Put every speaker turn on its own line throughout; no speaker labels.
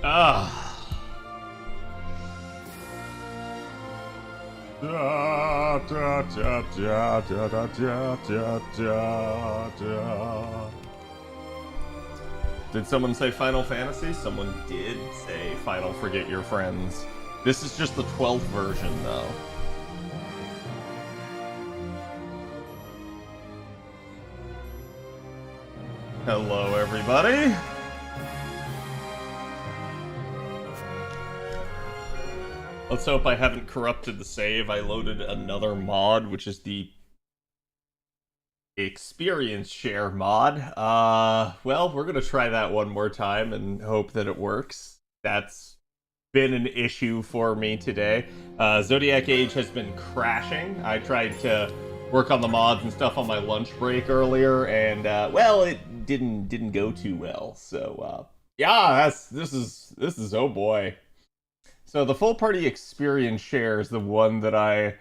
Ah. Da, da, da, da, da, da, da, da, da. Did someone say Final Fantasy? Someone did say Final Forget Your Friends. This is just the 12th version, though. Hello, everybody. Let's hope I haven't corrupted the save. I loaded another mod, which is the experience share mod. Well, we're gonna try that one more time and hope that it works. That's been an issue for me today. Zodiac Age has been crashing. I tried to work on the mods and stuff on my lunch break earlier, and well, it didn't go too well. So yeah, this is oh boy. So the full party experience share is the one that I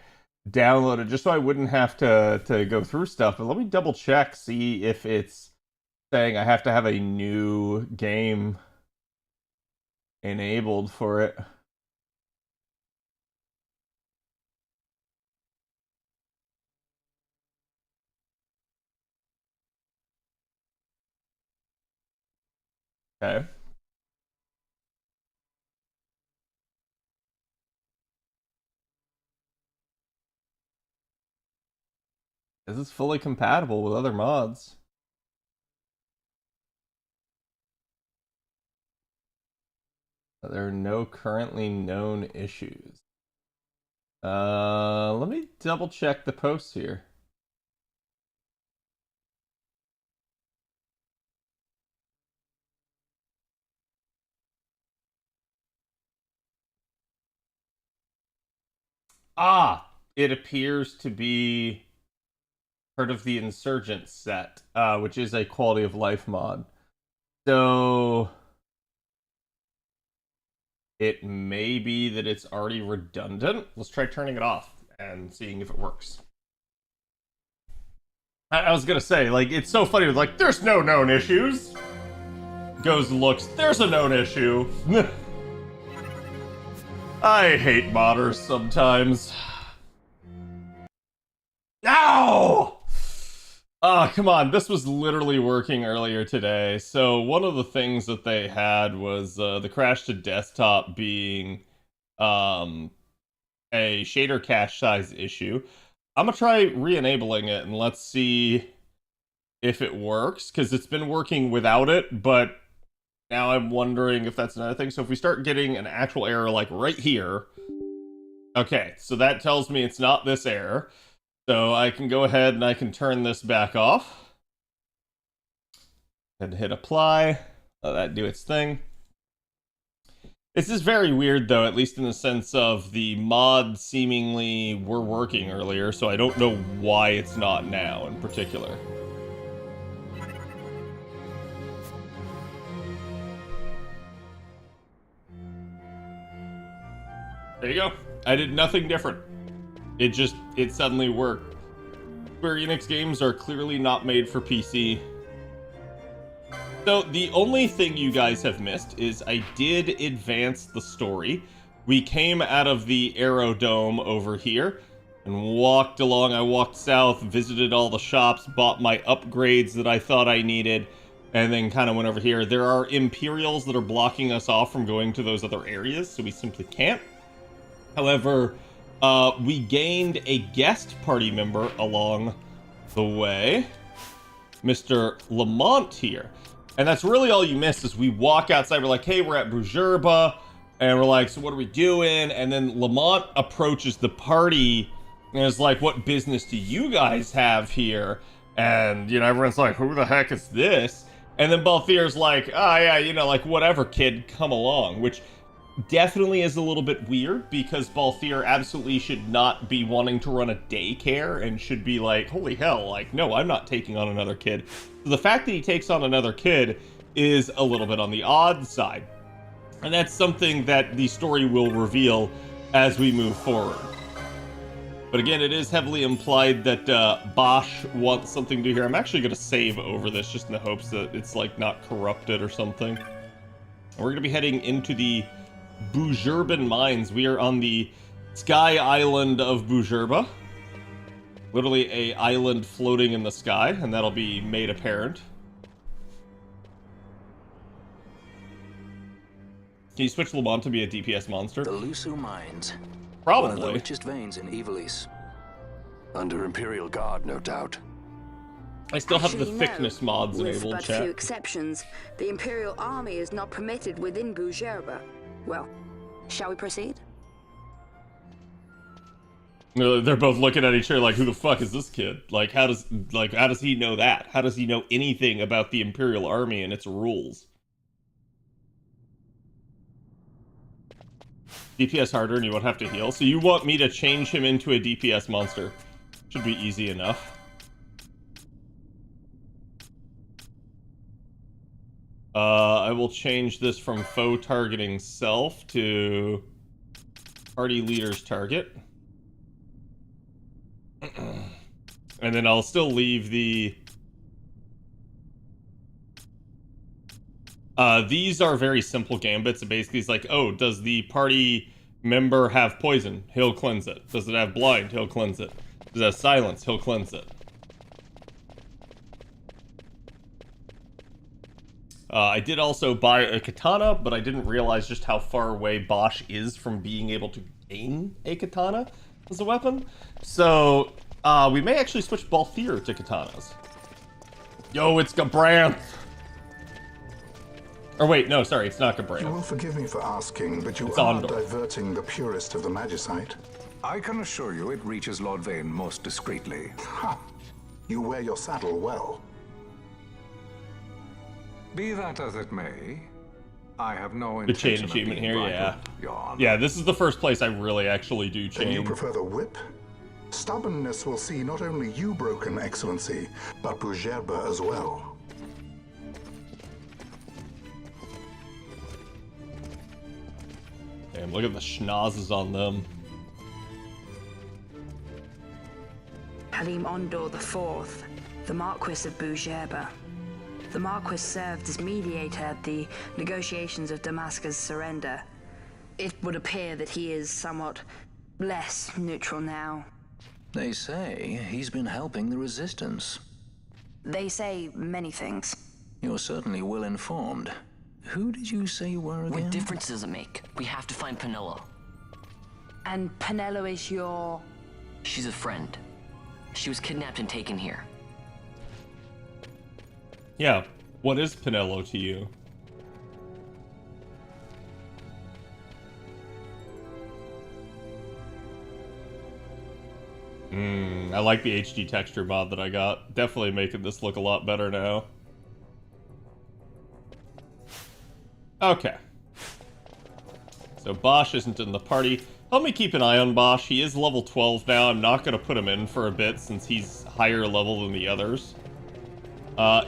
downloaded just so I wouldn't have to go through stuff. But let me double check, see if it's saying I have to have a new game enabled for it. Okay. This is fully compatible with other mods. There are no currently known issues. Let me double check the posts here. Ah, it appears to be part of the Insurgent set, which is a quality of life mod. So it may be that it's already redundant. Let's try turning it off and seeing if it works. I was gonna say, like, it's so funny, like, there's no known issues. Goes and looks, there's a known issue. I hate modders sometimes. Ow! Oh, come on, this was literally working earlier today. So one of the things that they had was the crash to desktop being a shader cache size issue. I'm gonna try re-enabling it and let's see if it works, because it's been working without it, but now I'm wondering if that's another thing. So if we start getting an actual error like right here, okay, so that tells me it's not this error. So I can go ahead and I can turn this back off. And hit apply. Let that do its thing. This is very weird though, at least in the sense of the mods seemingly were working earlier, so I don't know why it's not now in particular. There you go. I did nothing different. It suddenly worked. Square Enix games are clearly not made for PC. So the only thing you guys have missed is I did advance the story. We came out of the Aerodome over here and walked along. I walked south, visited all the shops, bought my upgrades that I thought I needed, and then kind of went over here. There are Imperials that are blocking us off from going to those other areas, so we simply can't. However, we gained a guest party member along the way, Mr. Lamont here. And that's really all you missed is we walk outside, we're like, hey, we're at Bhujerba, and we're like, so what are we doing? And then Lamont approaches the party and is like, what business do you guys have here? And, you know, everyone's like, who the heck is this? And then Balthier's like, oh yeah, you know, like, whatever, kid, come along, which definitely is a little bit weird because Balthier absolutely should not be wanting to run a daycare and should be like, holy hell, like, no, I'm not taking on another kid. So the fact that he takes on another kid is a little bit on the odd side. And that's something that the story will reveal as we move forward. But again, it is heavily implied that Bosch wants something to do here. I'm actually going to save over this just in the hopes that it's like not corrupted or something. We're going to be heading into the Bhujerban mines. We are on the sky island of Bhujerba. Literally a island floating in the sky, and that'll be made apparent. Can you switch Lamont to be a DPS monster?
The Lusu mines.
Probably.
One of the richest veins in Ivalice.
Under Imperial Guard, no doubt.
I still have the
Actually,
thickness mods
with
enabled,
but
chat.
few exceptions, the Imperial Army is not permitted within Bhujerba. Well, shall we proceed?
They're both looking at each other like, who the fuck is this kid? Like, how does he know that? How does he know anything about the Imperial Army and its rules? DPS harder and you won't have to heal. So you want me to change him into a DPS monster. Should be easy enough. I will change this from foe targeting self to party leader's target. And then I'll still leave the... these are very simple gambits. It basically is like, oh, does the party member have poison? He'll cleanse it. Does it have blind? He'll cleanse it. Does it have silence? He'll cleanse it. I did also buy a katana, but I didn't realize just how far away Bosch is from being able to gain a katana as a weapon. So, we may actually switch Balthier to katanas. Yo, it's Gabranth! Or wait, no, sorry, it's not Gabranth.
You will forgive me for asking, but you
It's
are
Ondor.
diverting the purest of the Magicite.
I can assure you it reaches Lord Vane most discreetly.
Ha! You wear your saddle well.
Be that as it may, I have no
The chain
intention of
achievement
being
here,
bridled,
yeah.
Your Honor.
Yeah, this is the first place I really actually do
Then you
chain.
prefer the whip? Stubbornness will see not only you broken, Excellency, but Bhujerba as well.
Damn, look at the schnozzes on them.
Halim Ondor IV, the Marquis of Bhujerba. The Marquis served as mediator at the negotiations of Damascus' surrender. It would appear that he is somewhat less neutral now.
They say he's been helping the resistance.
They say many things.
You're certainly well informed. Who did you say you were again?
What difference does it make? We have to find Penelo.
And Penelo is your...
She's a friend. She was kidnapped and taken here.
Yeah, what is Penelo to you? I like the HD texture mod that I got. Definitely making this look a lot better now. Okay. So Bosch isn't in the party. Help me keep an eye on Bosch. He is level 12 now. I'm not going to put him in for a bit since he's higher level than the others.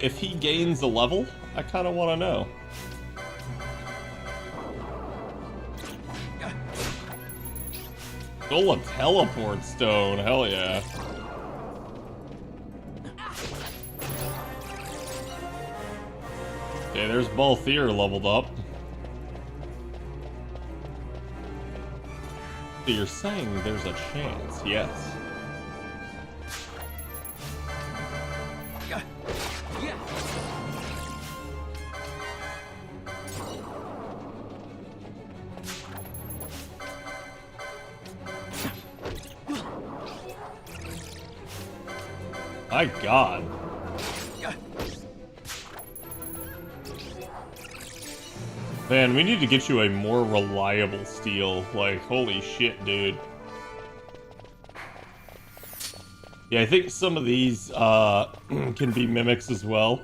If he gains a level, I kind of want to know. Stole a teleport stone. Hell yeah. Okay, there's Balthier leveled up. So you're saying there's a chance, yes. My God. Man, we need to get you a more reliable steel. Like, holy shit, dude. Yeah, I think some of these can be mimics as well.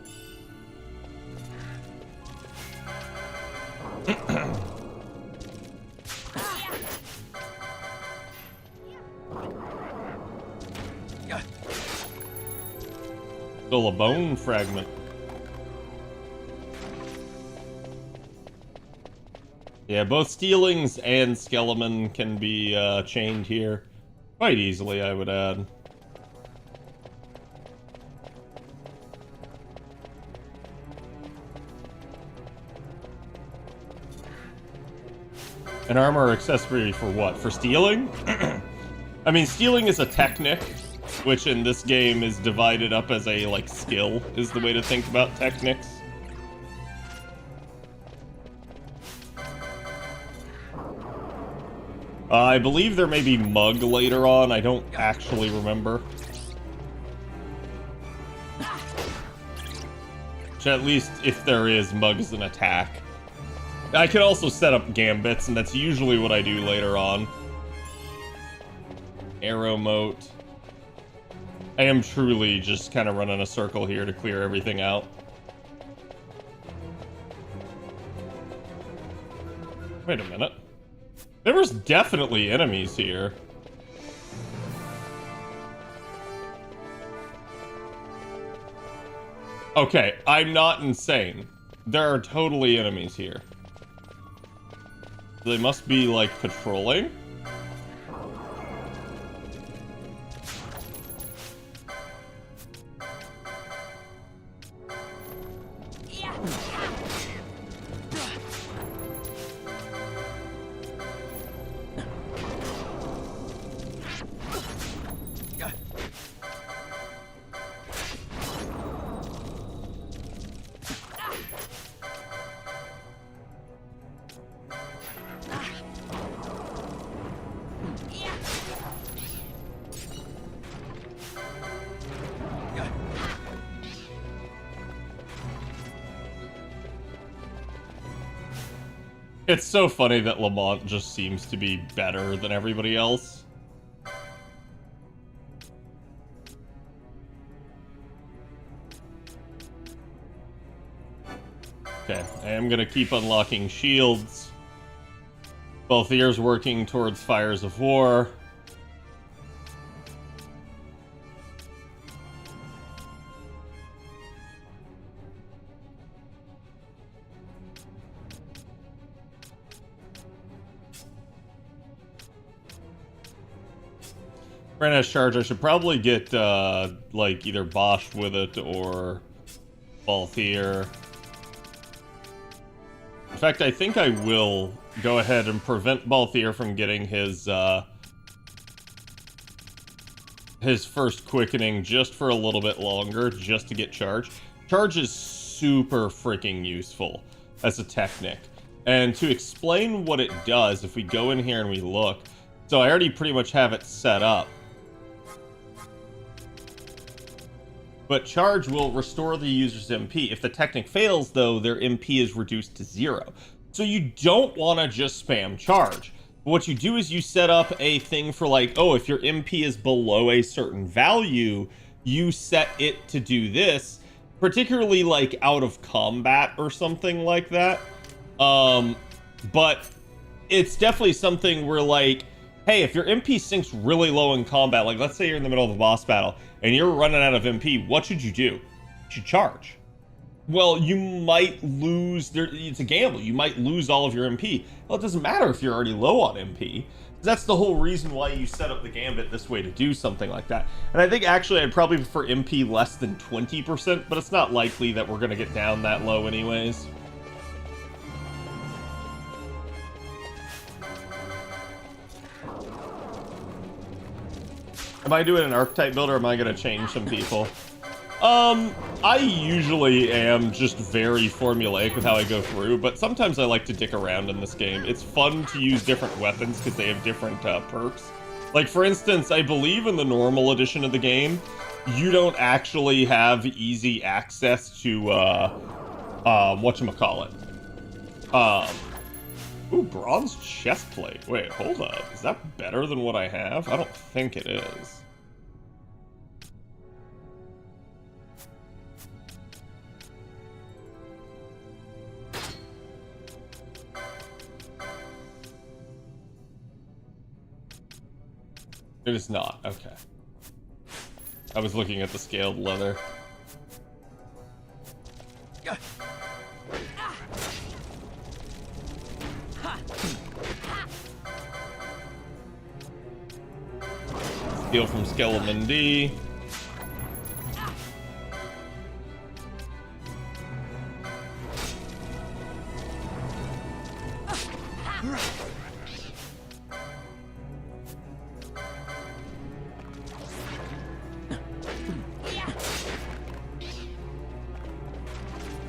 Still a bone fragment. Yeah, both Steelings and Skeleton can be chained here. Quite easily, I would add. An armor accessory for what? For stealing? I mean, stealing is a technique, which in this game is divided up as a, like, skill, is the way to think about techniques. I believe there may be Mug later on. I don't actually remember. Which, at least if there is, Mug is an attack. I can also set up gambits, and that's usually what I do later on. Arrow moat. I am truly just kind of running a circle here to clear everything out. Wait a minute. There was definitely enemies here. Okay, I'm not insane. There are totally enemies here. They must be, like, patrolling? It's so funny that Lamont just seems to be better than everybody else. Okay, I am gonna keep unlocking shields. Balthier's working towards Fires of War. Brand's charge, I should probably get, like, either Bosch with it or Balthier. In fact, I think I will go ahead and prevent Balthier from getting his first quickening just for a little bit longer, just to get charge. Charge is super freaking useful as a technique. And to explain what it does, if we go in here and we look, so I already pretty much have it set up. But charge will restore the user's MP. If the technique fails, though, their MP is reduced to 0. So you don't want to just spam charge. What you do is you set up a thing for, like, oh, if your MP is below a certain value, you set it to do this, particularly, like, out of combat or something like that. But it's definitely something where, like, hey, if your MP sinks really low in combat, like, let's say you're in the middle of a boss battle, and you're running out of MP, what should you do? You should charge. Well, you might lose, it's a gamble, you might lose all of your MP. Well, it doesn't matter if you're already low on MP. That's the whole reason why you set up the gambit this way, to do something like that. And I think actually I'd probably prefer MP less than 20%, but it's not likely that we're gonna get down that low anyways. Am I doing an archetype build, or am I gonna change some people? I usually am just very formulaic with how I go through, but sometimes I like to dick around in this game. It's fun to use different weapons because they have different perks. Like, for instance, I believe in the normal edition of the game, you don't actually have easy access to, whatchamacallit. Ooh, bronze chestplate. Wait, hold up. Is that better than what I have? I don't think it is. It is not. Okay. I was looking at the scaled leather. Steal from Skeleton D.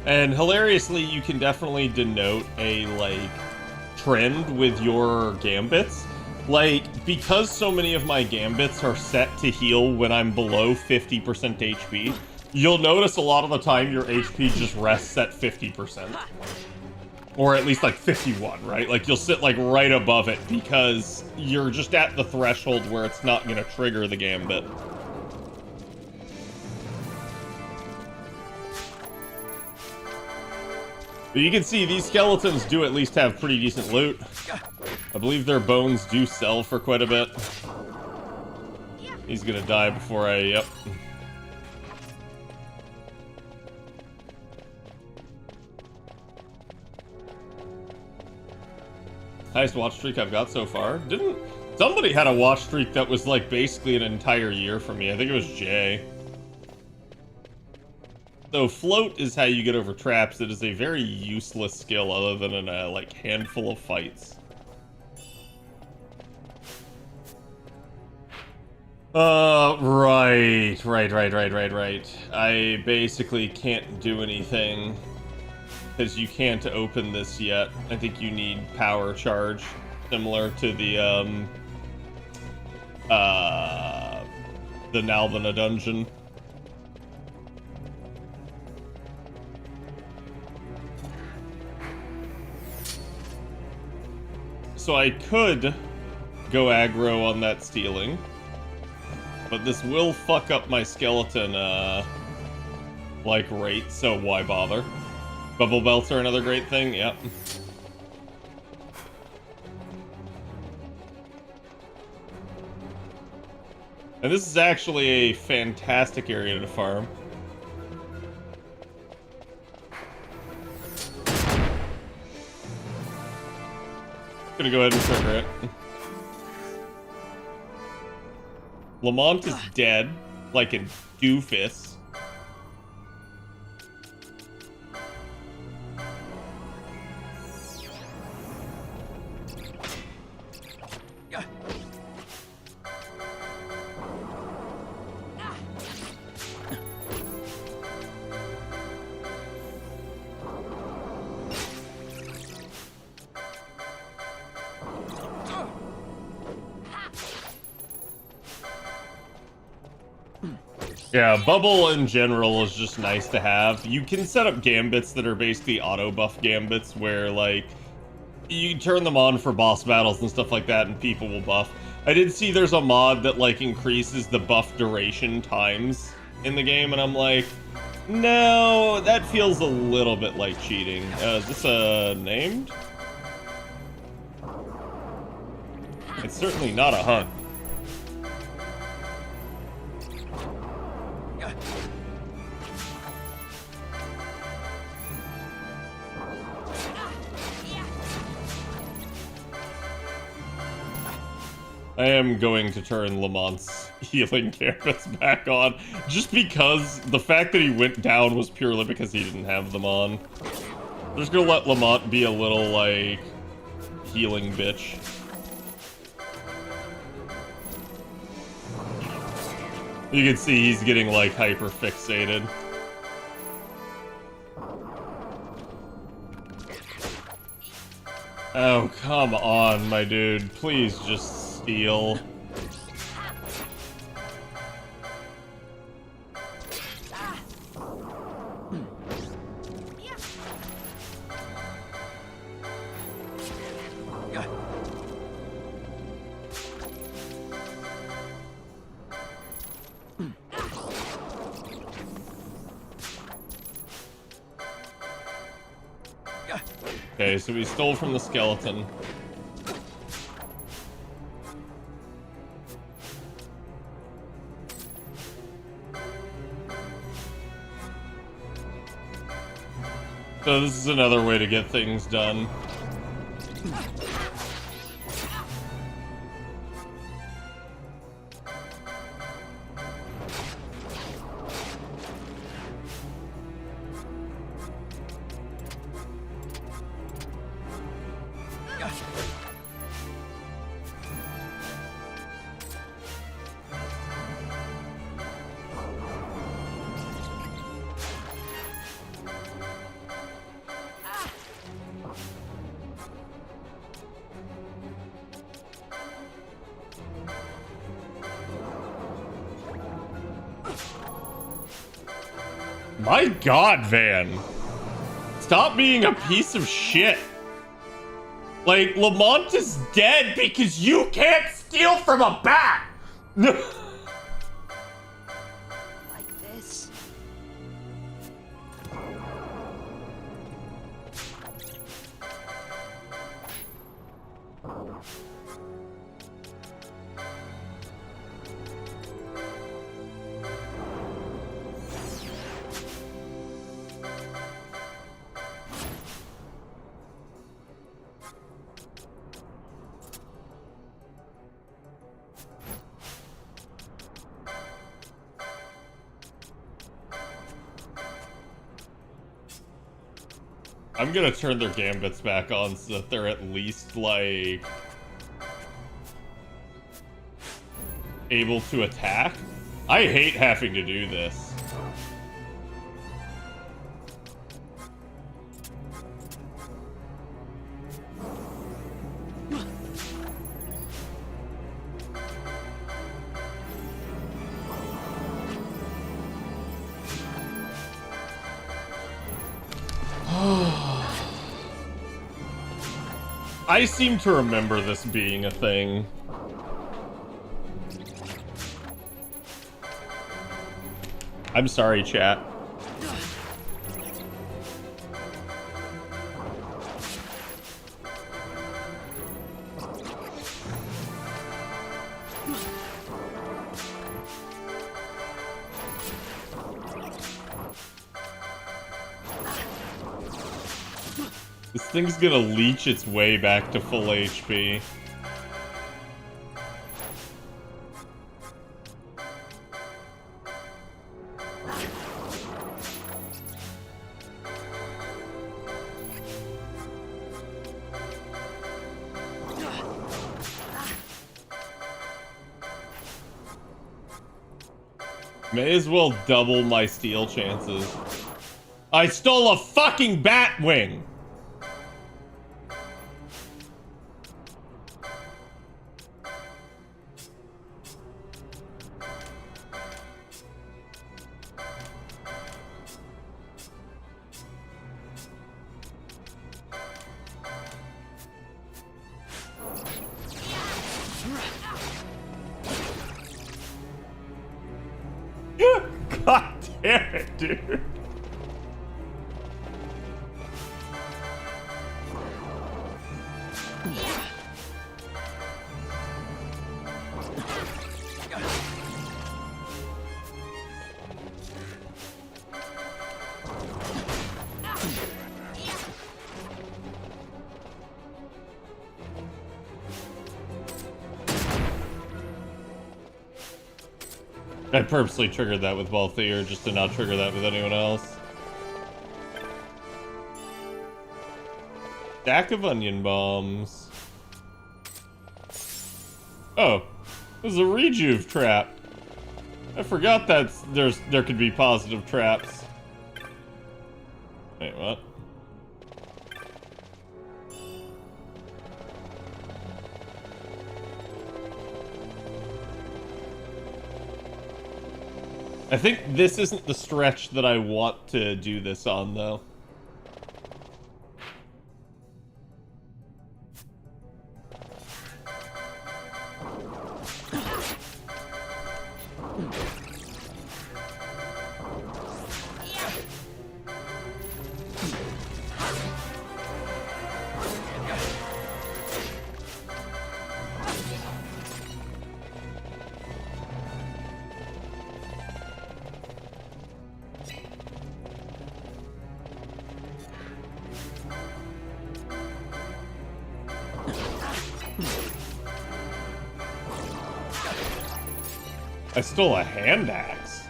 And hilariously, you can definitely denote a, like, trend with your gambits. Like, because so many of my gambits are set to heal when I'm below 50% HP, you'll notice a lot of the time your HP just rests at 50%. Or at least like 51, right? Like, you'll sit like right above it because you're just at the threshold where it's not gonna trigger the gambit. But you can see these skeletons do at least have pretty decent loot. I believe their bones do sell for quite a bit. He's gonna die before I... Yep. Highest watch streak I've got so far. Didn't... Somebody had a watch streak that was like basically an entire year for me. I think it was Jay. So float is how you get over traps. It is a very useless skill other than in a like handful of fights. Right. I basically can't do anything because you can't open this yet. I think you need power charge, similar to the Nalvana dungeon. So I could go aggro on that stealing, but this will fuck up my skeleton, like, rate, so why bother? Bubble belts are another great thing, yep. And this is actually a fantastic area to farm. Gonna go ahead and trigger it. Lamont is dead, like a doofus. Yeah, bubble in general is just nice to have. You can set up gambits that are basically auto buff gambits where, like, you turn them on for boss battles and stuff like that and people will buff. I did see there's a mod that, like, increases the buff duration times in the game, and I'm like, no, that feels a little bit like cheating. Is this named? It's certainly not a hunt. I am going to turn Lamont's healing gambits back on, just because the fact that he went down was purely because he didn't have them on. I'm just gonna let Lamont be a little, like, healing bitch. You can see he's getting, like, hyper fixated. Oh, come on, my dude. Please just steal. Okay, so we stole from the skeleton. So this is another way to get things done. My god, Van. Stop being a piece of shit. Like, Lamont is dead because you can't steal from a bat!
Like this.
I'm gonna turn their gambits back on so that they're at least, like, able to attack. I hate having to do this. I seem to remember this being a thing. I'm sorry, chat. This thing's gonna leech its way back to full HP. May as well double my steal chances. I stole a fucking bat wing! God damn it, dude. I purposely triggered that with Balthier just to not trigger that with anyone else. Stack of onion bombs. Oh, this is a rejuve trap. I forgot that there could be positive traps. Wait, what? I think this isn't the stretch that I want to do this on, though. I stole a hand axe.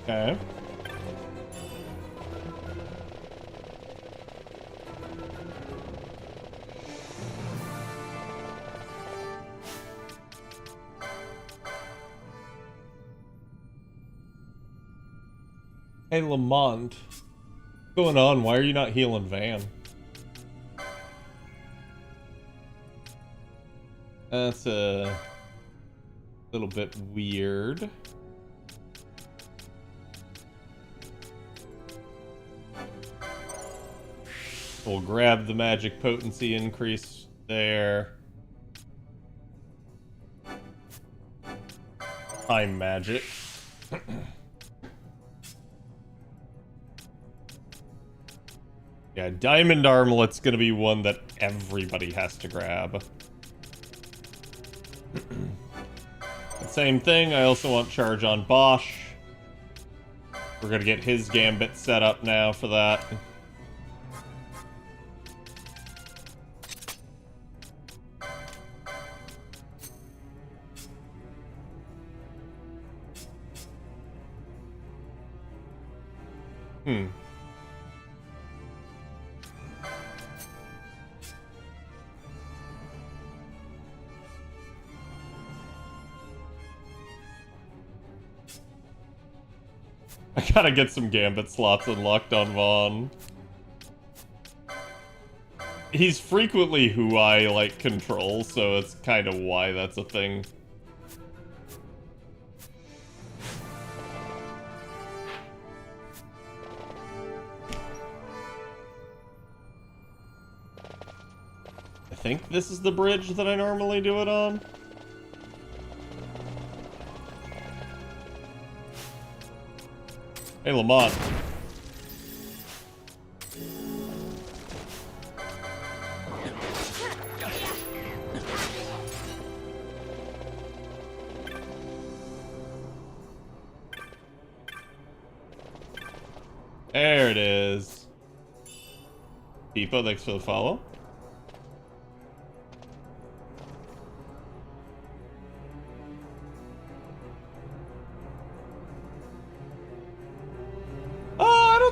Okay. Hey, Lamont. What's going on? Why are you not healing Van? That's a little bit weird. We'll grab the magic potency increase there. Time magic. Yeah, diamond armlet's gonna be one that everybody has to grab. Same thing, I also want charge on Bosch. We're gonna get his gambit set up now for that. I gotta get some gambit slots unlocked on Vaughn. He's frequently who I, like, control, so it's kind of why that's a thing. I think this is the bridge that I normally do it on. Hey, Lamont. There it is. People, thanks for the follow.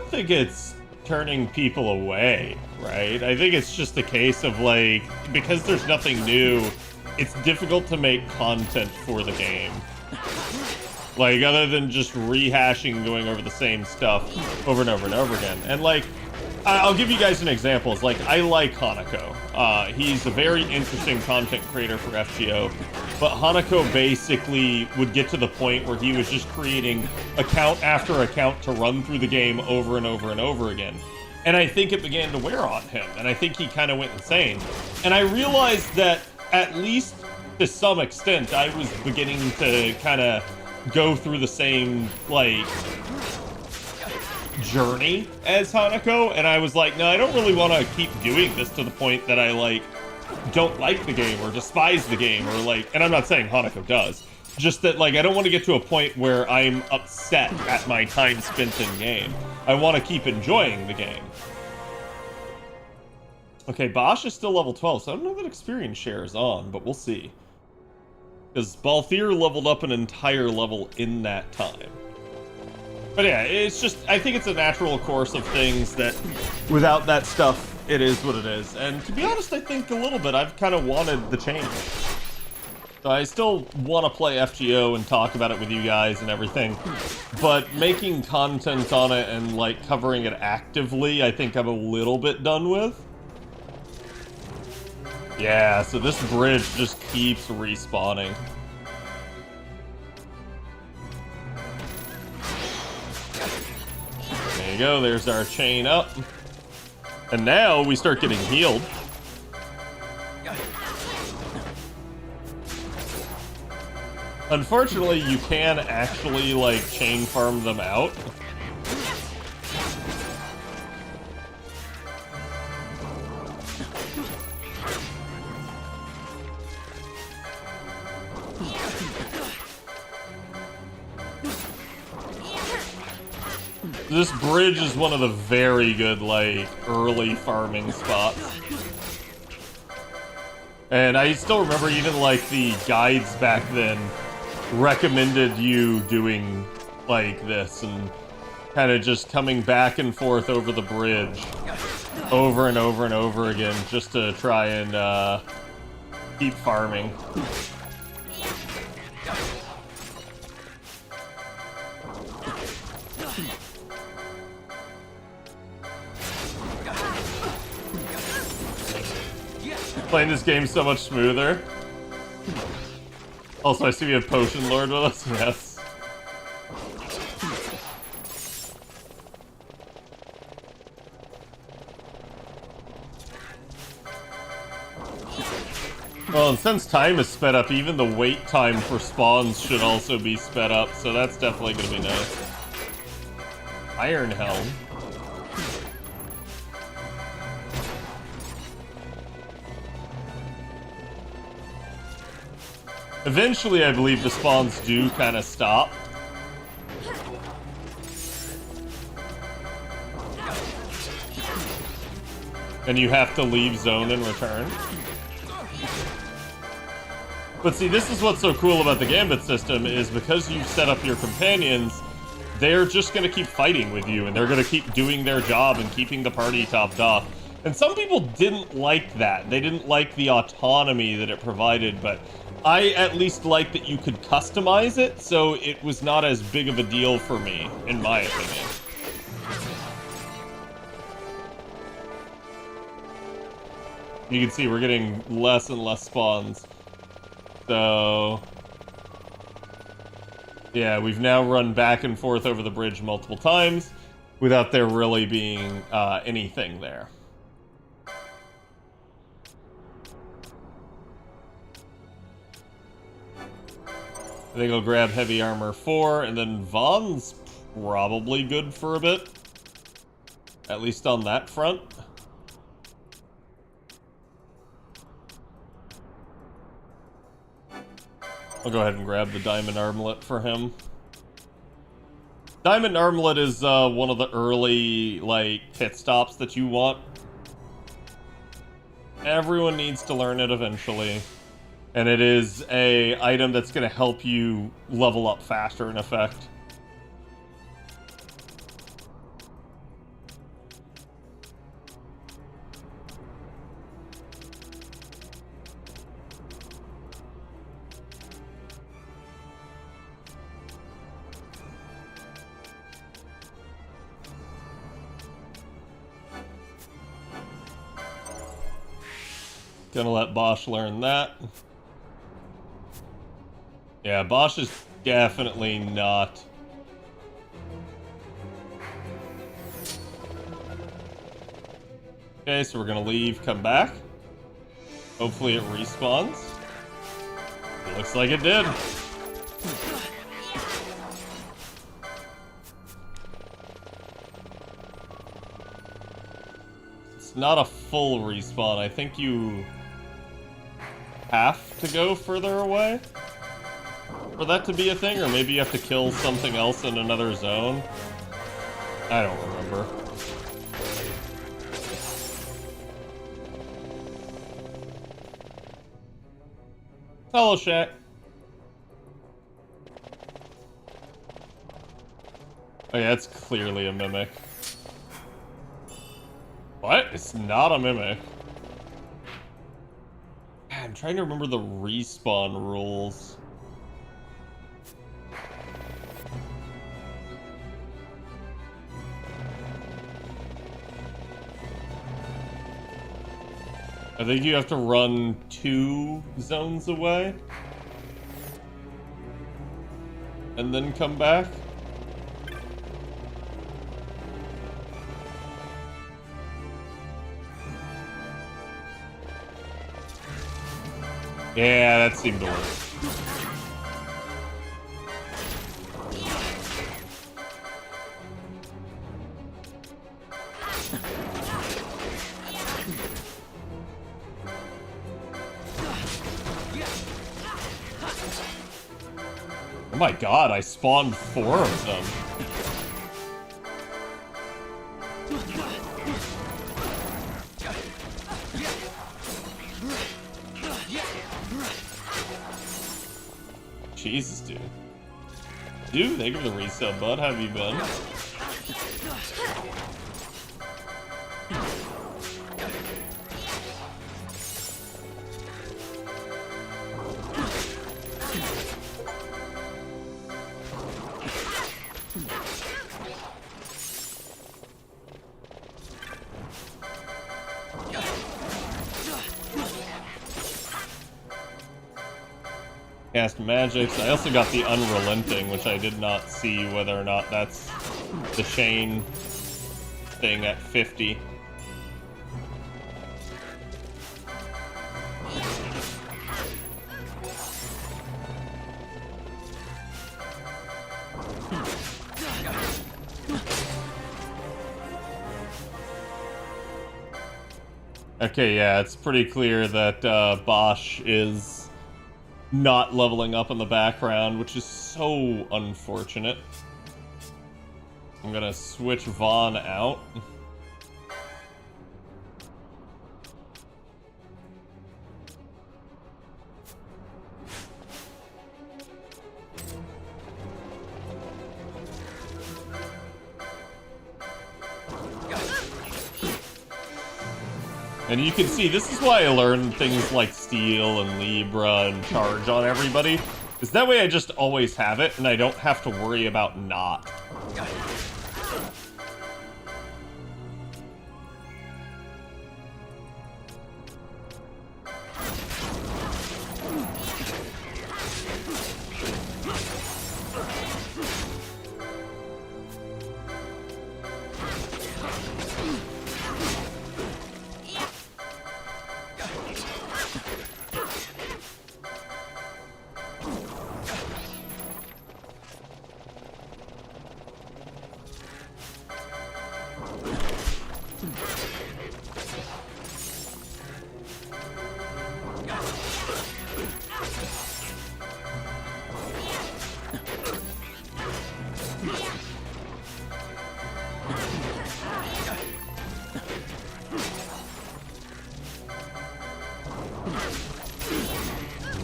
I think it's turning people away, right? I think it's just a case of, like, because there's nothing new, it's difficult to make content for the game. Like, other than just rehashing and going over the same stuff over and over and over again. And, like, I'll give you guys an example. It's like, I like Hanako. He's a very interesting content creator for FGO. But Hanako basically would get to the point where he was just creating account after account to run through the game over and over and over again. And I think it began to wear on him. And I think he kind of went insane. And I realized that, at least to some extent, I was beginning to kind of go through the same, like, journey as Hanako, and I was like, no, I don't really want to keep doing this to the point that I, like, don't like the game or despise the game, or, like, and I'm not saying Hanako does, just that, like, I don't want to get to a point where I'm upset at my time spent in game. I want to keep enjoying the game. Okay, Bosch is still level 12, so I don't know that experience share is on, but we'll see. Because Balthier leveled up an entire level in that time. But yeah, it's just, I think it's a natural course of things that without that stuff, it is what it is. And to be honest, I think a little bit, I've kind of wanted the change. So I still want to play FGO and talk about it with you guys and everything. But making content on it and, like, covering it actively, I think I'm a little bit done with. Yeah, so this bridge just keeps respawning. There you go, there's our chain up. And now we start getting healed. Unfortunately, you can actually, like, chain farm them out. This bridge is one of the very good, like, early farming spots. And I still remember even, like, the guides back then recommended you doing, like, this and kind of just coming back and forth over the bridge over and over and over again just to try and keep farming. Playing this game so much smoother. Also, I see we have Potion Lord with us. Yes. Well, and since time is sped up, even the wait time for spawns should also be sped up, so that's definitely going to be nice. Iron Helm. Eventually, I believe the spawns do kind of stop. And you have to leave zone and return. But see, this is what's so cool about the Gambit system, is because you've set up your companions, they're just going to keep fighting with you, and they're going to keep doing their job and keeping the party topped off. And some people didn't like that. They didn't like the autonomy that it provided, but I at least like that you could customize it, so it was not as big of a deal for me, in my opinion. You can see we're getting less and less spawns. So, yeah, we've now run back and forth over the bridge multiple times without there really being anything there. I think I'll grab Heavy Armor 4, and then Vaughn's probably good for a bit. At least on that front. I'll go ahead and grab the Diamond Armlet for him. Diamond Armlet is one of the early, like, pit stops that you want. Everyone needs to learn it eventually. And it is a item that's going to help you level up faster, in effect. Gonna let Bosch learn that. Yeah, Bosch is definitely not. Okay, so we're gonna leave, come back. Hopefully it respawns. It looks like it did. It's not a full respawn. I think you have to go further away for that to be a thing, or maybe you have to kill something else in another zone. I don't remember. Hello, Shaq. Oh yeah, it's clearly a mimic. What? It's not a mimic. I'm trying to remember the respawn rules. I think you have to run 2 zones away and then come back. Yeah, that seemed to work. Oh my god, I spawned 4 of them. Jesus, dude. Dude, thank you for the resub, bud. How have you been? Cast magics. I also got the Unrelenting, which I did not see whether or not that's the chain thing at 50. Okay, yeah, it's pretty clear that Bosch is not leveling up in the background, which is so unfortunate. I'm gonna switch Vaughn out. And you can see, this is why I learned things like Steel and Libra and Charge on everybody. Because that way I just always have it, and I don't have to worry about not.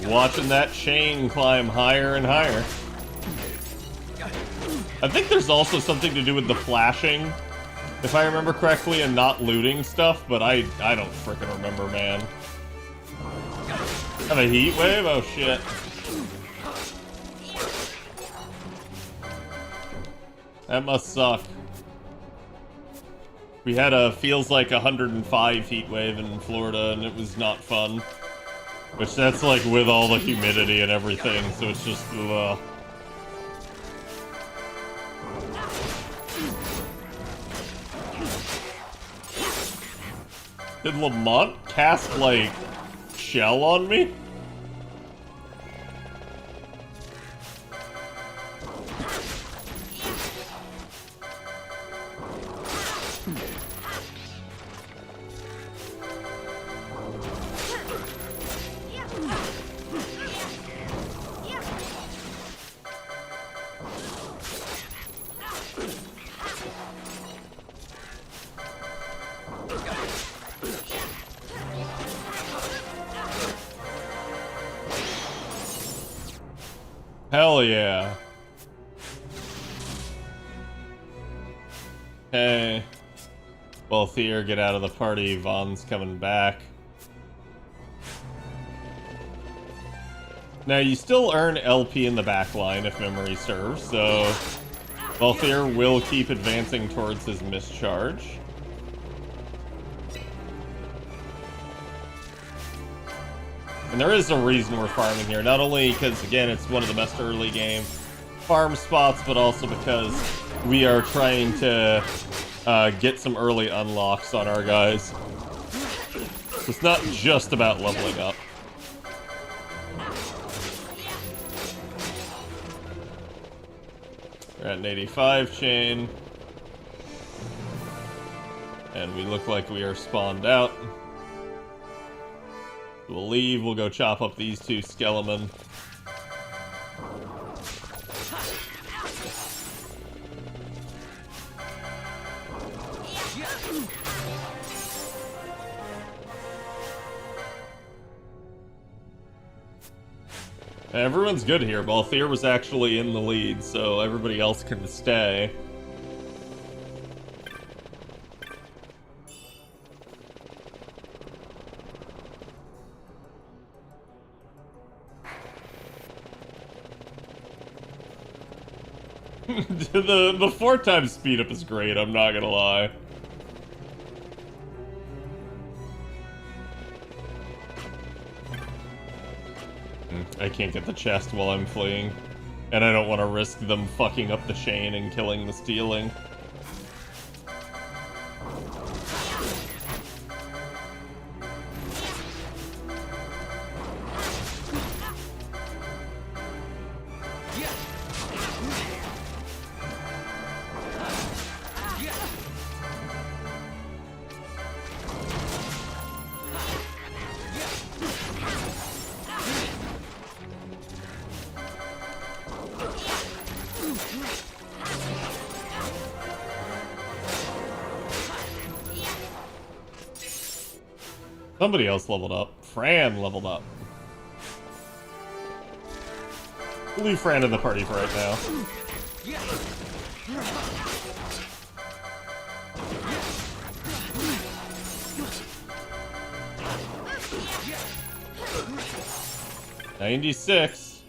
Watching that chain climb higher and higher. I think there's also something to do with the flashing, if I remember correctly, and not looting stuff, but I don't frickin' remember, man. Have a heat wave? Oh shit. That must suck. We had a feels like 105 heat wave in Florida, and it was not fun. Which that's like with all the humidity and everything, so it's just ugh. Did Lamont cast like shell on me? Hell yeah. Hey. Well, Thier, get out of the party. Vaughn's coming back. Now, you still earn LP in the backline if memory serves, so Balthier will keep advancing towards his mischarge. And there is a reason we're farming here, not only because, again, it's one of the best early game farm spots, but also because we are trying to get some early unlocks on our guys. So it's not just about leveling up. We're at an 85 chain. And we look like we are spawned out. We'll leave, we'll go chop up these two Skelemen. Everyone's good here. Balthier was actually in the lead, so everybody else can stay. The 4x speed up is great, I'm not gonna lie. I can't get the chest while I'm fleeing. And I don't want to risk them fucking up the chain and killing the stealing. Somebody else leveled up. Fran leveled up. We'll leave Fran in the party for right now. $96.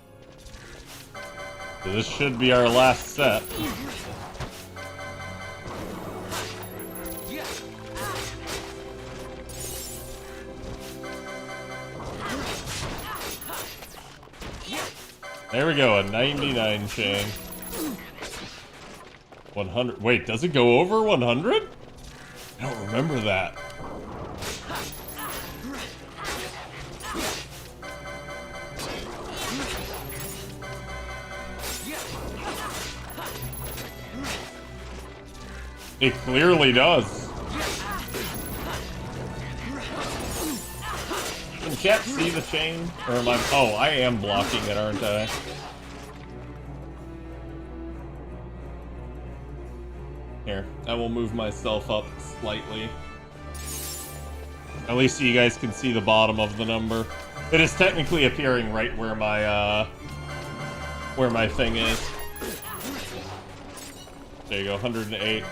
So this should be our last set. There we go, a 99 chain. 100. Wait, does it go over 100? I don't remember that. It clearly does. Can chat see the chain? Or am I... Oh, I am blocking it, aren't I? Here, I will move myself up slightly. At least so you guys can see the bottom of the number. It is technically appearing right where my thing is. There you go, 108.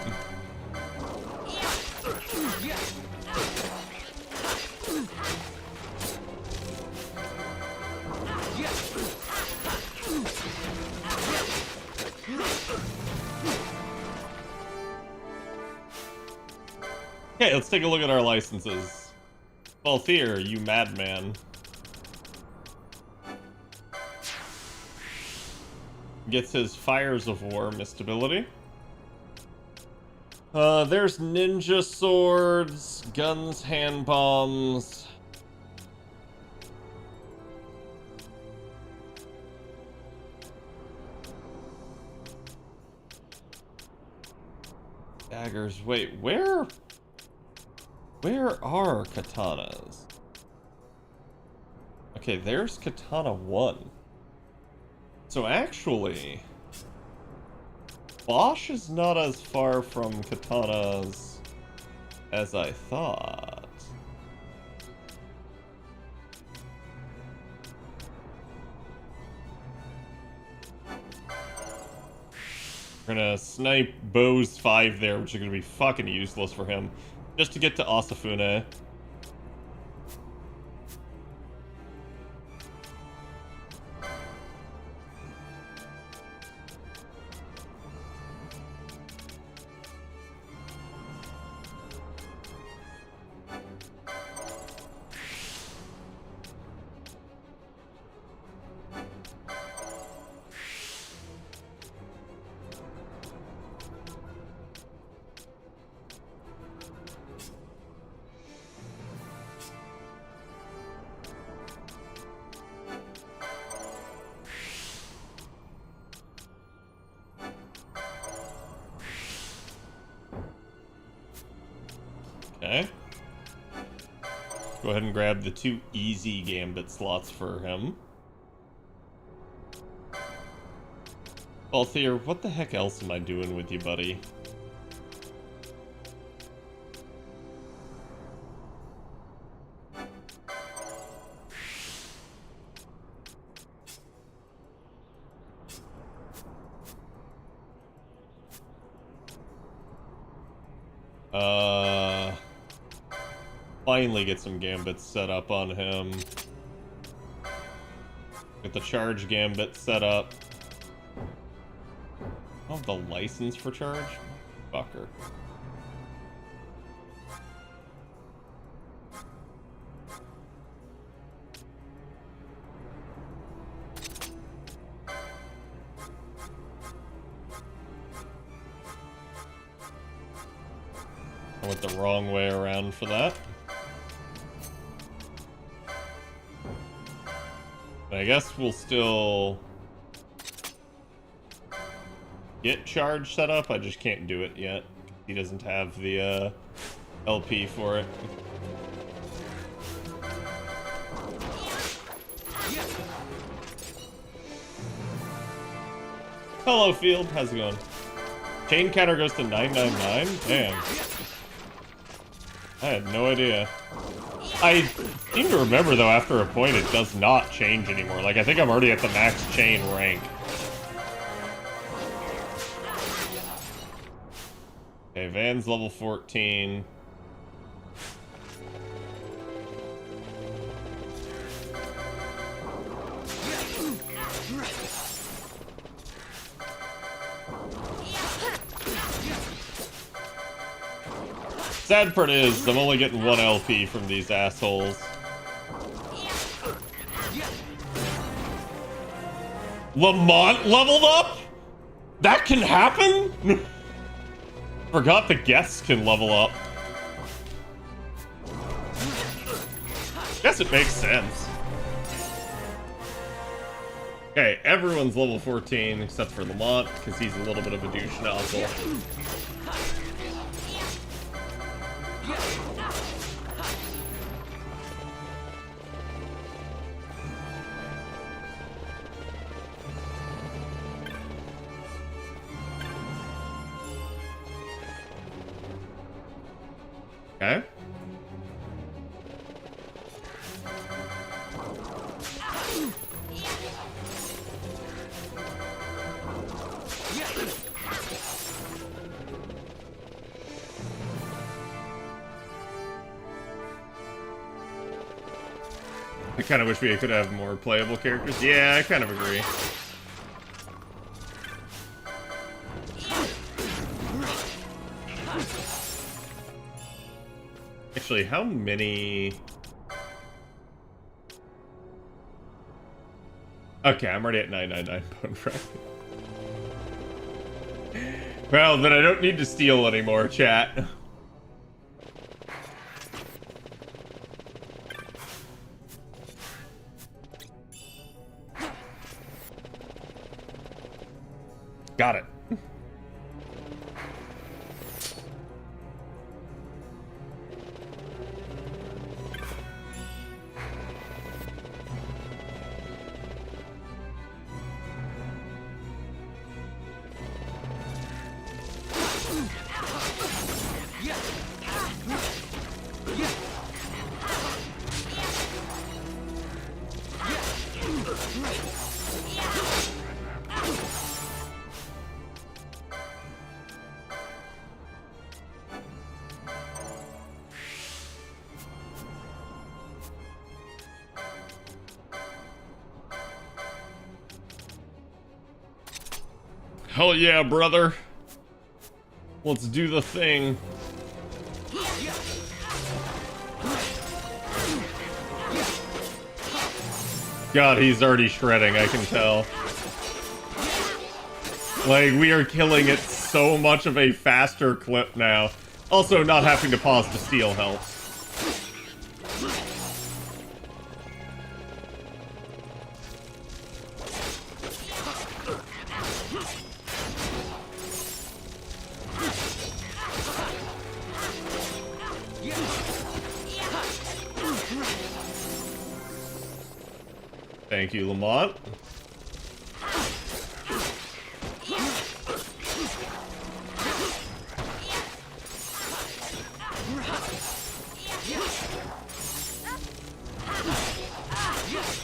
Okay, let's take a look at our licenses. Balthier, you madman. Gets his Fires of War mistability. There's ninja swords, guns, hand bombs. Daggers. Wait, where are katanas? Okay, there's katana 1. So actually, Bosch is not as far from katanas as I thought. We're gonna snipe Bo's 5 there, which is gonna be fucking useless for him. Just to get to Asafune. Okay. Go ahead and grab the 2 easy gambit slots for him. Balthier, what the heck else am I doing with you, buddy? Finally get some gambits set up on him. Get the charge gambit set up. I don't have the license for charge? Fucker. I went the wrong way around for that. But I guess we'll still get charge set up. I just can't do it yet. He doesn't have the LP for it. Hello, Field. How's it going? Chain counter goes to 999? Damn. I had no idea. I seem to remember, though, after a point, it does not change anymore. Like, I think I'm already at the max chain rank. Okay, Van's level 14. Sad part is, I'm only getting 1 LP from these assholes. Lamont leveled up? That can happen? Forgot the guests can level up. Guess it makes sense. Okay, everyone's level 14 except for Lamont, because he's a little bit of a douche nozzle. Okay. I kind of wish we could have more playable characters. Yeah, I kind of agree. Actually, how many... Okay, I'm already at 999 bone fragment. Well, then I don't need to steal anymore, chat. Got it. Hell yeah, brother. Let's do the thing. God, he's already shredding, I can tell. Like, we are killing it so much of a faster clip now. Also, not having to pause to steal helps. Thank you, Lamont.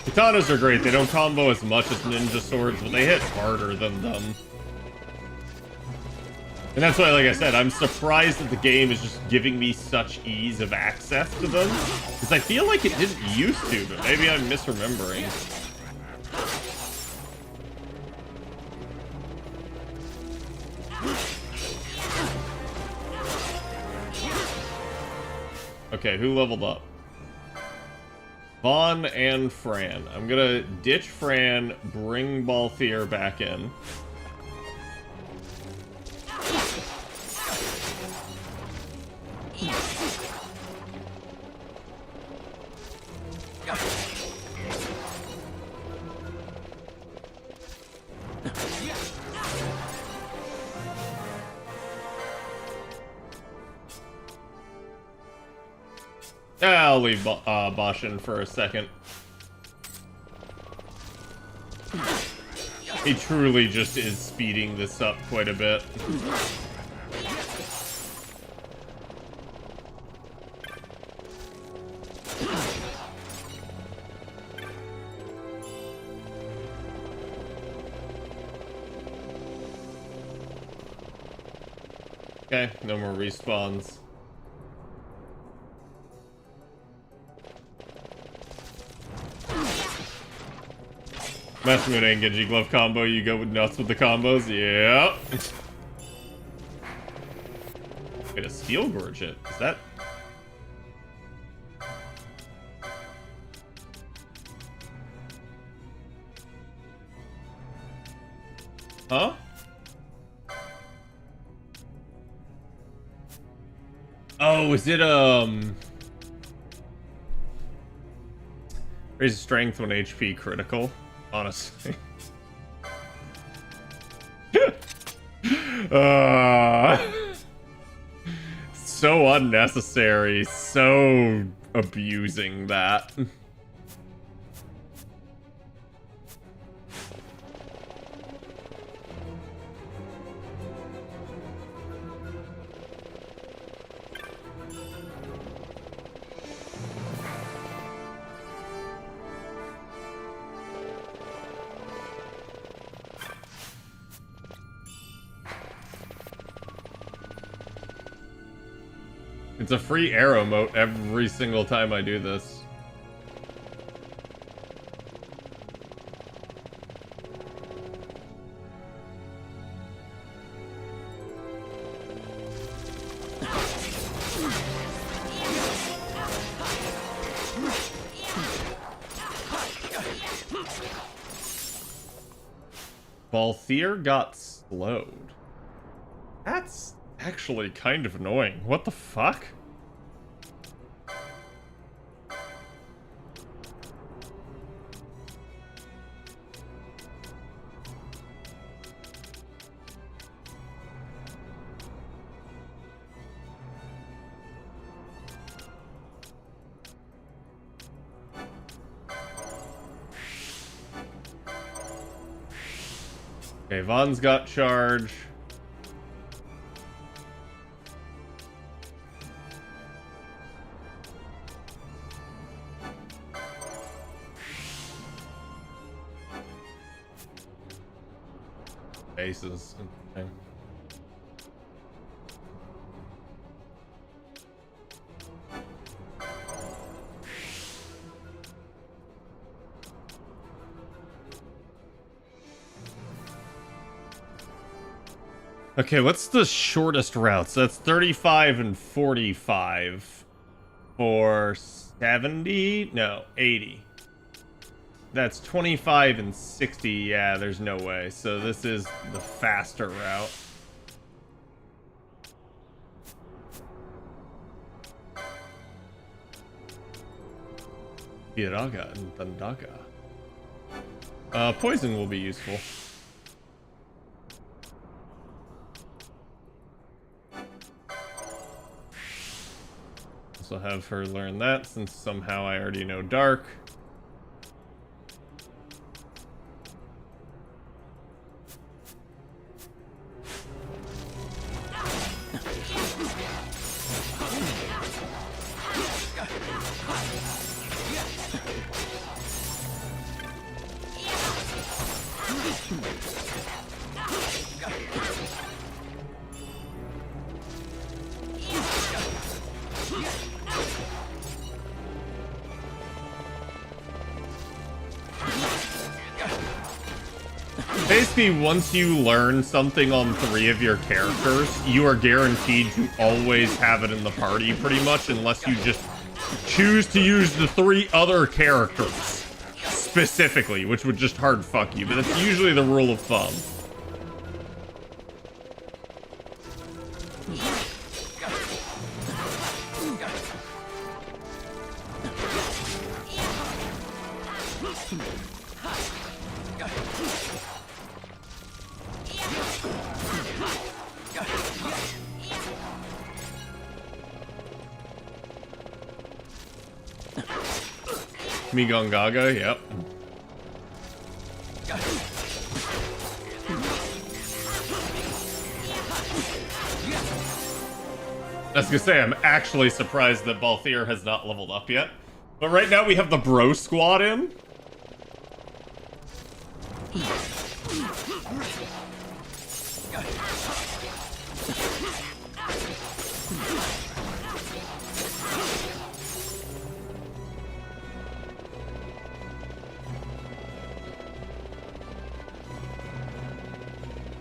Katanas are great. They don't combo as much as ninja swords, but they hit harder than them. And that's why, like I said, I'm surprised that the game is just giving me such ease of access to them. Because I feel like it didn't used to, but maybe I'm misremembering. Okay, who leveled up? Vaughn and Fran. I'm gonna ditch Fran, bring Balthier back in. I'll leave Bosch in for a second. He truly just is speeding this up quite a bit. Okay, no more respawns. Masamune and Genji glove combo, you go nuts with the combos? Yeah. Wait, a steel gorget? Is that... Huh? Oh, is it, Raise strength when HP critical? Honestly. So unnecessary. So abusing that. It's a free arrow mote every single time I do this. Balthier got slowed. That's actually kind of annoying. What the fuck? Okay, Vaughn's got charge. Bases. Okay. Okay, what's the shortest route? So that's 35 and 45 for 70? No, 80. That's 25 and 60. Yeah, there's no way. So this is the faster route. Hiraga and Thandaga. Poison will be useful. Also have her learn that since somehow I already know Dark. Basically, once you learn something on 3 of your characters, you are guaranteed to always have it in the party, pretty much, unless you just choose to use the 3 other characters specifically, which would just hard fuck you, but that's usually the rule of thumb. Migongaga, yep. I was gonna say, I'm actually surprised that Balthier has not leveled up yet. But right now we have the bro squad in.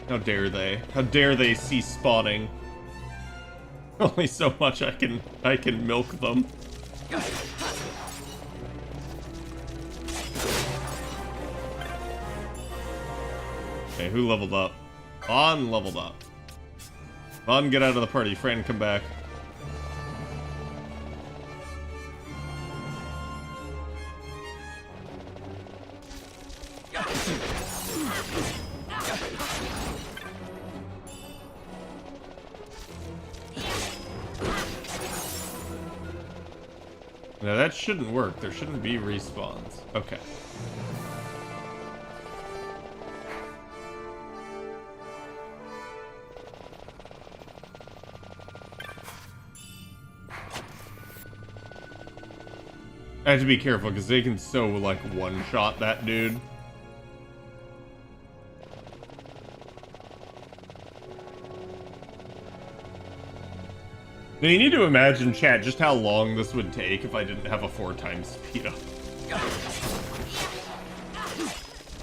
How dare they? How dare they cease spawning? Only so much I can milk them. Okay, who leveled up? Vaughn leveled up. Vaughn, get out of the party. Fran, come back. Now that shouldn't work. There shouldn't be respawns. Okay. I have to be careful because they can so like one-shot that dude. Now you need to imagine, chat, just how long this would take if I didn't have a 4x speed up.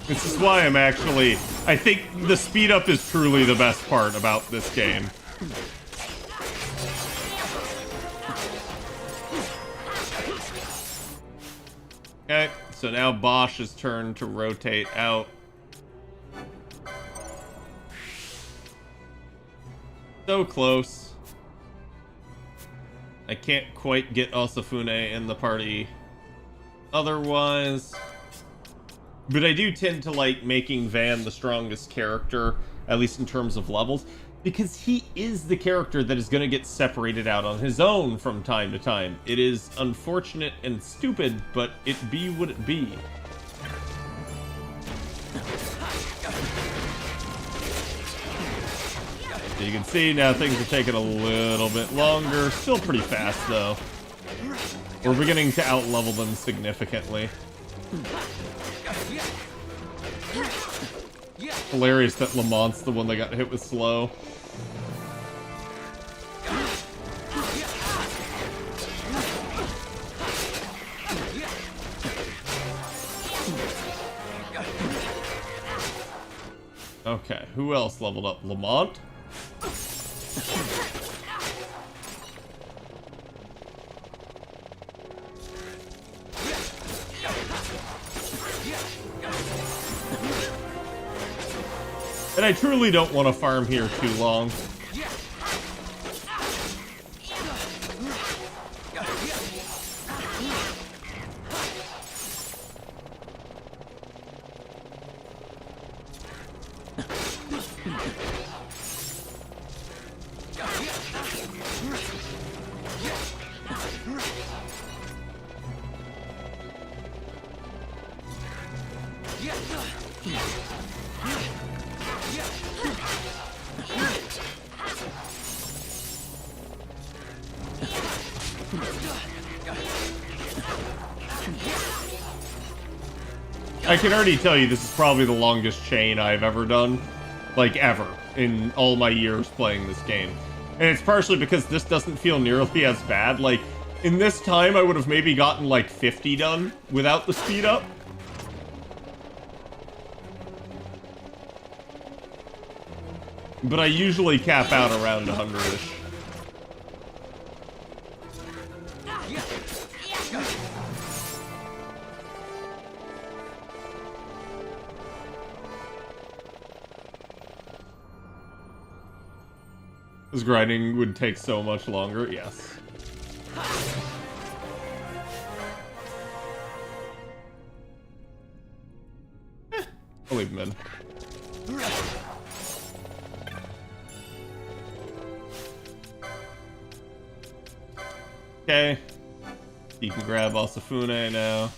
This is why I'm actually... I think the speed up is truly the best part about this game. Okay, so now Bosch's turn to rotate out. So close. I can't quite get Osafune in the party otherwise. But I do tend to like making Van the strongest character, at least in terms of levels, because he is the character that is going to get separated out on his own from time to time. It is unfortunate and stupid, but it be what it be. So you can see now things are taking a little bit longer. Still pretty fast, though. We're beginning to out-level them significantly. Hilarious that Lamont's the one that got hit with slow. Okay, who else leveled up? Lamont? And I truly don't want to farm here too long. I can already tell you this is probably the longest chain I've ever done. Like, ever. In all my years playing this game. And it's partially because this doesn't feel nearly as bad. Like, in this time, I would have maybe gotten, like, 50 done without the speed up. But I usually cap out around 100-ish. This grinding would take so much longer, yes. I'll leave him in. Okay. You can grab Osafune now.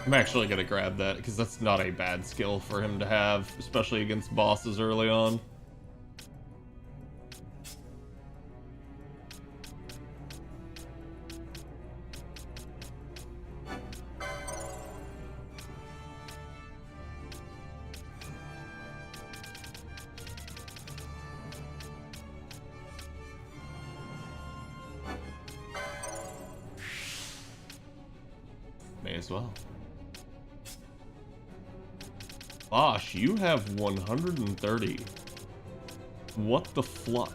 I'm actually gonna grab that, because that's not a bad skill for him to have, especially against bosses early on. May as well. Bosh, you have 130. What the fluck?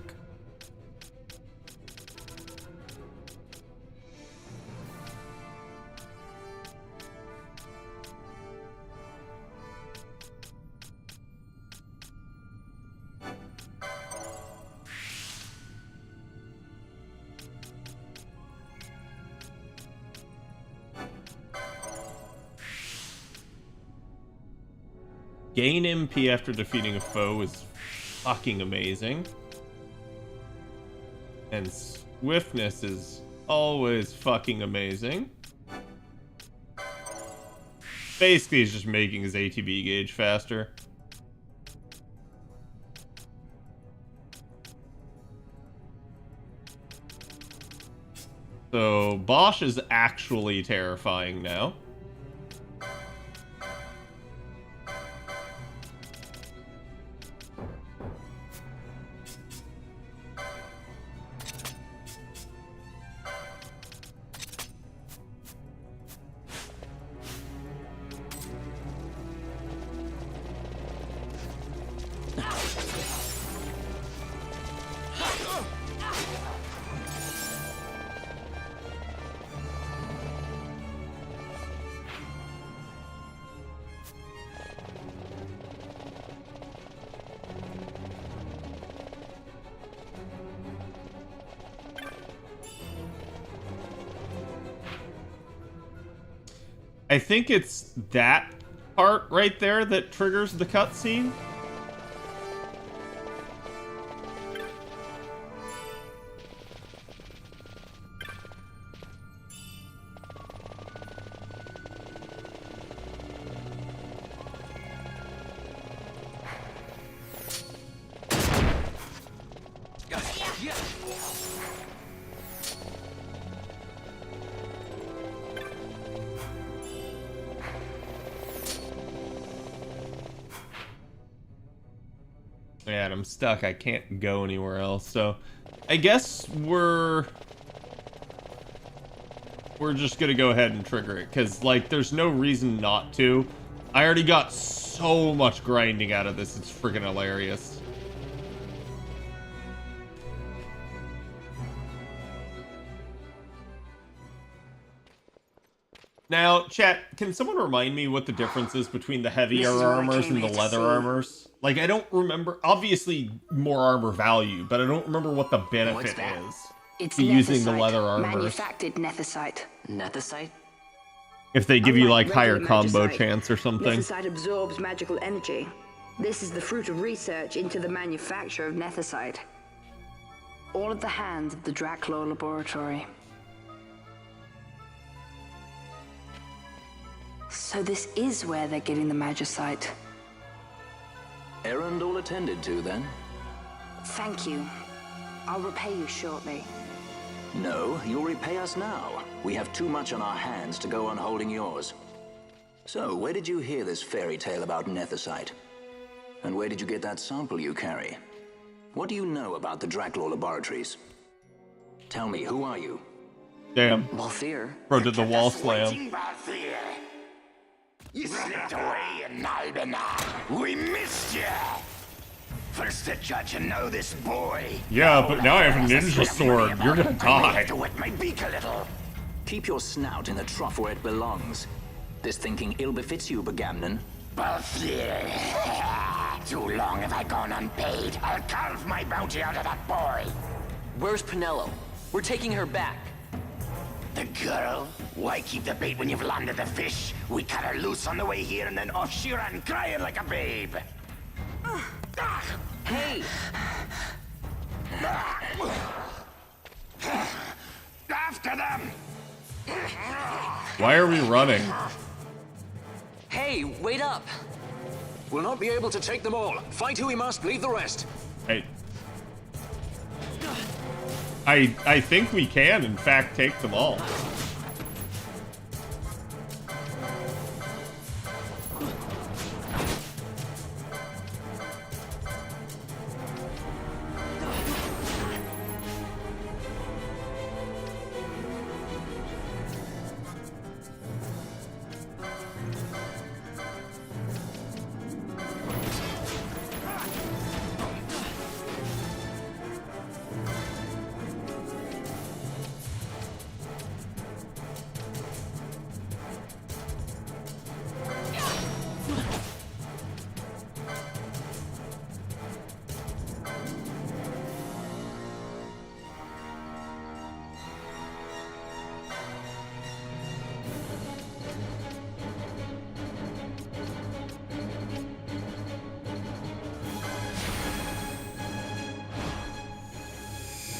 Gain MP after defeating a foe is fucking amazing. And swiftness is always fucking amazing. Basically, he's just making his ATB gauge faster. So, Bosch is actually terrifying now. I think it's that part right there that triggers the cutscene. Man, I'm stuck. I can't go anywhere else. So, I guess we're just gonna go ahead and trigger it, because, like, there's no reason not to. I already got so much grinding out of this. It's freaking hilarious. Now, chat, can someone remind me what the difference is between the heavier armors and the leather armors? Like, I don't remember. Obviously, more armor value, but I don't remember what the benefit is.
It's
to using the leather armors.
Manufactured nethicite.
Nethicite?
If they give you,
Unlike
like, higher
regular
combo
magicite,
chance or something.
Nethicite absorbs magical energy. This is the fruit of research into the manufacture of nethicite. All at the hands of the Draclaw Laboratory. So this is where they're getting the magicite.
Errand all attended to, then?
Thank you. I'll repay you shortly.
No, you'll repay us now. We have too much on our hands to go on holding yours. So, where did you hear this fairy tale about nethicite? And where did you get that sample you carry? What do you know about the Draclaw Laboratories? Tell me, who are you?
Damn.
Balthier.
Bro did the wall slam.
You slipped away in Nalbina. We missed you. First the judge and now this boy.
Yeah, but now I have a ninja sword. You're gonna
I
die.
have to wet my beak a little.
Keep your snout in the trough where it belongs. This thinking ill befits you, Bagamnon.
Balthier. Too long have I gone unpaid. I'll carve my bounty out of that boy.
Where's Pinello? We're taking her back.
The girl? Why keep the bait when you've landed the fish? We cut her loose on the way here and then off she ran crying like a babe.
Hey!
After them!
Why are we running?
Hey, wait up!
We'll not be able to take them all. Fight who we must, leave the rest.
Hey. I think we can, in fact, take them all.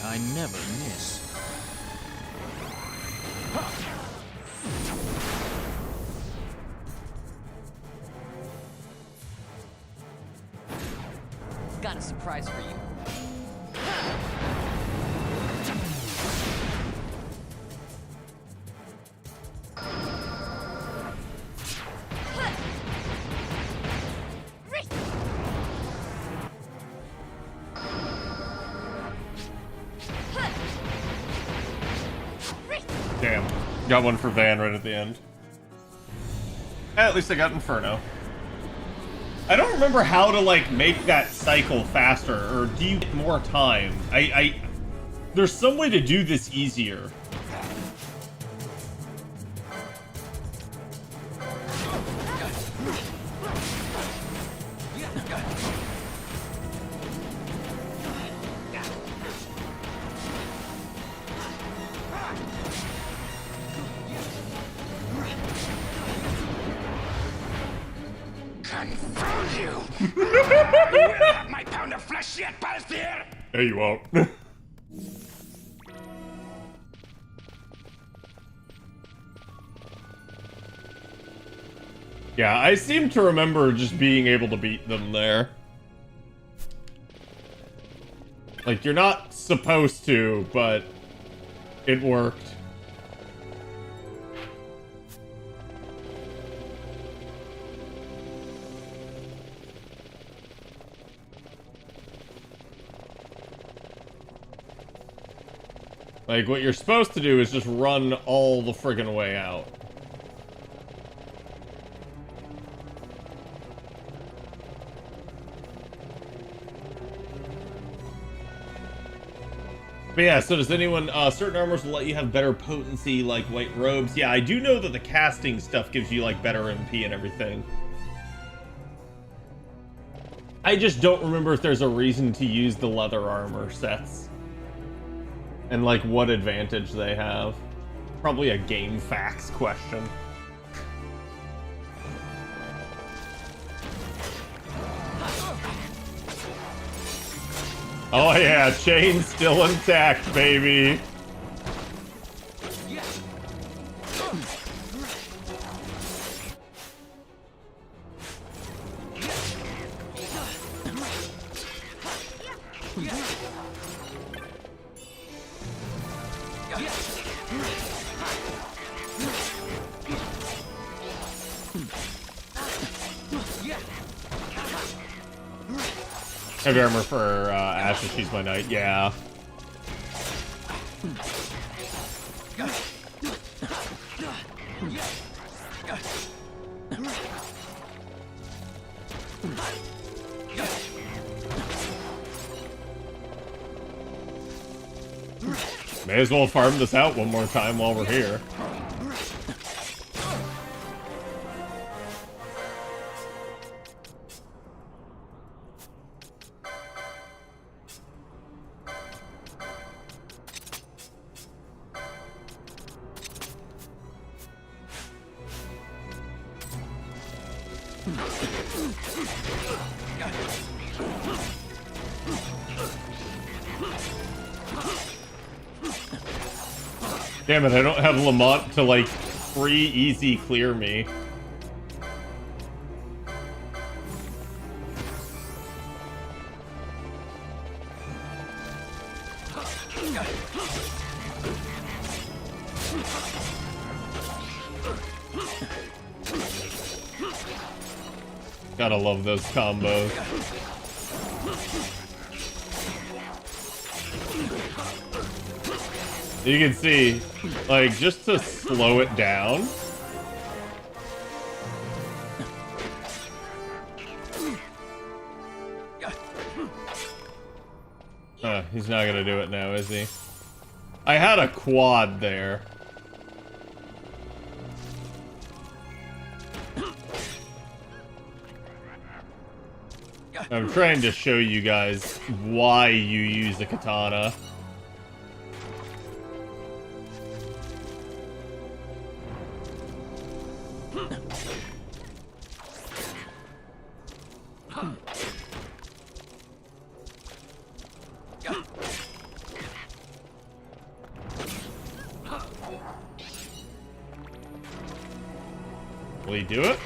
I never miss.
Got a surprise for you.
Damn. Got one for Van right at the end. At least I got Inferno. I don't remember how to, like, make that cycle faster, or do you get more time? There's some way to do this easier.
Confound you! You will have my pound of flesh yet, Balthier!
No, you won't. Yeah, I seem to remember just being able to beat them there. Like, you're not supposed to, but it worked. Like, what you're supposed to do is just run all the friggin' way out. But yeah, so does anyone, certain armors will let you have better potency, like white robes. Yeah, I do know that the casting stuff gives you, like, better MP and everything. I just don't remember if there's a reason to use the leather armor sets. And, like, what advantage they have. Probably a game facts question. Oh yeah, chain's still intact, baby. Heavy armor for Ashe if she's my knight, yeah. May as well farm this out one more time while we're here. Damn it, I don't have Lamont to, like, free easy clear me. Gotta love those combos. You can see, like, just to slow it down. He's not gonna do it now, is he? I had a quad there. I'm trying to show you guys why you use a katana. Will he do it?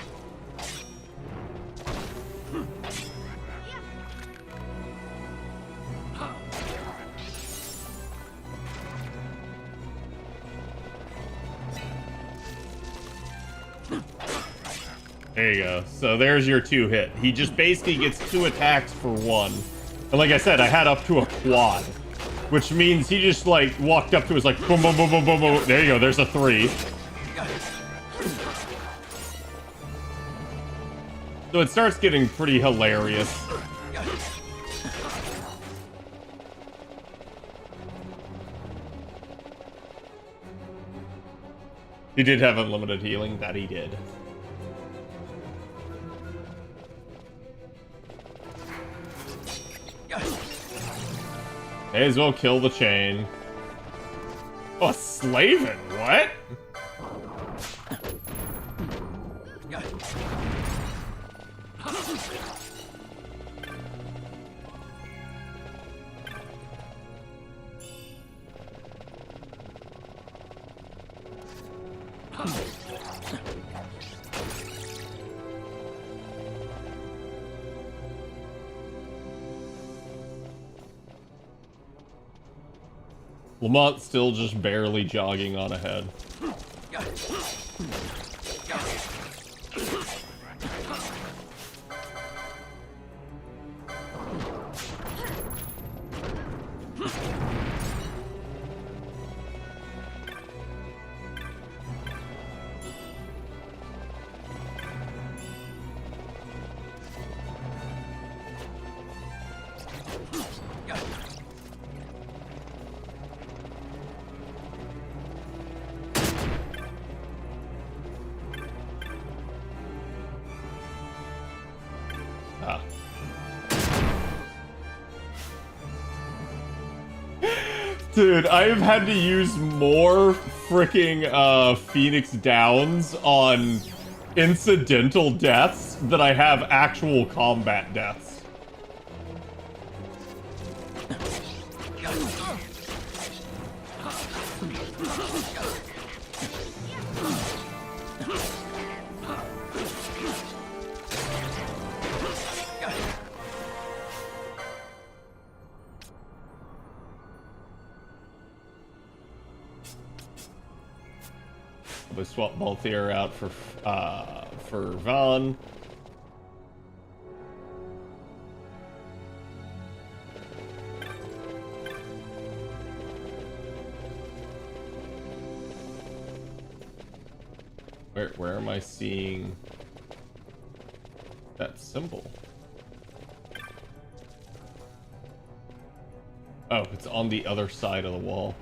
There you go. So there's your 2 hit. He just basically gets 2 attacks for 1. And like I said, I had up to a quad. Which means he just like walked up to us like boom, boom, boom, boom, boom, boom. There you go. There's a 3. So it starts getting pretty hilarious. He did have unlimited healing. That he did. May as well kill the chain. Oh, a Slaven? What? Lamont's still just barely jogging on ahead. Dude, I've had to use more freaking Phoenix Downs on incidental deaths than I have actual combat deaths. We swap Balthier out for Vaughn. Where am I seeing that symbol? Oh, it's on the other side of the wall.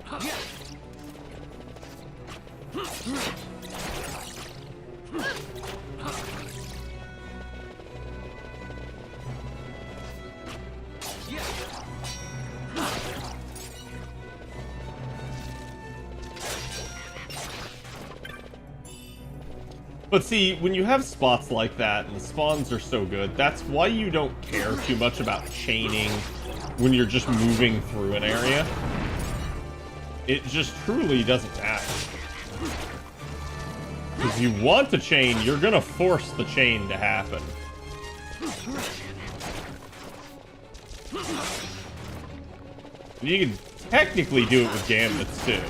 But see, when you have spots like that and the spawns are so good, that's why you don't care too much about chaining when you're just moving through an area. It just truly doesn't matter. If you want to chain, you're gonna force the chain to happen. You can technically do it with gambits too.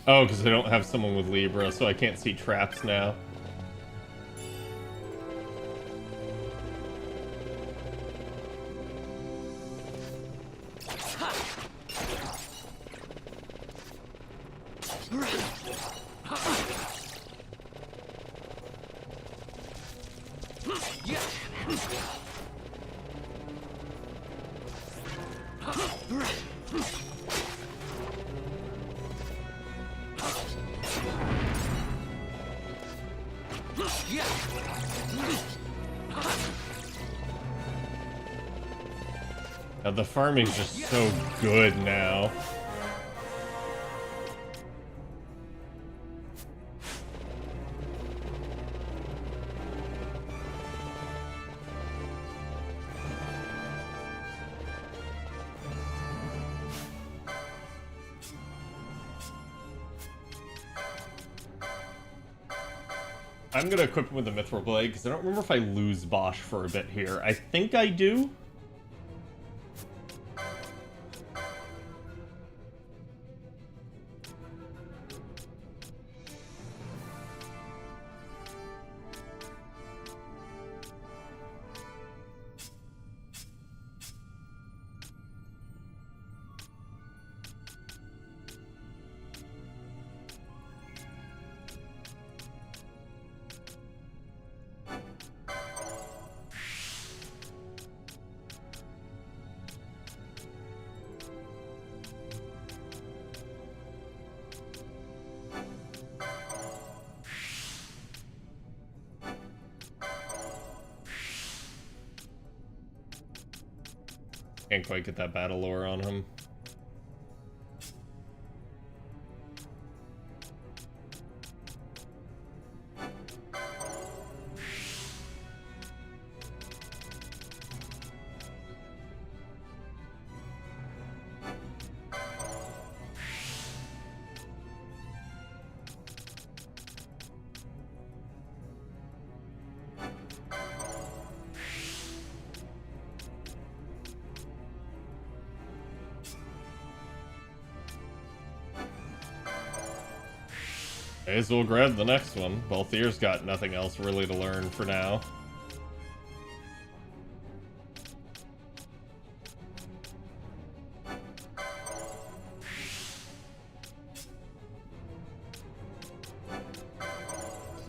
Oh, because I don't have someone with Libra, so I can't see traps now. Now, the farming's just so good now. I'm gonna equip him with the Mithril Blade, because I don't remember if I lose Bosch for a bit here. I think I do. Can't quite get that battle lore on him. May as well grab the next one. Balthier's got nothing else really to learn for now.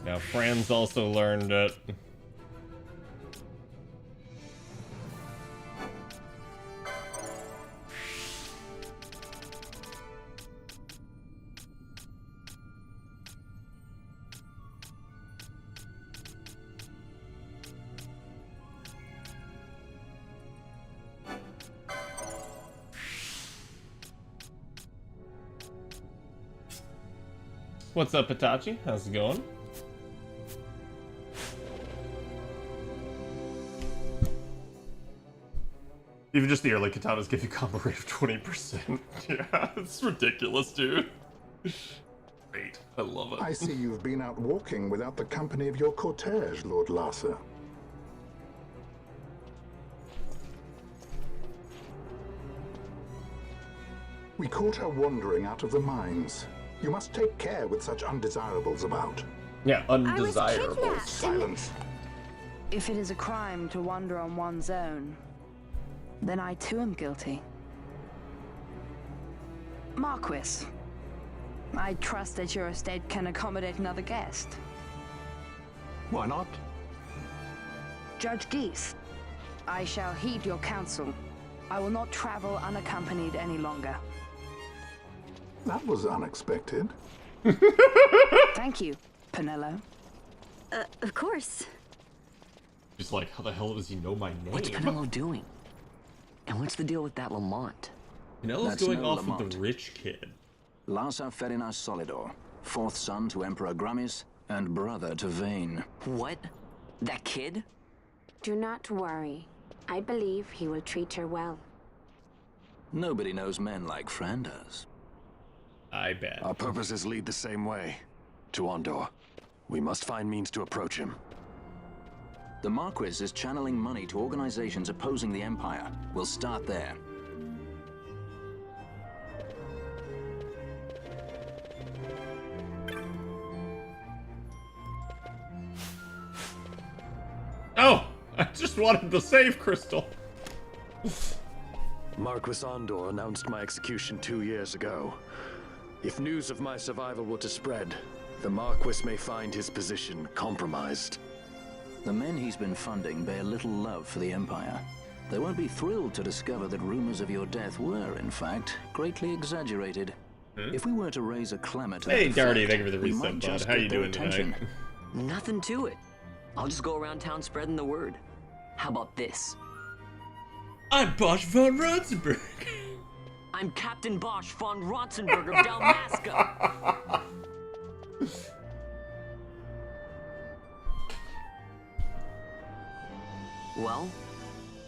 Now Fran's also learned it. What's up, Itachi? How's it going? Even just the early katanas give you combo rate of 20%. Yeah, it's ridiculous, dude. Great. I love it.
I see you've been out walking without the company of your cortege, Lord Larsa. We caught her wandering out of the mines. You must take care with such undesirables about.
Yeah, undesirables.
Silence.
If it is a crime to wander on one's own, then I too am guilty. Marquis, I trust that your estate can accommodate another guest.
Why not?
Judge Geese, I shall heed your counsel. I will not travel unaccompanied any longer.
That was unexpected.
Thank you, Penello.
Of course.
Just like, how the hell does he know my name?
What's Penello doing? And what's the deal with that Lamont?
Penelo's
That's
going
no
off
Lamont.
with the rich kid.
Larsa Ferinas Solidor, fourth son to Emperor Gramis and brother to Vane.
What? That kid?
Do not worry. I believe he will treat her well.
Nobody knows men like Fran does.
I bet.
Our purposes lead the same way. To Ondor. We must find means to approach him.
The Marquis is channeling money to organizations opposing the Empire. We'll start there.
Oh! I just wanted the save crystal.
Marquis Ondor announced my execution 2 years ago. If news of my survival were to spread, the Marquis may find his position compromised.
The men he's been funding bear little love for the Empire. They won't be thrilled to discover that rumors of your death were, in fact, greatly exaggerated. If we were to raise a clamor to
Hey,
that
Darty,
effect,
thank you for the
we
resub,
might
bud.
just
How
get
you
their
doing
attention.
tonight?
Nothing to it. I'll just go around town spreading the word. How about this?
I'm Bosch von Ratzenberg.
I'm Captain Bosch von Ronsenberg of Dalmasca. Well,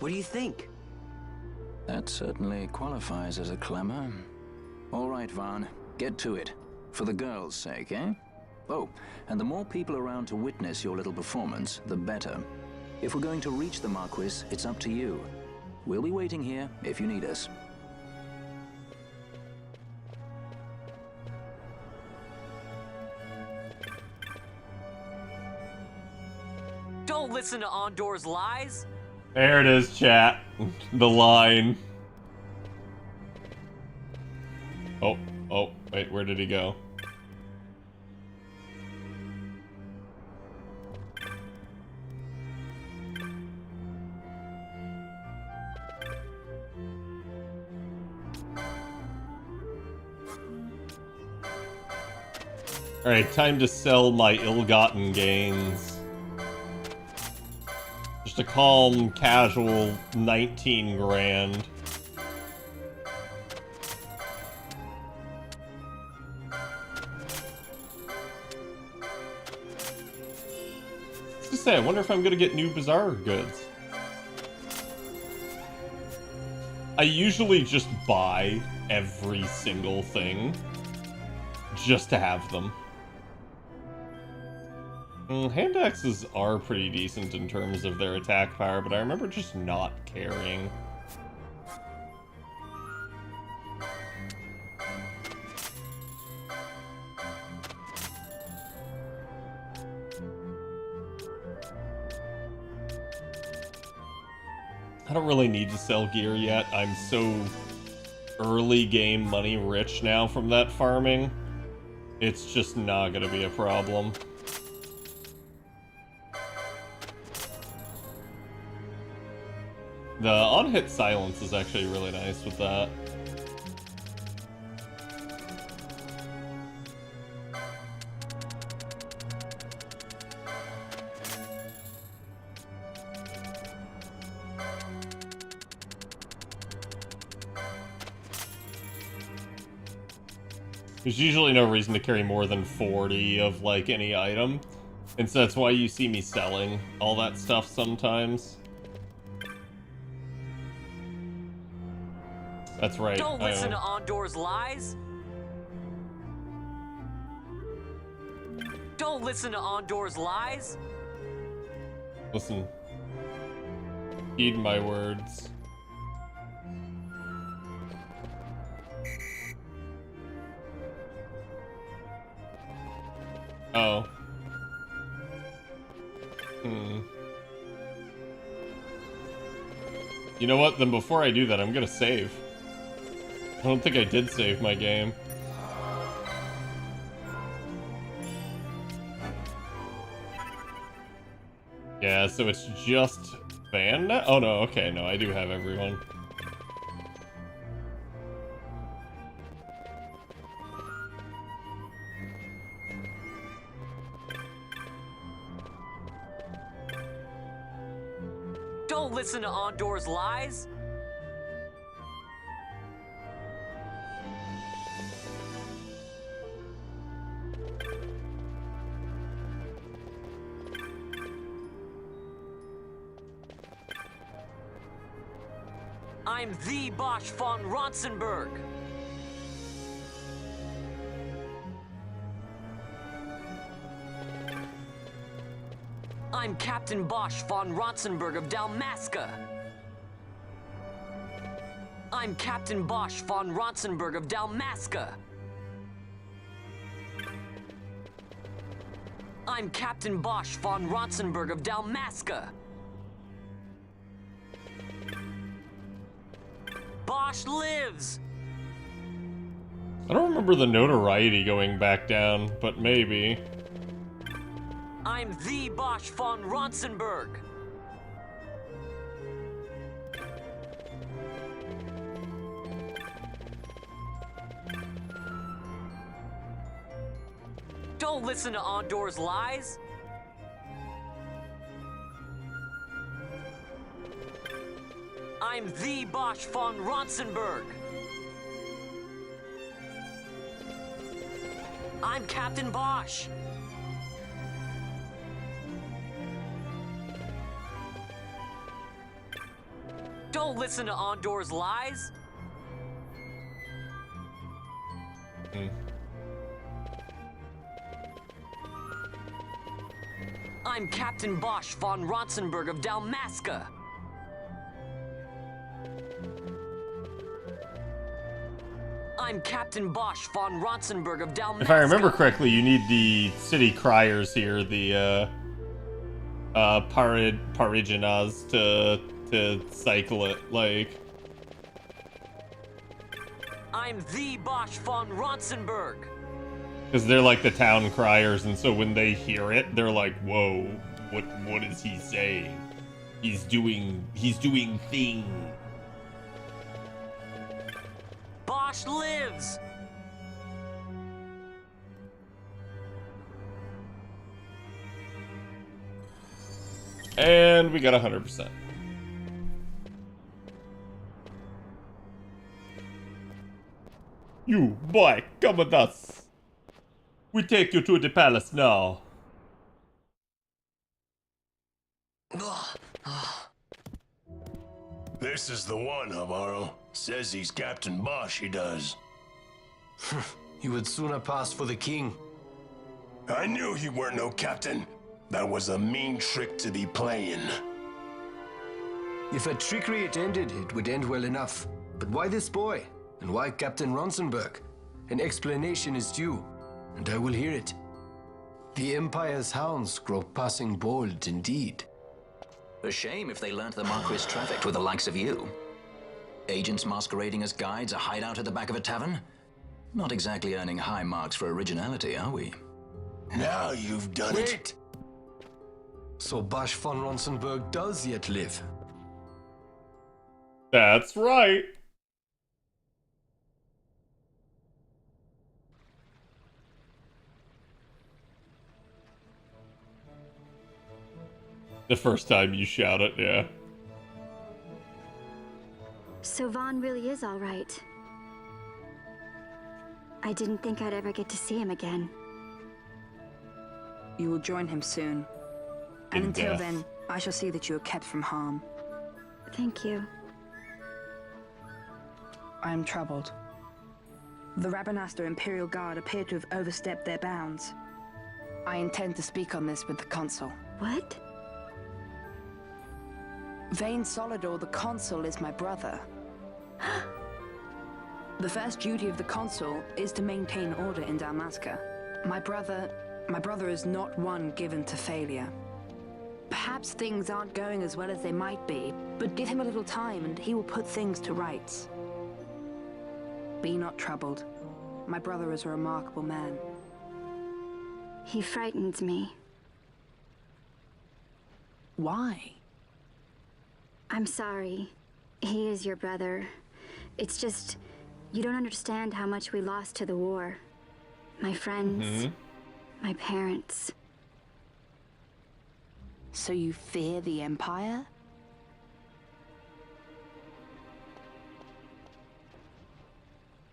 what do you think?
That certainly qualifies as a clamor. All right, Vaughn, get to it. For the girls' sake, eh? Oh, and the more people around to witness your little performance, the better. If we're going to reach the Marquis, it's up to you. We'll be waiting here if you need us.
Don't listen to Ondor's lies.
There it is, chat. The line. Oh, wait, where did he go? Alright, time to sell my ill-gotten gains. Just a calm, casual 19 grand. I was gonna say, I wonder if I'm gonna get new Bazaar goods. I usually just buy every single thing just to have them. Hand axes are pretty decent in terms of their attack power, but I remember just not caring. I don't really need to sell gear yet. I'm so early game money rich now from that farming. It's just not gonna be a problem. The on-hit silence is actually really nice with that. There's usually no reason to carry more than 40 of, like, any item. And so that's why you see me selling all that stuff sometimes. That's right.
Don't listen to Ondor's lies. Don't listen to Ondor's lies.
Listen. Heed my words. Oh. You know what? Then before I do that, I'm gonna save. I don't think I did save my game. Yeah, so it's just Van now? Oh no, okay, no, I do have everyone.
Don't listen to Ondor's lies. I'm the Bosch von Ronsenberg. I'm Captain Bosch von Ronsenberg of Dalmasca. I'm Captain Bosch von Ronsenberg of Dalmasca. I'm Captain Bosch von Ronsenberg of Dalmasca. Bosch lives!
I don't remember the notoriety going back down, but maybe.
I'm the Bosch von Ronsenberg. Don't listen to Ondor's lies. I'm the Bosch von Ronsenberg. I'm Captain Bosch. Don't listen to Ondor's lies. I'm Captain Bosch von Ronsenberg of Dalmasca. I'm Captain Bosch von Ronsenberg of Dalmasca.
If I remember correctly, you need the city criers here, the Pariginas to cycle it, like.
I'm the Bosch von Ronsenberg.
Because they're like the town criers, and so when they hear it, they're like, "Whoa, what is he saying? He's doing thing."
Bosch lives.
And we got 100%. You boy, come with us. We take you to the palace now.
This is the one, Havaro. Says he's Captain Bosch, he does.
He would sooner pass for the king.
I knew he weren't no captain. That was a mean trick to be playing.
If a trickery it ended, it would end well enough. But why this boy? And why Captain Ronsenberg? An explanation is due, and I will hear it. The Empire's hounds grow passing bold indeed.
A shame if they learnt the Marquis trafficked with the likes of you. Agents masquerading as guides, a hideout at the back of a tavern? Not exactly earning high marks for originality, are we?
Now you've done it.
Wait! So Bosch von Ronsenberg does yet live?
That's right. The first time you shout it, yeah.
So Vaughn really is all right. I didn't think I'd ever get to see him again.
You will join him soon. And until then, I shall see that you are kept from harm.
Thank you.
I am troubled. The Rabanastre Imperial Guard appear to have overstepped their bounds. I intend to speak on this with the Consul.
What?
Vane Solidor, the Consul, is my brother. The first duty of the Consul is to maintain order in Dalmasca. My brother is not one given to failure. Perhaps things aren't going as well as they might be, but give him a little time and he will put things to rights. Be not troubled. My brother is a remarkable man.
He frightens me.
Why?
I'm sorry. He is your brother. It's just, you don't understand how much we lost to the war. My friends, my parents.
So you fear the Empire?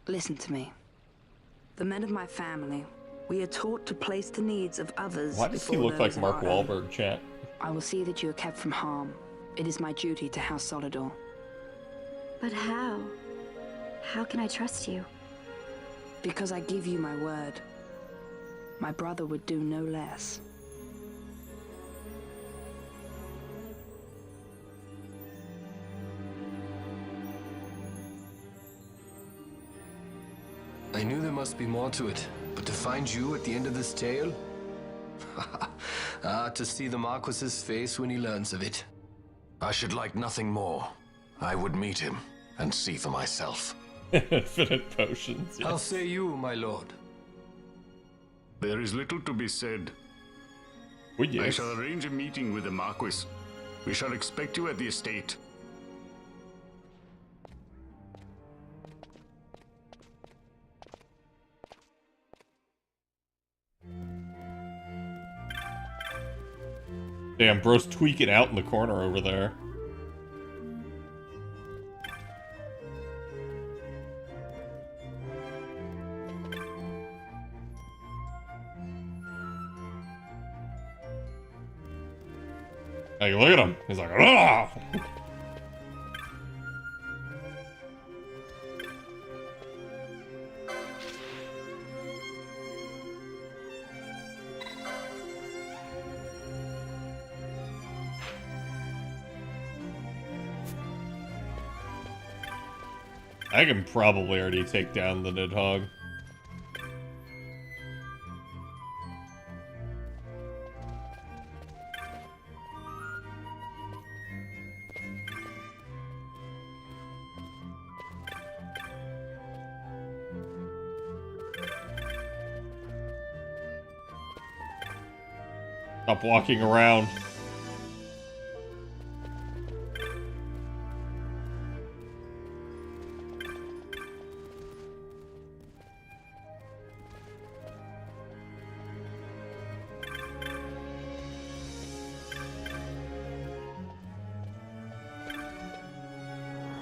Listen to me. The men of my family, we are taught to place the needs of others.
Why does he look like Mark Wahlberg, chat?
I will see that you are kept from harm. It is my duty to House Solidor.
But how? How can I trust you?
Because I give you my word. My brother would do no less.
I knew there must be more to it, but to find you at the end of this tale? To see the Marquis's face when he learns of it.
I should like nothing more. I would meet him and see for myself.
Infinite potions, yes.
How say you, my lord?
There is little to be said.
Oh, yes.
I shall arrange a meeting with the Marquis. We shall expect you at the estate.
Damn, bro's tweaking out in the corner over there. Like, look at him. He's like, ah! I can probably already take down the Nidhogg. Stop walking around.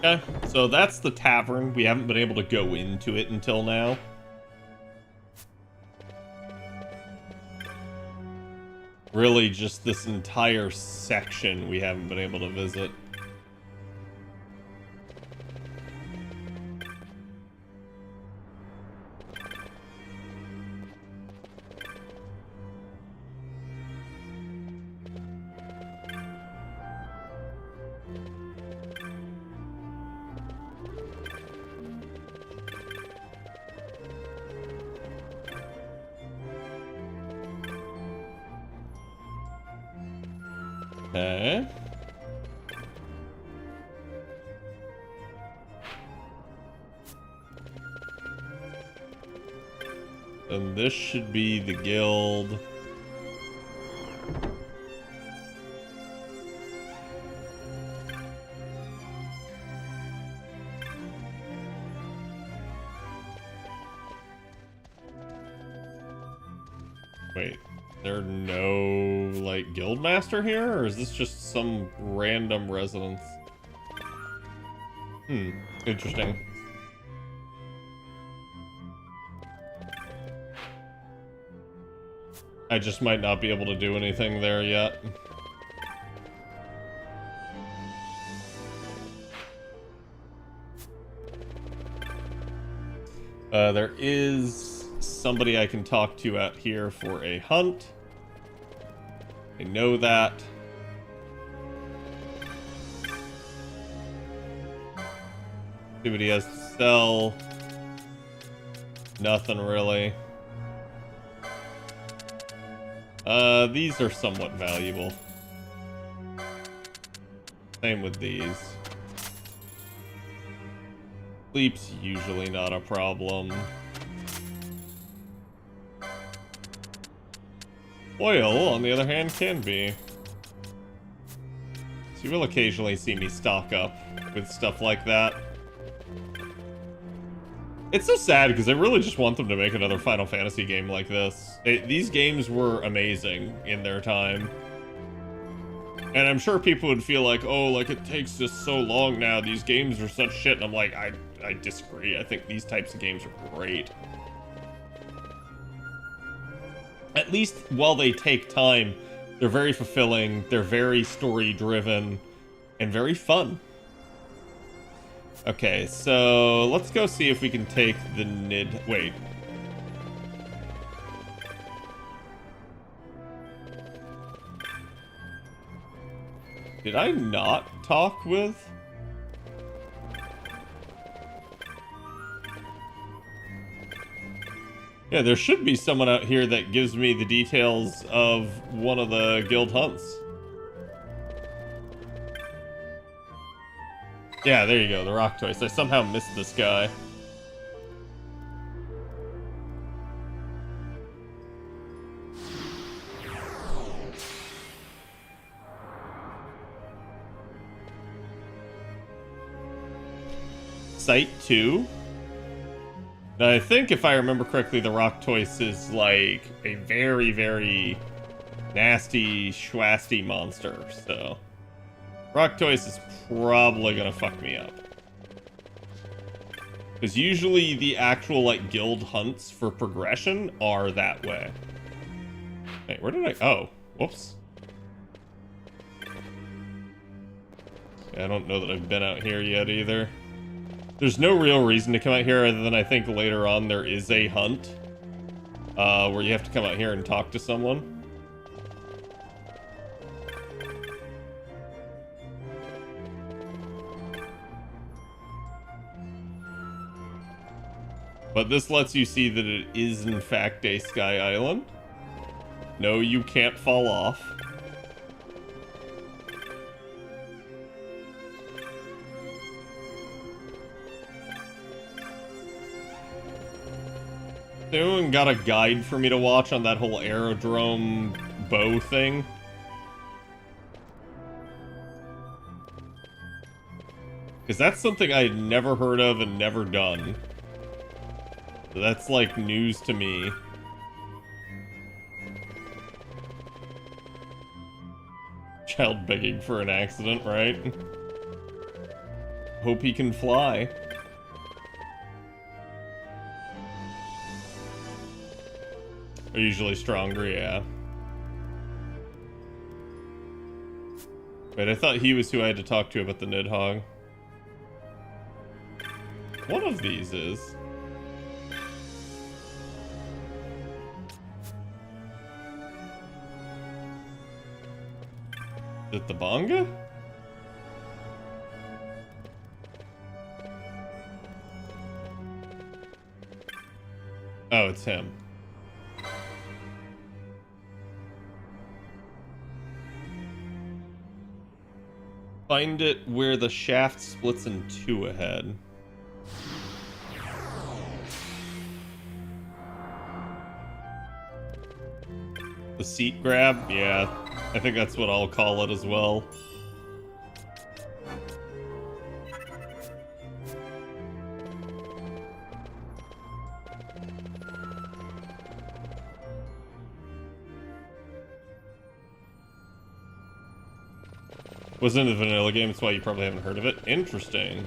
Okay, so that's the tavern. We haven't been able to go into it until now. Really, just this entire section we haven't been able to visit. Okay. And this should be the guild. Wait, there are no, like, guildmaster here? Or is this just some random residence? Interesting. I just might not be able to do anything there yet. There is somebody I can talk to out here for a hunt. I know that. See what he has to sell. Nothing really. These are somewhat valuable. Same with these. Sleep's usually not a problem. Oil, on the other hand, can be. So you will occasionally see me stock up with stuff like that. It's so sad because I really just want them to make another Final Fantasy game like this. These games were amazing in their time. And I'm sure people would feel like, oh, like it takes just so long now. These games are such shit. And I'm like, I disagree. I think these types of games are great. At least while they take time, they're very fulfilling, they're very story-driven, and very fun. Okay, so let's go see if we can take the Nid... Wait. Did I not talk with... Yeah, there should be someone out here that gives me the details of one of the guild hunts. Yeah, there you go, the rock toys. I somehow missed this guy. Site 2? Now, I think if I remember correctly, the rock toys is like a very, very nasty, schwasty monster, so... Rock toys is probably gonna fuck me up. Because usually the actual, like, guild hunts for progression are that way. Wait, where did I... Oh, whoops. Yeah, I don't know that I've been out here yet either. There's no real reason to come out here other than I think later on there is a hunt. Where you have to come out here and talk to someone. But this lets you see that it is in fact a sky island. No, you can't fall off. Anyone got a guide for me to watch on that whole aerodrome bow thing? Because that's something I had never heard of and never done. So that's like news to me. Child begging for an accident, right? Hope he can fly. Are usually stronger, yeah. Wait, I thought he was who I had to talk to about the Nidhogg. One of these is. Is it the Bonga? Oh, it's him. Find it where the shaft splits in two ahead. The seat grab? Yeah, I think that's what I'll call it as well. Was in the vanilla game, that's why you probably haven't heard of it. Interesting.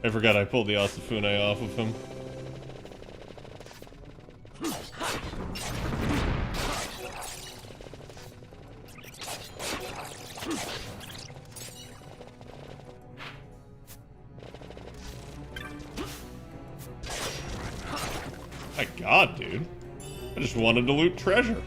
I forgot I pulled the Asafune off of him. My god, dude. I just wanted to loot treasure.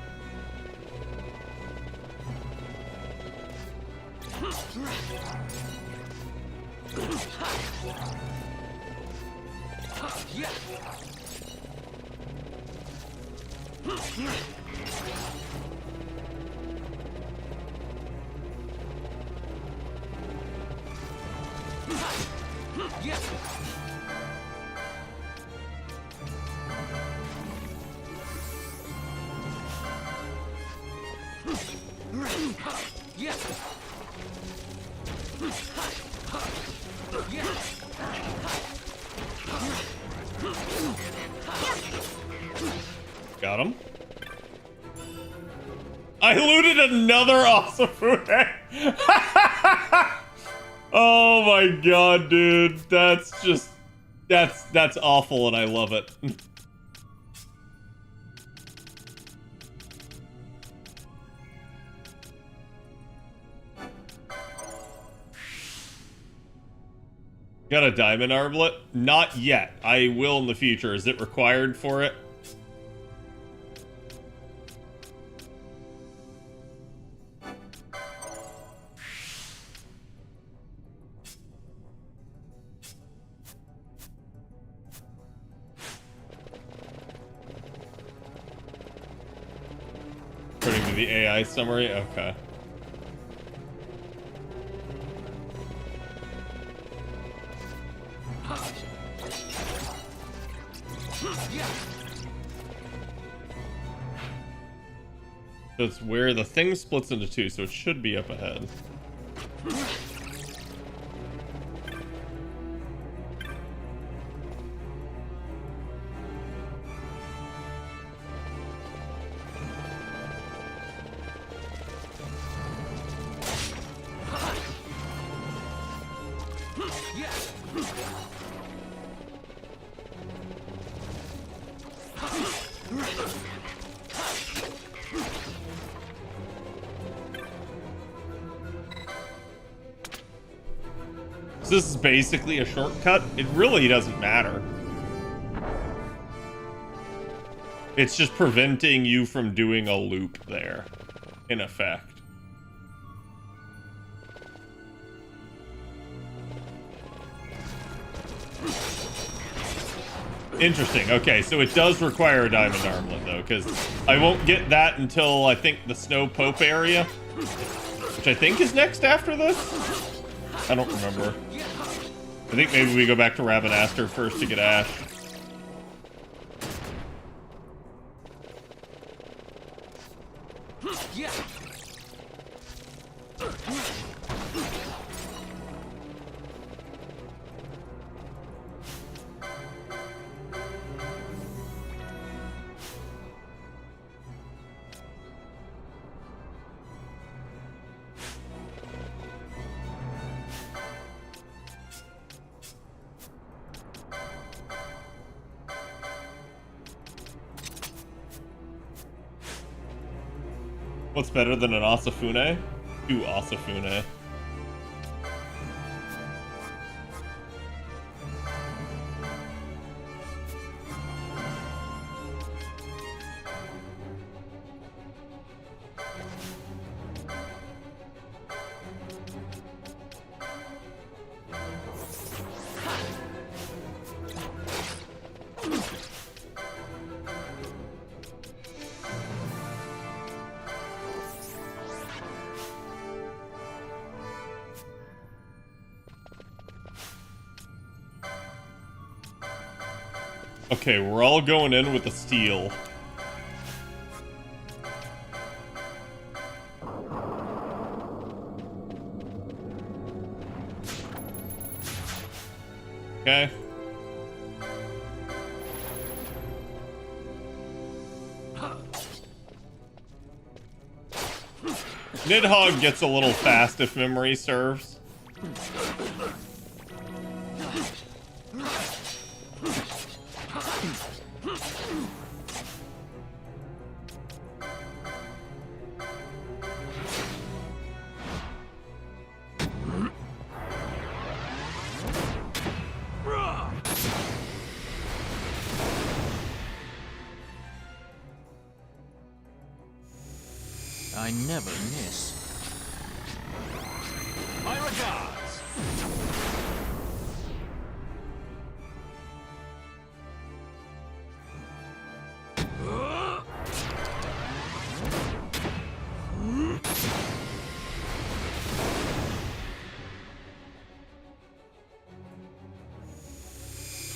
Got him. I looted another Asafune. Oh my god, dude. That's just That's awful, and I love it. Got a diamond armlet? Not yet. I will in the future. Is it required for it? According to the AI summary? Okay. So it's where the thing splits into two, so it should be up ahead. So this is basically a shortcut. It really doesn't matter. It's just preventing you from doing a loop there, in effect. Interesting. Okay, so it does require a diamond armlet, though, because I won't get that until, I think, the Snow Pope area, which I think is next after this? I don't remember. I think maybe we go back to Ravenaster first to get Ash. What's better than an Asafune? Two Asafune. Okay, we're all going in with the steel. Okay. Nidhogg gets a little fast if memory serves.
I never miss.
My regards.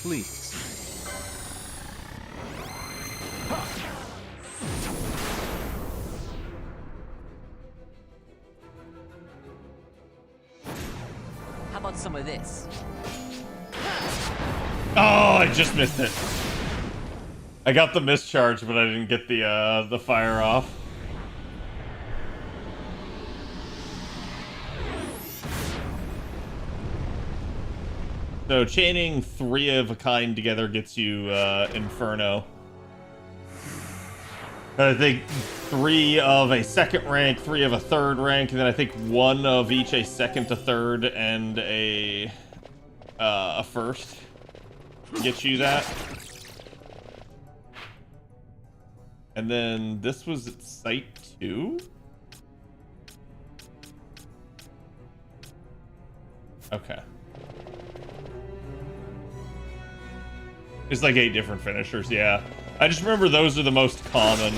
Please.
How about some of this?
Oh, I just missed it. I got the mischarge, but I didn't get the fire off. So chaining 3 of a kind together gets you Inferno. I think 3 of a second rank, 3 of a third rank, and then I think 1 of each a second, a third, and a first gets you that. And then this was at Site 2? Okay. It's like 8 different finishers, yeah. I just remember those are the most common.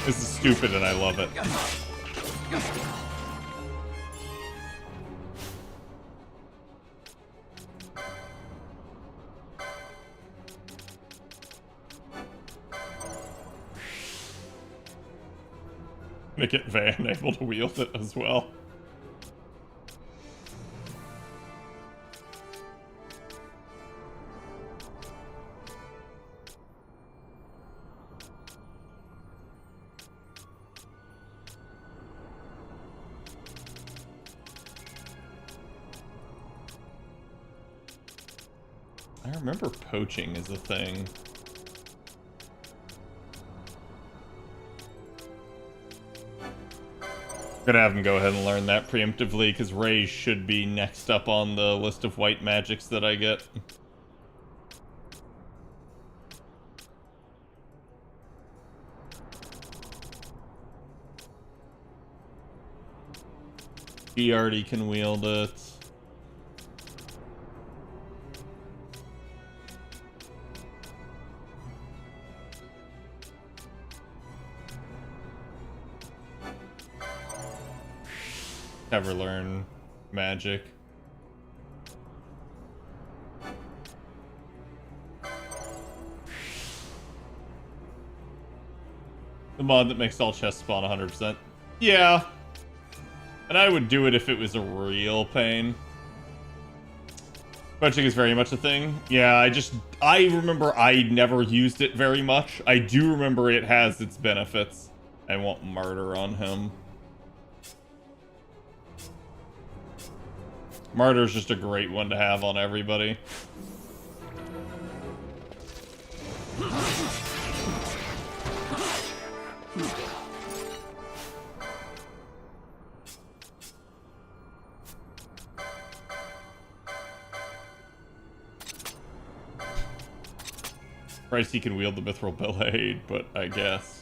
This is stupid and I love it. Make it Van able to wield it as well. I remember poaching is a thing. Gonna have him go ahead and learn that preemptively, because Ray should be next up on the list of white magics that I get. He already can wield it. Never learn magic. The mod that makes all chests spawn 100%. Yeah. And I would do it if it was a real pain. Poaching is very much a thing. Yeah, I remember I never used it very much. I do remember it has its benefits. I want Martyr on him. Martyr's just a great one to have on everybody. Christ, he can wield the Mithril Blade, but I guess.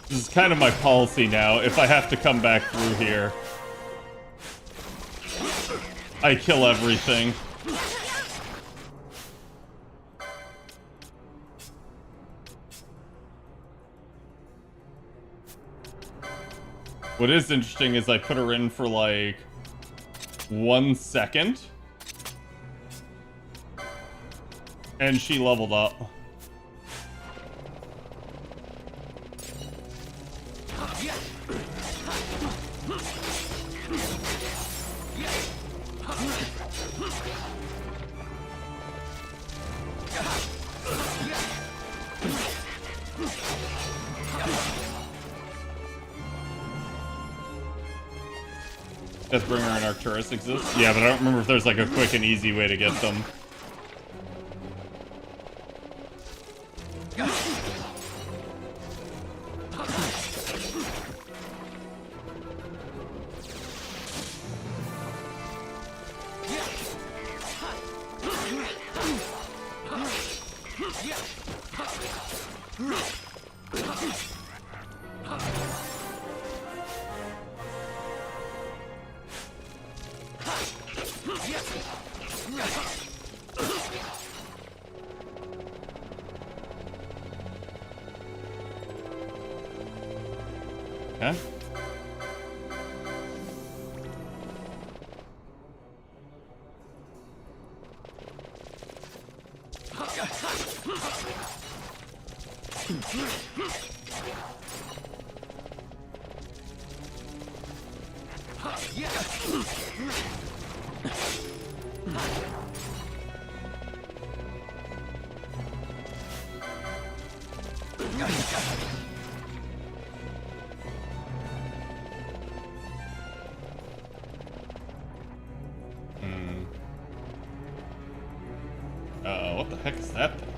This is kind of my policy now. If I have to come back through here, I kill everything. What is interesting is I put her in for like 1 second, and she leveled up. Deathbringer and Arcturus exist? Yeah, but I don't remember if there's like a quick and easy way to get them. What the heck is that thing?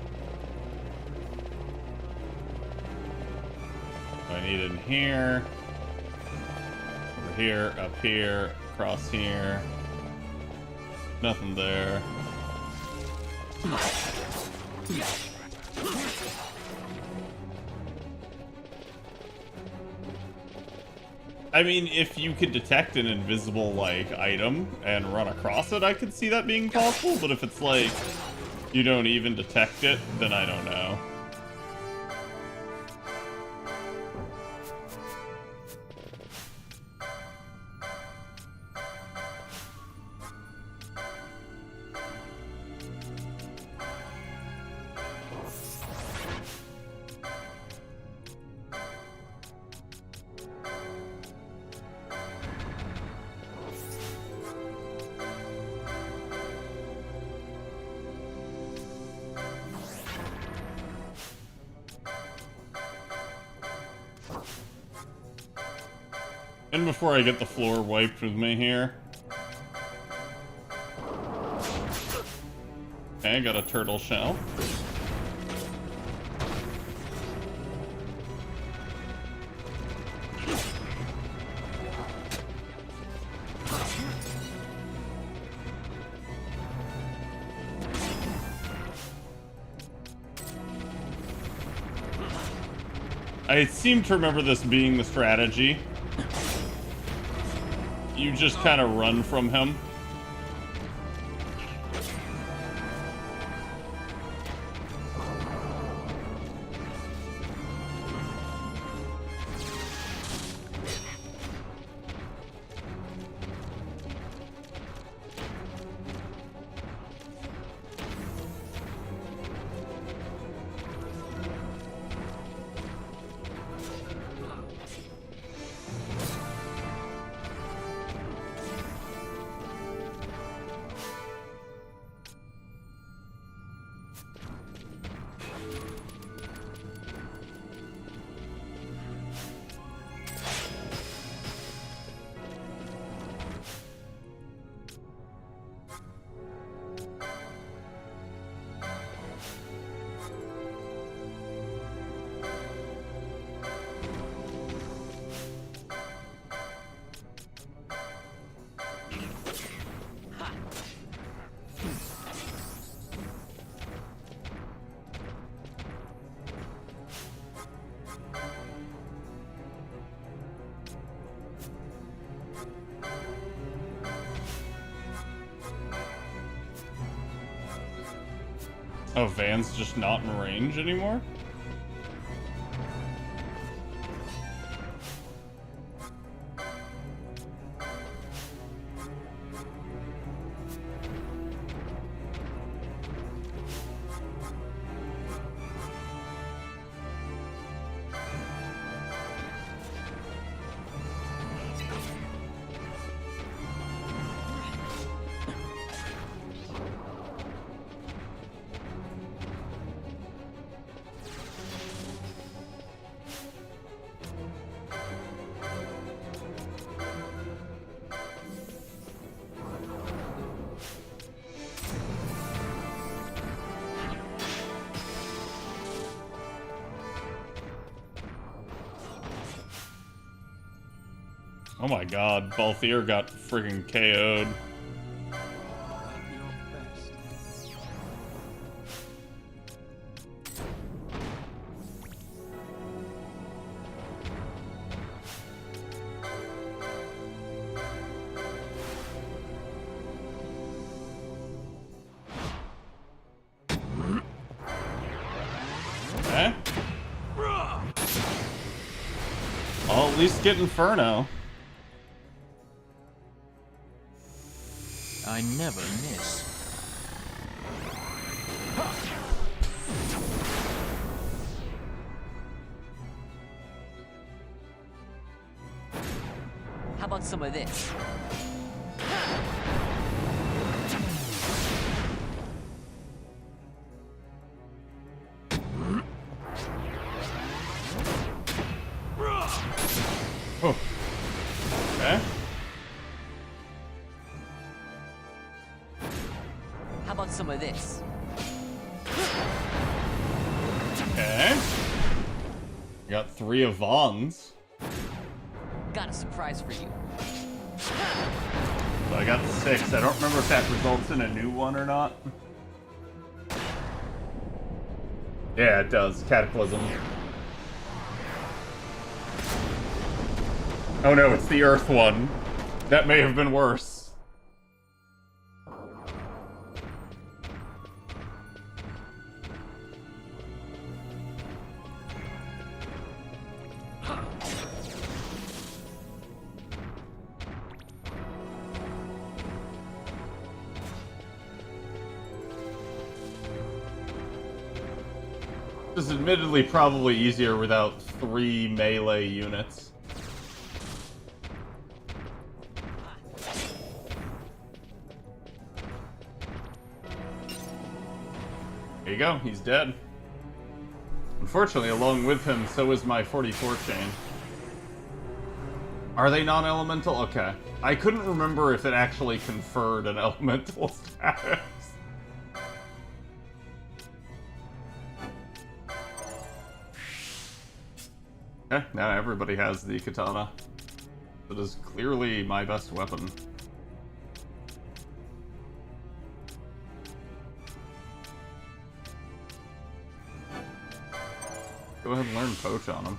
I need it in here. Over here, up here, across here. Nothing there. I mean, if you could detect an invisible, like, item and run across it, I could see that being possible, but if it's like, you don't even detect it, then I don't know. And before I get the floor wiped with me here. Okay, I got a turtle shell. I seem to remember this being the strategy. You just kind of run from him. Oh, Van's just not in range anymore? Oh my god, Balthier got friggin' KO'd. Okay. I'll at least get Inferno.
I never miss.
about some of this?
Oh. Okay.
How about some of this?
Okay. We got 3 of Vaughn's.
Got a surprise for you.
So I got 6. I don't remember if that results in a new one or not. Yeah, it does. Cataclysm. Oh no, it's the Earth one. That may have been worse. This is admittedly probably easier without 3 melee units. There you go, he's dead. Unfortunately, along with him, so is my 44 chain. Are they non-elemental? Okay. I couldn't remember if it actually conferred an elemental status. Okay, now everybody has the katana. It is clearly my best weapon. Go ahead and learn Poach on him.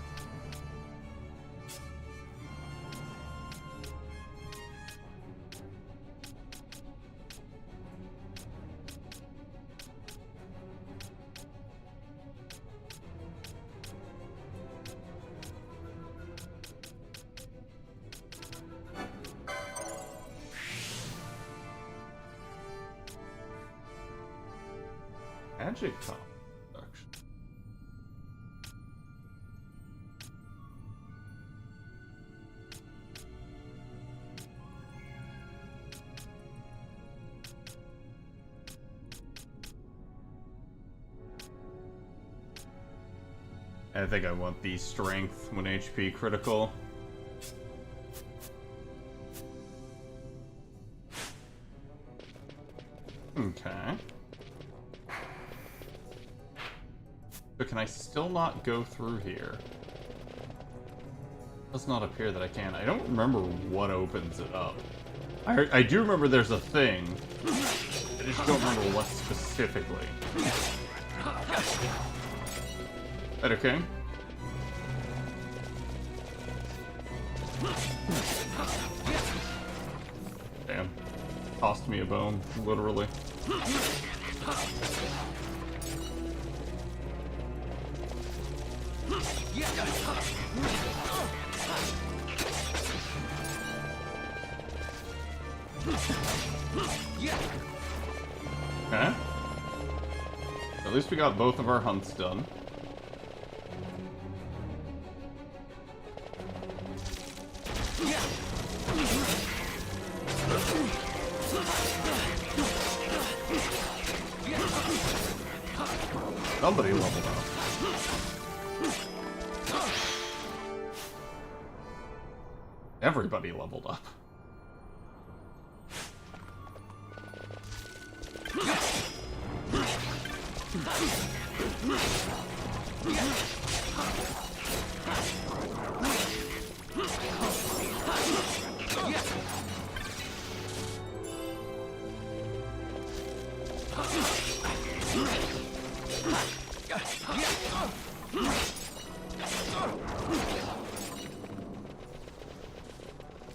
Magic top production. I think I want the strength when HP critical. Okay. But can I still not go through here? It does not appear that I can. I don't remember what opens it up. I do remember there's a thing. I just don't remember what specifically. That okay? Damn. Cost me a bone, literally. Okay. At least we got both of our hunts done. Somebody leveled up. Everybody leveled up.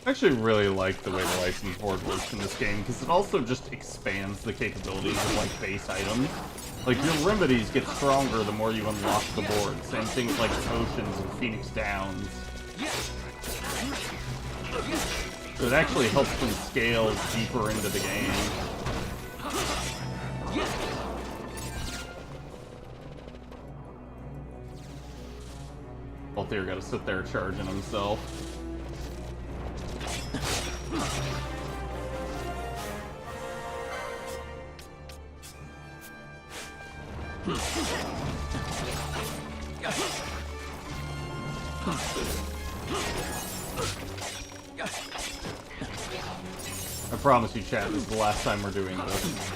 I actually really like the way the license board works in this game, because it also just expands the capabilities of, like, base items. Like, your remedies get stronger the more you unlock the board. Same things like potions and Phoenix Downs. So it actually helps them scale deeper into the game. Altair gotta sit there charging himself. I promise you, chat, this is the last time we're doing this.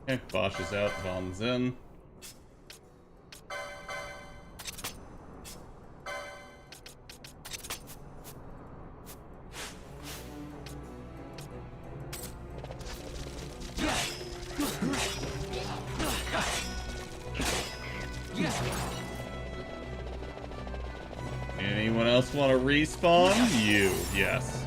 Okay, Bosch is out, Vaughn's in. Anyone else want to respawn? You, yes.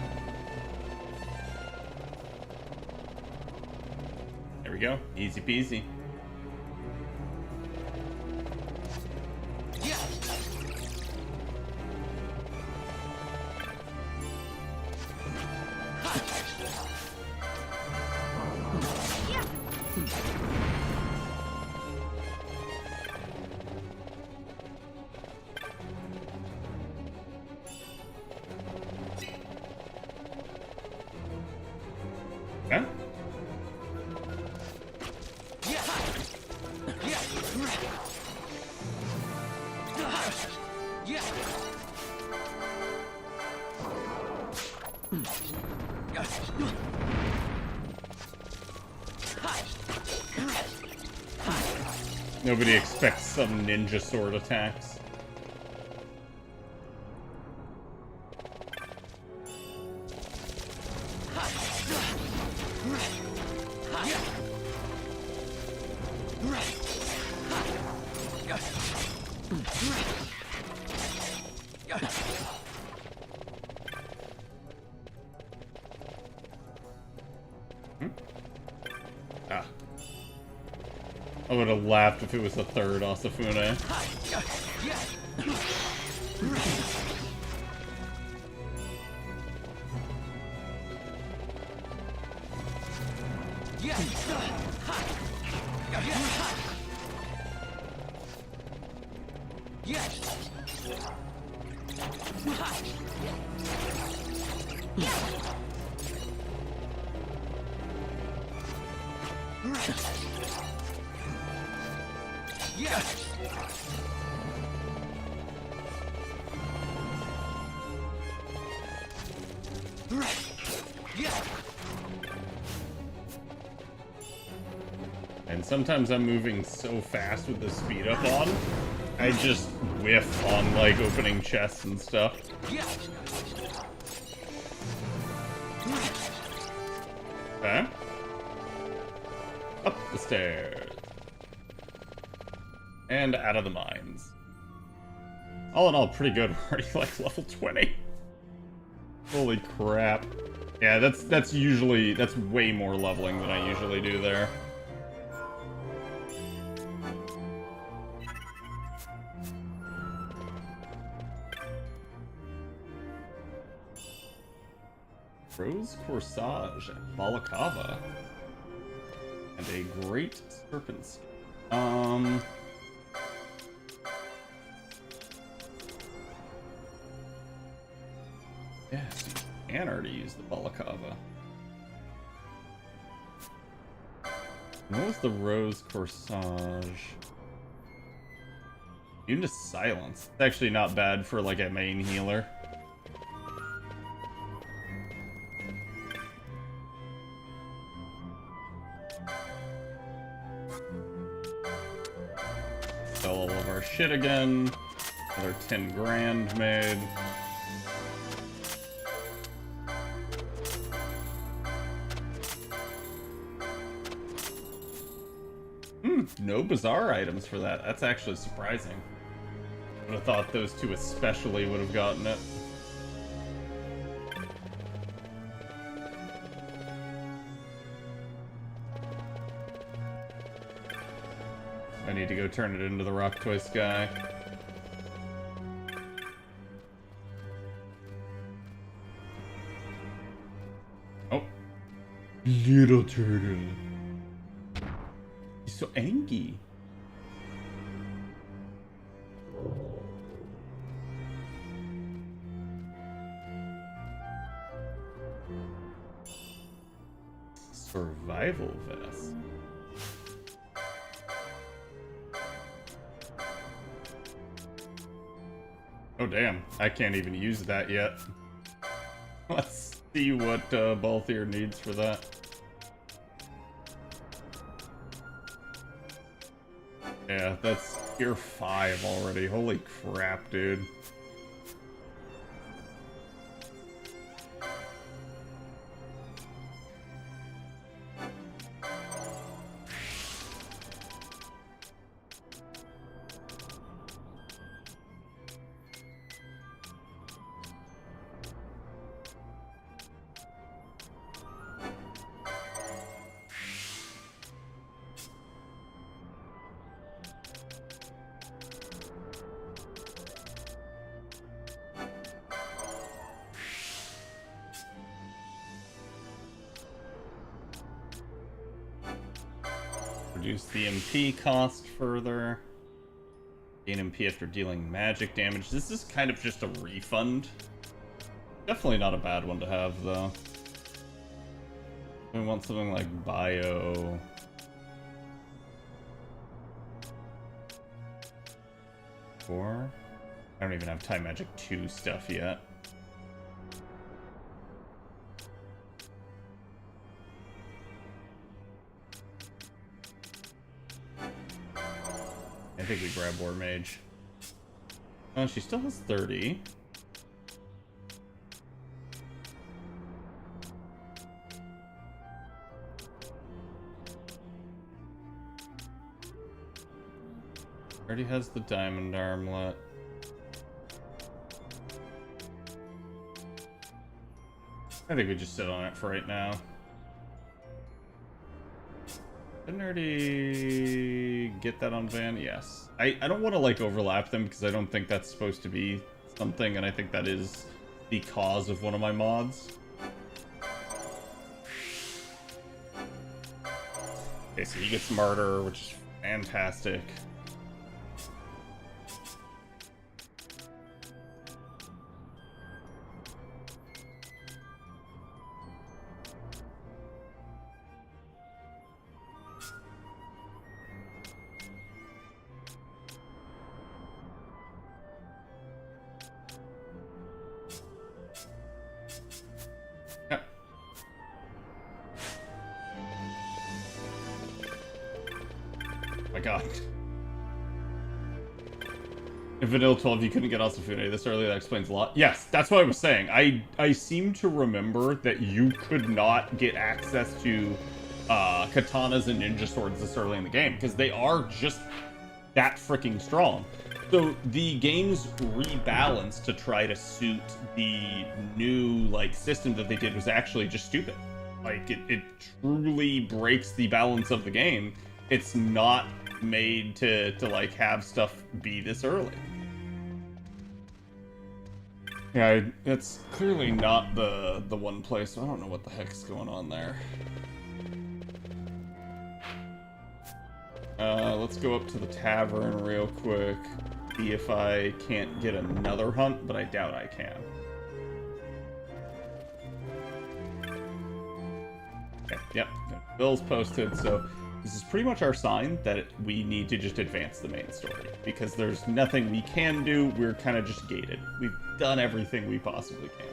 There we go. Easy peasy. Okay. Nobody expects some ninja sword attacks. Ah. I would have laughed if it was the third Asafune. And sometimes I'm moving so fast with the speed up on, I just whiff on like opening chests and stuff. Okay. Up the stairs. And out of the mines. All in all, pretty good. We're already like level 20. Holy crap. Yeah, that's way more leveling than I usually do there. Rose Corsage at Balaclava. And a great serpent skin. Yeah, so you can already use the Balaclava. What was the Rose Corsage? Even just silence. It's actually not bad for like a main healer. Sell all of our shit again. Another 10 grand made. No bizarre items for that. That's actually surprising. would have thought those two especially would have gotten it. I need to go turn it into the rock toy sky. Oh. Little turtle. He's so angry. Survival vest. Oh damn, I can't even use that yet. Let's see what Balthier needs for that. Yeah, that's tier 5 already. Holy crap, dude. Reduce the MP cost further. Gain MP after dealing magic damage. This is kind of just a refund. Definitely not a bad one to have, though. We want something like Bio. Or I don't even have Time Magic 2 stuff yet. I think we grab War Mage. Oh, she still has 30. Already has the Diamond Armlet. I think we just sit on it for right now. Didn't already get that on Van? Yes. I don't want to like overlap them because I don't think that's supposed to be something, and I think that is the cause of one of my mods. Okay, so he gets Martyr, which is fantastic. My god. If Vanilla 12 you couldn't get Asafune this early, that explains a lot. Yes, that's what I was saying. I seem to remember that you could not get access to katanas and ninja swords this early in the game, because they are just that freaking strong. So the game's rebalance to try to suit the new like system that they did was actually just stupid. Like it truly breaks the balance of the game. It's not made to like have stuff be this early. Yeah, it's clearly not the one place. So I don't know what the heck's going on there. Let's go up to the tavern real quick. See if I can't get another hunt, but I doubt I can. Okay, yep. Bill's posted, so this is pretty much our sign that we need to just advance the main story, because there's nothing we can do. We're kind of just gated. We've done everything we possibly can.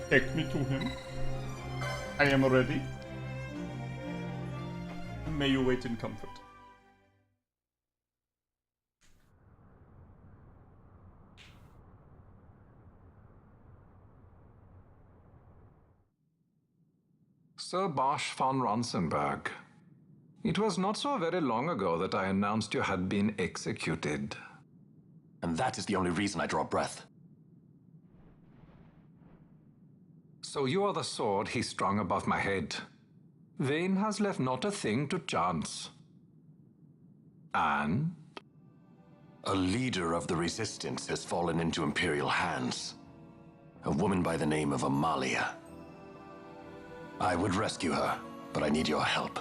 Take me to him. I am ready. May you wait in comfort.
Sir Bosch von Ronsenberg. It was not so very long ago that I announced you had been executed.
And that is the only reason I draw breath.
So you are the sword he strung above my head. Vane has left not a thing to chance. And?
A leader of the resistance has fallen into Imperial hands. A woman by the name of Amalia. I would rescue her, but I need your help.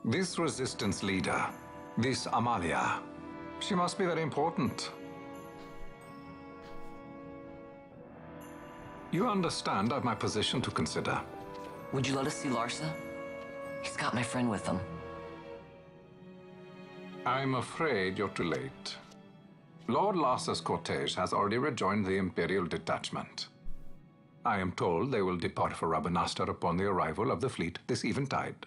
This resistance leader, this Amalia, she must be very important. You understand I've my position to consider.
Would you let us see Larsa? He's got my friend with him.
I'm afraid you're too late. Lord Larsa's cortege has already rejoined the Imperial detachment. I am told they will depart for Rabanastre upon the arrival of the fleet this eventide.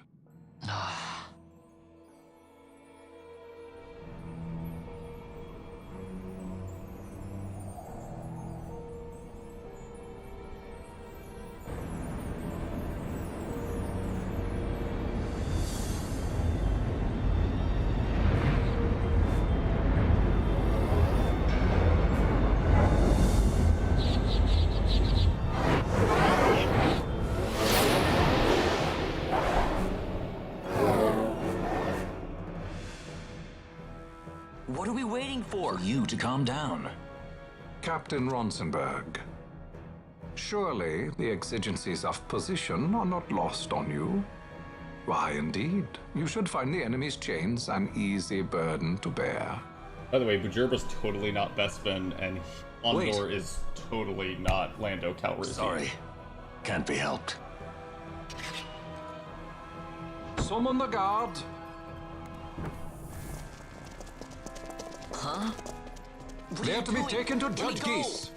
What are we waiting for?
For you to calm down.
Captain Ronsenberg, surely the exigencies of position are not lost on you. Why, indeed, you should find the enemy's chains an easy burden to bear.
By the way, Bhujerba's totally not Bespin, and Ondor is totally not Lando Calrissian.
Sorry. Can't be helped.
Summon the guard.
Huh?
They are to be taken to Judge Geese.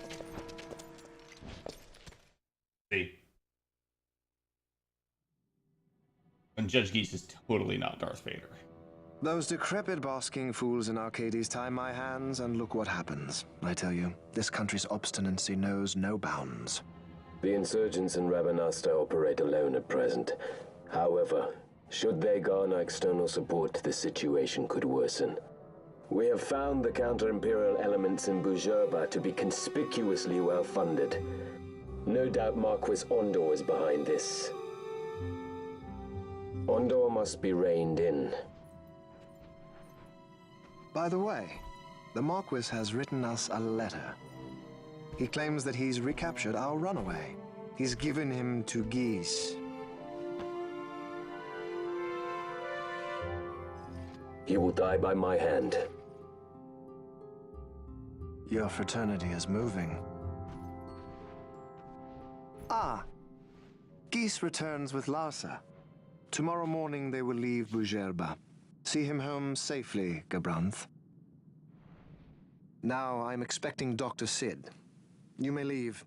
See. And Judge Geese is totally not Darth Vader.
Those decrepit basking fools in Arcades tie my hands, and look what happens. I tell you, this country's obstinacy knows no bounds.
The insurgents in Rabanastre operate alone at present. However, should they garner external support, the situation could worsen. We have found the counter-imperial elements in Bhujerba to be conspicuously well-funded. No doubt Marquis Ondor is behind this. Ondor must be reined in.
By the way, the Marquis has written us a letter. He claims that he's recaptured our runaway. He's given him to Geese.
He will die by my hand.
Your fraternity is moving. Ah! Geese returns with Larsa. Tomorrow morning they will leave Bhujerba. See him home safely, Gabranth. Now I'm expecting Dr. Sid. You may leave.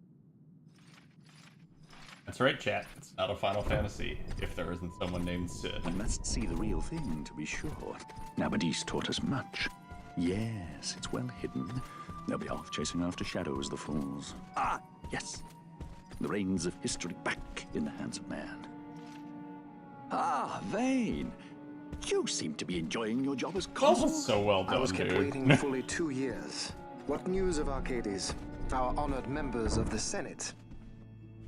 That's right, chat. It's not a Final Fantasy if there isn't someone named Sid.
We must see the real thing, to be sure. Nabadis taught us much. Yes, it's well hidden. They'll be off chasing after shadows, the fools. Ah, yes. The reins of history back in the hands of man. Ah, Vane. You seem to be enjoying your job as consul.
That was so well done,
I was kept
dude.
waiting fully 2 years. What news of Arcades? Our honored members of the Senate?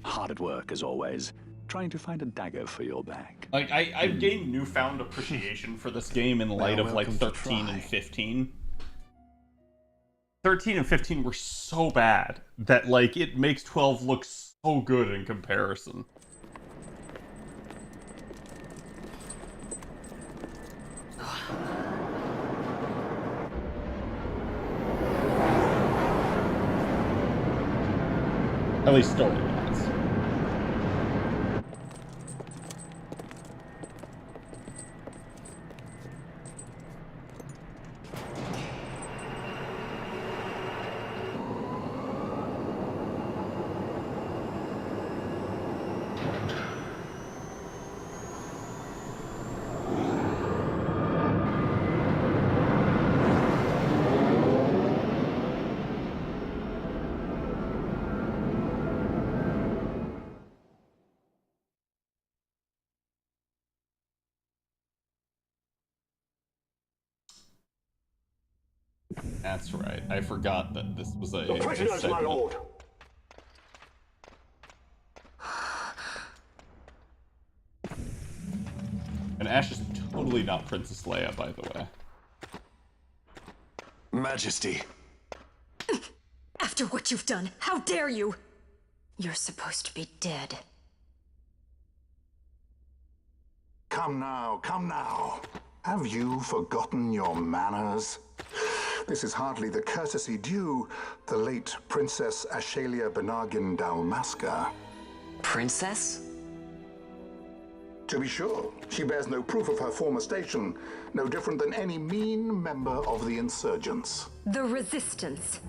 Hard at work, as always. Trying to find a dagger for your back.
Like, I've gained newfound appreciation for this game in light of, like,
welcome to
13 and
try.
15. 13 and 15 were so bad that, like, it makes 12 look so good in comparison. At least story-wise. That's right. I forgot that this was a
The prisoners, my
segment.
lord.
And Ash is totally not Princess Leia, by the way.
Majesty.
After what you've done, how dare you? You're supposed to be dead.
Come now, come now. Have you forgotten your manners? This is hardly the courtesy due the late Princess Ashalia Benargin Dalmasca.
Princess?
To be sure, she bears no proof of her former station, no different than any mean member of the insurgents.
The Resistance.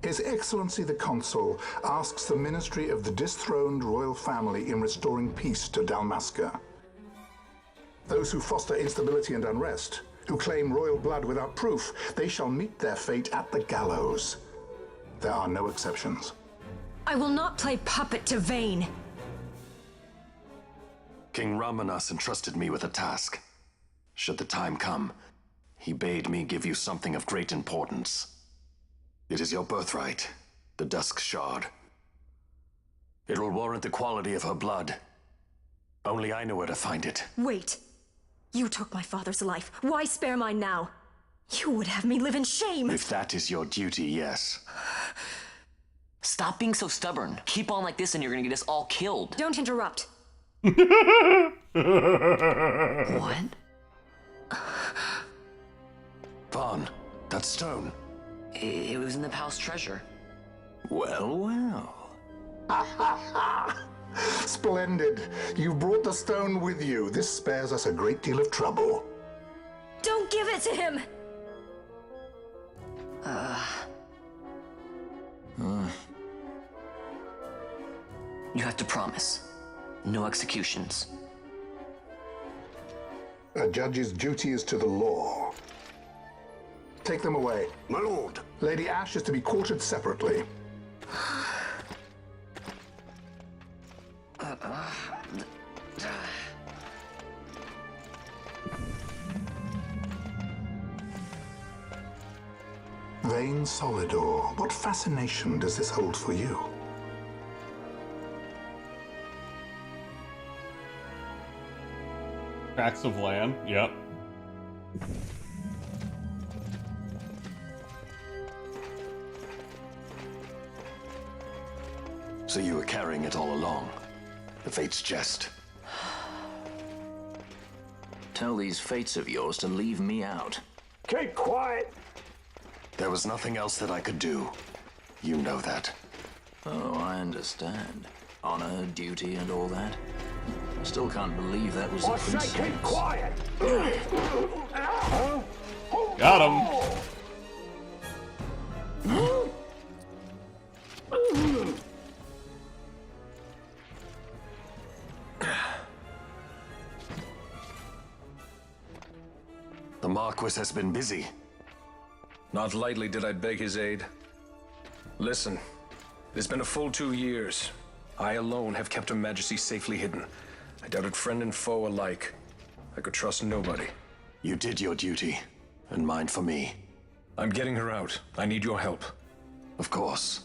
His Excellency the Consul asks the ministry of the dethroned royal family in restoring peace to Dalmasca. Those who foster instability and unrest, who claim royal blood without proof, they shall meet their fate at the gallows. There are no exceptions.
I will not play puppet to Vayne.
King Ramanas entrusted me with a task. Should the time come, he bade me give you something of great importance. It is your birthright, the Dusk Shard. It will warrant the quality of her blood. Only I know where to find it.
Wait. You took my father's life. Why spare mine now? You would have me live in shame.
If that is your duty, yes.
Stop being so stubborn. Keep on like this and you're gonna get us all killed.
Don't interrupt.
What?
Vaughn, that stone.
It was in the palace treasure.
Well, well.
Splendid. You've brought the stone with you. This spares us a great deal of trouble.
Don't give it to him!
You have to promise. No executions.
A judge's duty is to the law. Take them away.
My lord.
Lady Ash is to be quartered separately. Vayne Solidor, what fascination does this hold for you?
Tracts of land, yep.
So you were carrying it all along. The Fate's jest.
Tell these fates of yours to leave me out.
Keep quiet.
There was nothing else that I could do. You know that.
Oh, I understand. Honor, duty, and all that. Still can't believe that was a
I say keep quiet.
Got him.
The Marquis has been busy.
Not lightly did I beg his aid. Listen, it has been a full 2 years. I alone have kept Her Majesty safely hidden. I doubted friend and foe alike. I could trust nobody.
You did your duty, and mine for me.
I'm getting her out. I need your help.
Of course.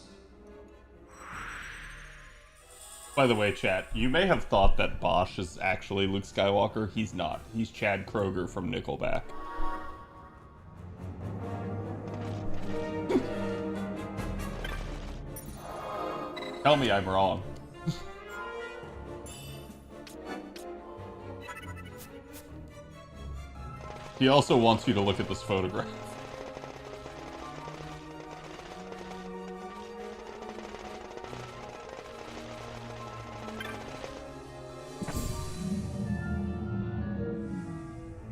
By the way, chat, you may have thought that Bosch is actually Luke Skywalker. He's not. He's Chad Kroger from Nickelback. Tell me I'm wrong. He also wants you to look at this photograph.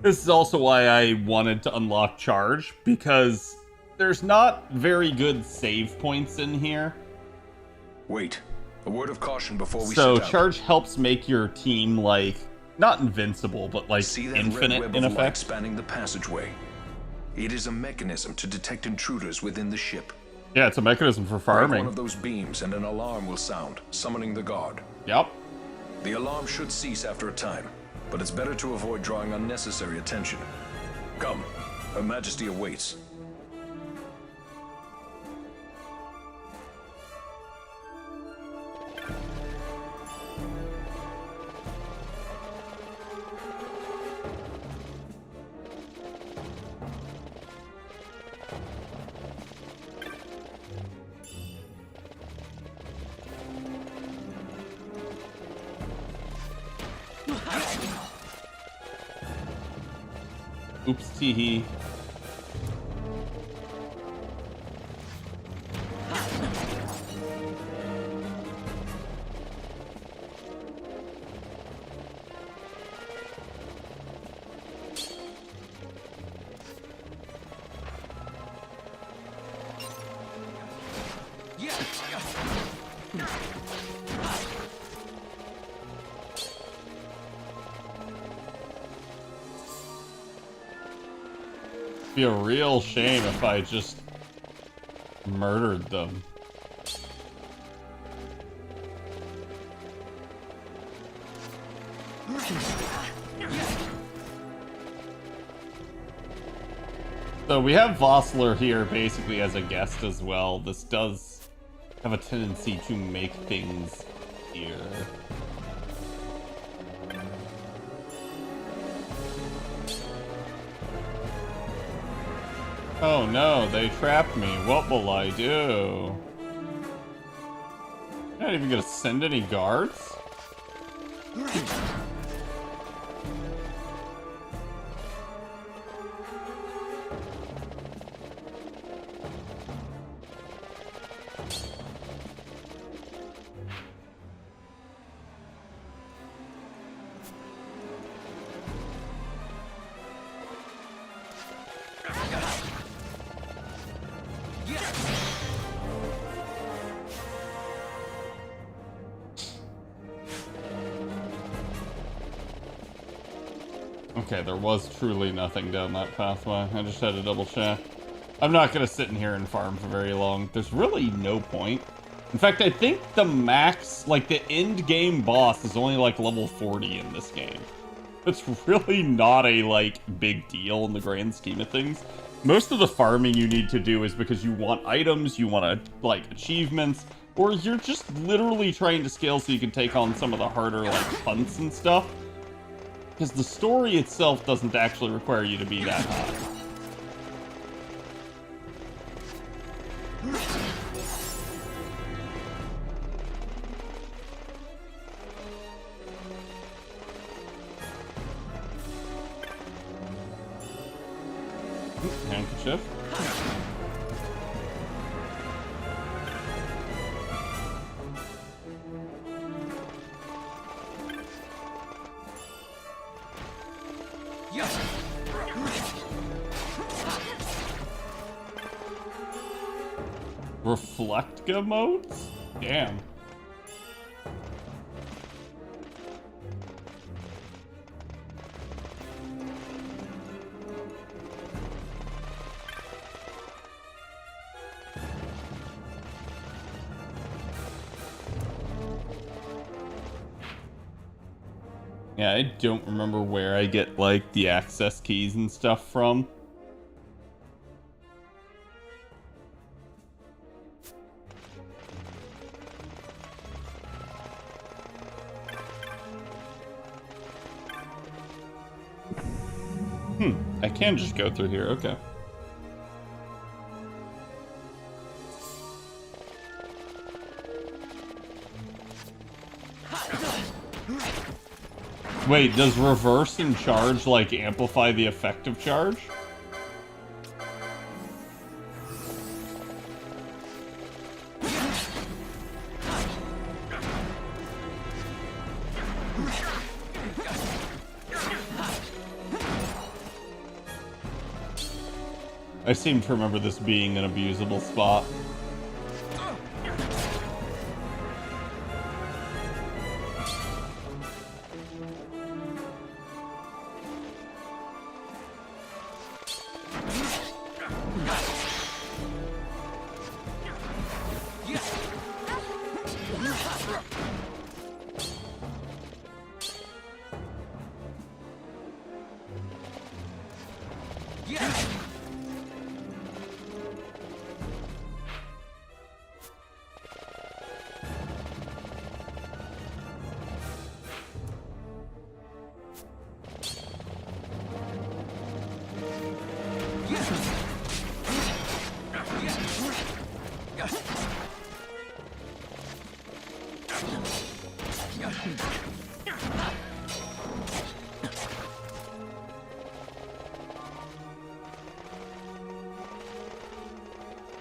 This is also why I wanted to unlock Charge, because there's not very good save points in here.
Wait, a word of caution before we
So
set out.
Charge helps make your team, like, not invincible, but like
See that
infinite
red web
in
of light
effect.
spanning the passageway? It is a mechanism to detect intruders within the ship.
Yeah, it's a mechanism for
Break
farming.
one of those beams and an alarm will sound, summoning the guard.
Yep.
The alarm should cease after a time, but it's better to avoid drawing unnecessary attention. Come, Her Majesty awaits.
Oops, tee-hee. Be a real shame if I just murdered them. So we have Vossler here basically as a guest as well. This does have a tendency to make things here. Oh no, they trapped me. What will I do? I'm not even gonna send any guards? Okay, there was truly nothing down that pathway. I just had to double check. I'm not gonna sit in here and farm for very long. There's really no point. In fact, I think the max, like the end game boss is only like level 40 in this game. It's really not a like big deal in the grand scheme of things. Most of the farming you need to do is because you want items, you want to like achievements, or you're just literally trying to scale so you can take on some of the harder like hunts and stuff. Because the story itself doesn't actually require you to be that high. Handkerchief. Reflectka modes? Damn. Yeah, I don't remember where I get, like, the access keys and stuff from. I can just go through here, okay. Wait, does reverse and charge, like, amplify the effective charge? I seem to remember this being an abusable spot.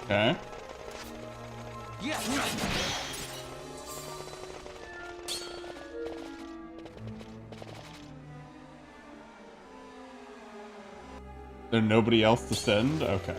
Okay. There's nobody else to send? Okay.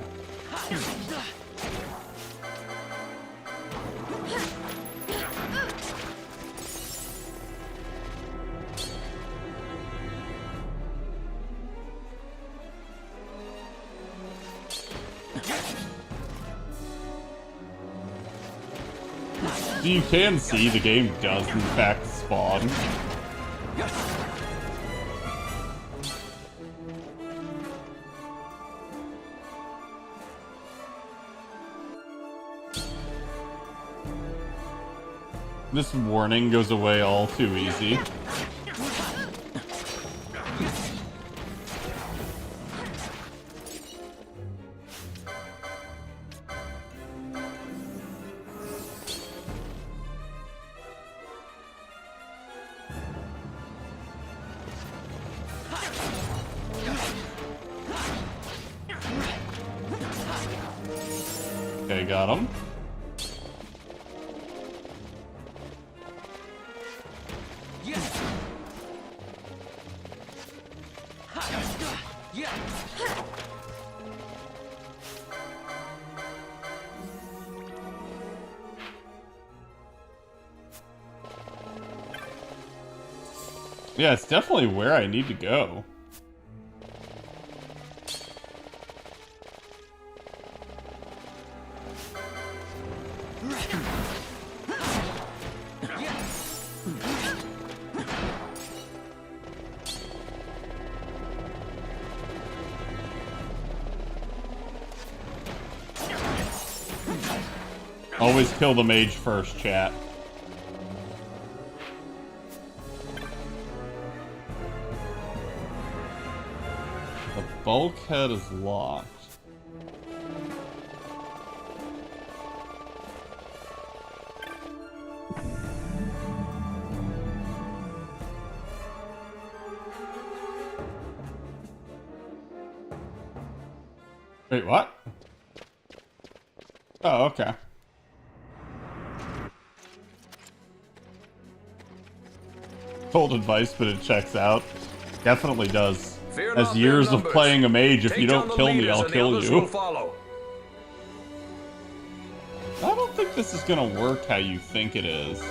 You can see the game does in fact spawn. This warning goes away all too easy. Okay, got him. Yeah, it's definitely where I need to go. Always kill the mage first, chat. The bulkhead is locked. Wait, what? Oh, okay. Cold advice, but it checks out. Definitely does. As years of playing a mage, if you don't kill me, I'll kill you. I don't think this is gonna work how you think it is.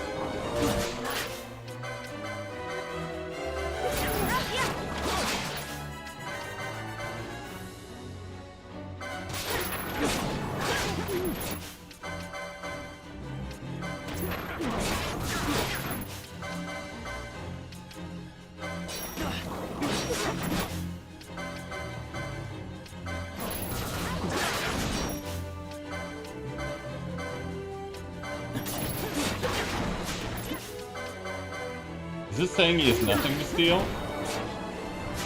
Is this saying he has nothing to steal?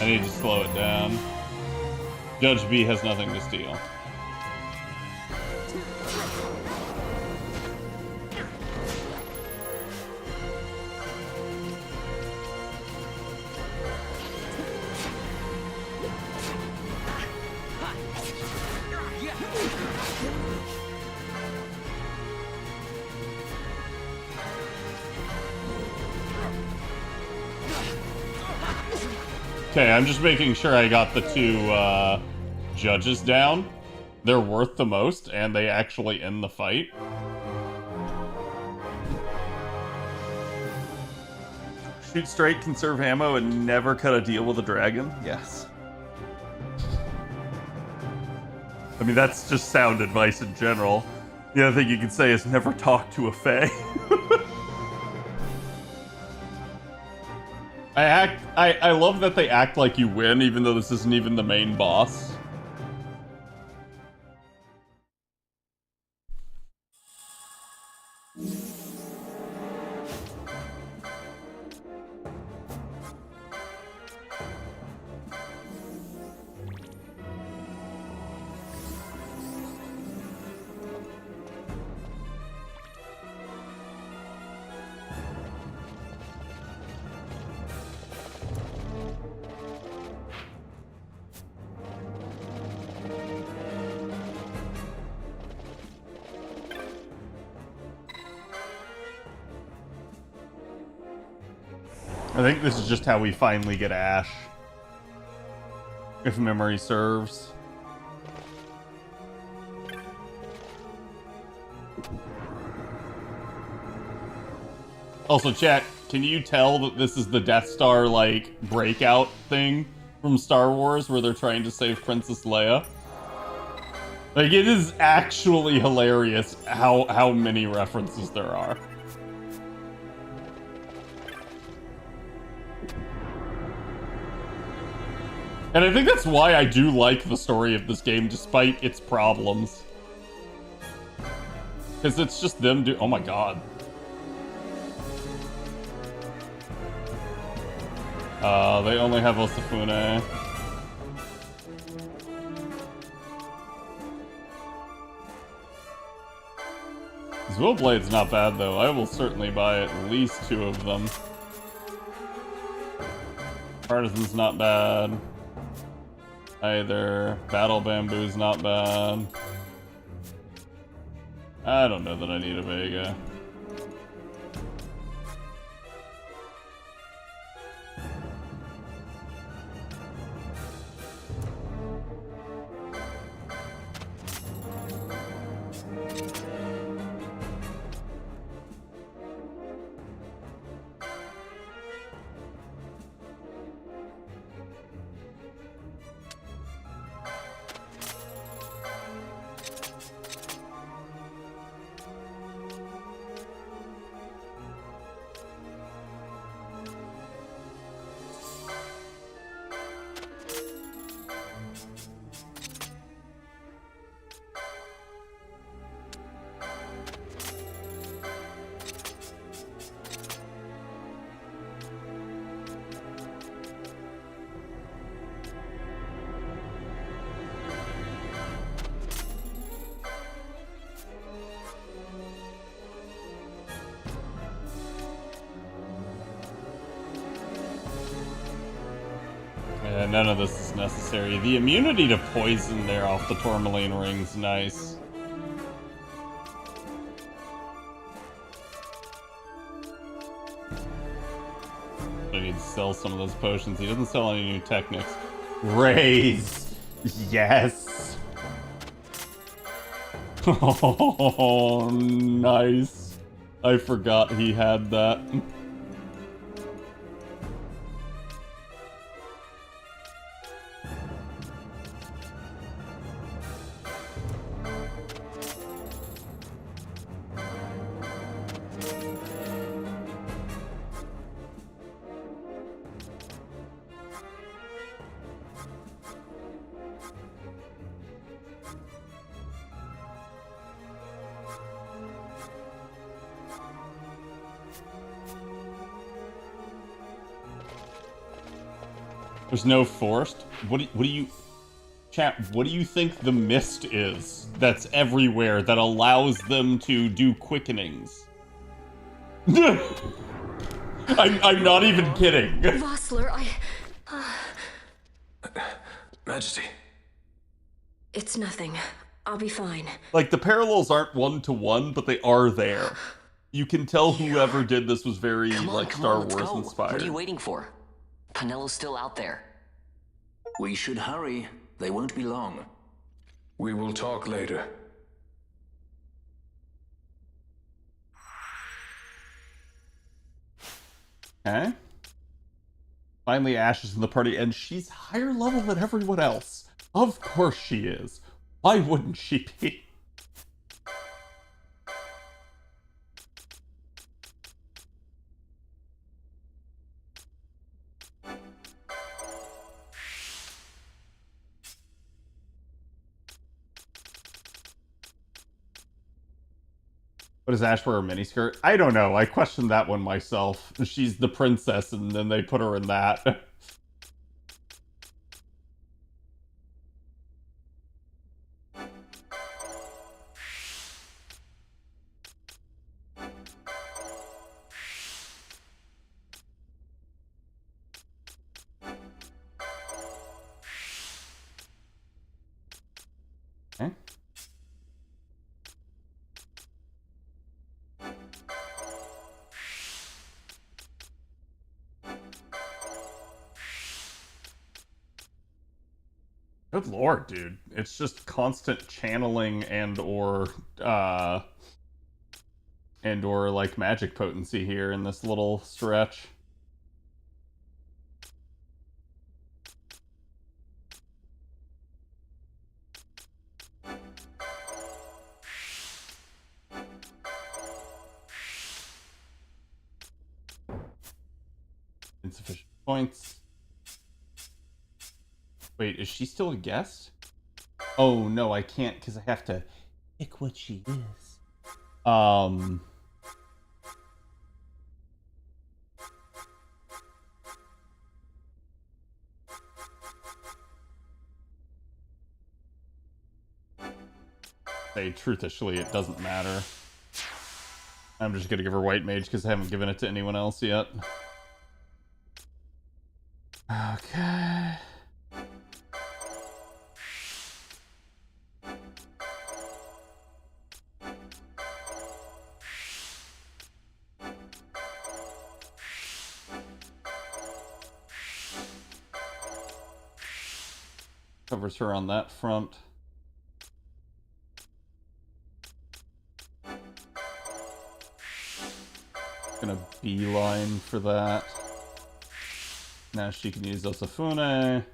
I need to slow it down. Judge B has nothing to steal. Okay, I'm just making sure I got the two judges down. They're worth the most, and they actually end the fight. Shoot straight, conserve ammo, and never cut a deal with a dragon? Yes. I mean, that's just sound advice in general. The other thing you can say is never talk to a fae. I love that they act like you win, even though this isn't even the main boss. I think this is just how we finally get Ash. If memory serves. Also, chat, can you tell that this is the Death Star, like, breakout thing from Star Wars where they're trying to save Princess Leia? Like, it is actually hilarious how many references there are. And I think that's why I do like the story of this game, despite its problems. Because it's just them oh my god. They only have Osafune. Zwillblade's not bad though. I will certainly buy at least 2 of them. Partisan's not bad. Either. Battle Bamboo's not bad. I don't know that I need a Vega. None of this is necessary. The immunity to poison there off the Tourmaline ring's nice. I need to sell some of those potions. He doesn't sell any new techniques. Raise! Yes! Oh, nice. I forgot he had that. There's no forced? What do you... Chat, what do you think the mist is that's everywhere that allows them to do quickenings? I'm not even kidding.
Vossler,
Majesty.
It's nothing. I'll be fine.
Like, the parallels aren't one-to-one, but they are there. You can tell whoever did this was very, Star Wars inspired.
What are you waiting for? Penello's still out there.
We should hurry. They won't be long.
We will talk later.
Okay. Finally, Ash is in the party, and she's higher level than everyone else. Of course she is. Why wouldn't she be? What does Ash wear, a miniskirt? I don't know. I questioned that one myself. She's the princess, and then they put her in that. Okay. Good lord, dude. It's just constant channeling and/or like magic potency here in this little stretch. Insufficient points. Wait, is she still a guest? Oh no, I can't because I have to pick what she is. Say truthishly, it doesn't matter. I'm just gonna give her white mage because I haven't given it to anyone else yet. Okay. Covers her on that front. Gonna beeline for that. Now she can use Osafune.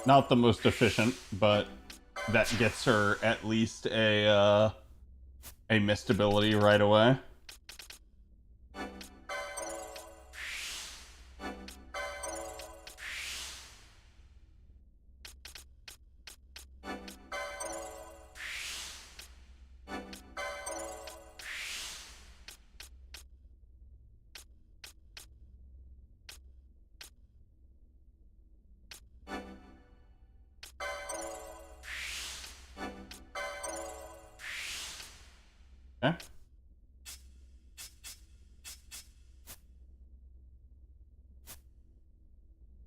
Not the most efficient, but that gets her at least a missed ability right away. Okay.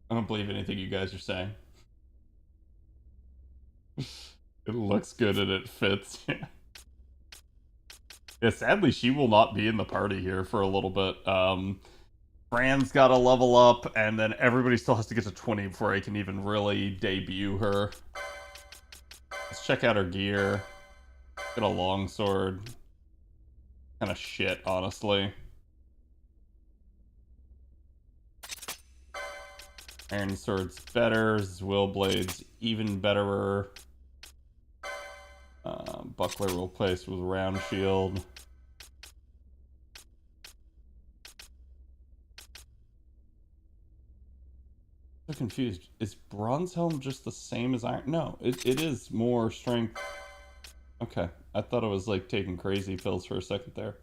I don't believe anything you guys are saying. It looks good and it fits. Yeah, sadly, she will not be in the party here for a little bit. Fran's got to level up, and then everybody still has to get to 20 before I can even really debut her. Let's check out her gear. Get a longsword. Kind of shit, honestly. Iron sword's better. Will blades even betterer. Buckler will place with round shield. I'm confused. Is bronze helm just the same as iron? No, it is more strength. Okay, I thought it was like taking crazy pills for a second there.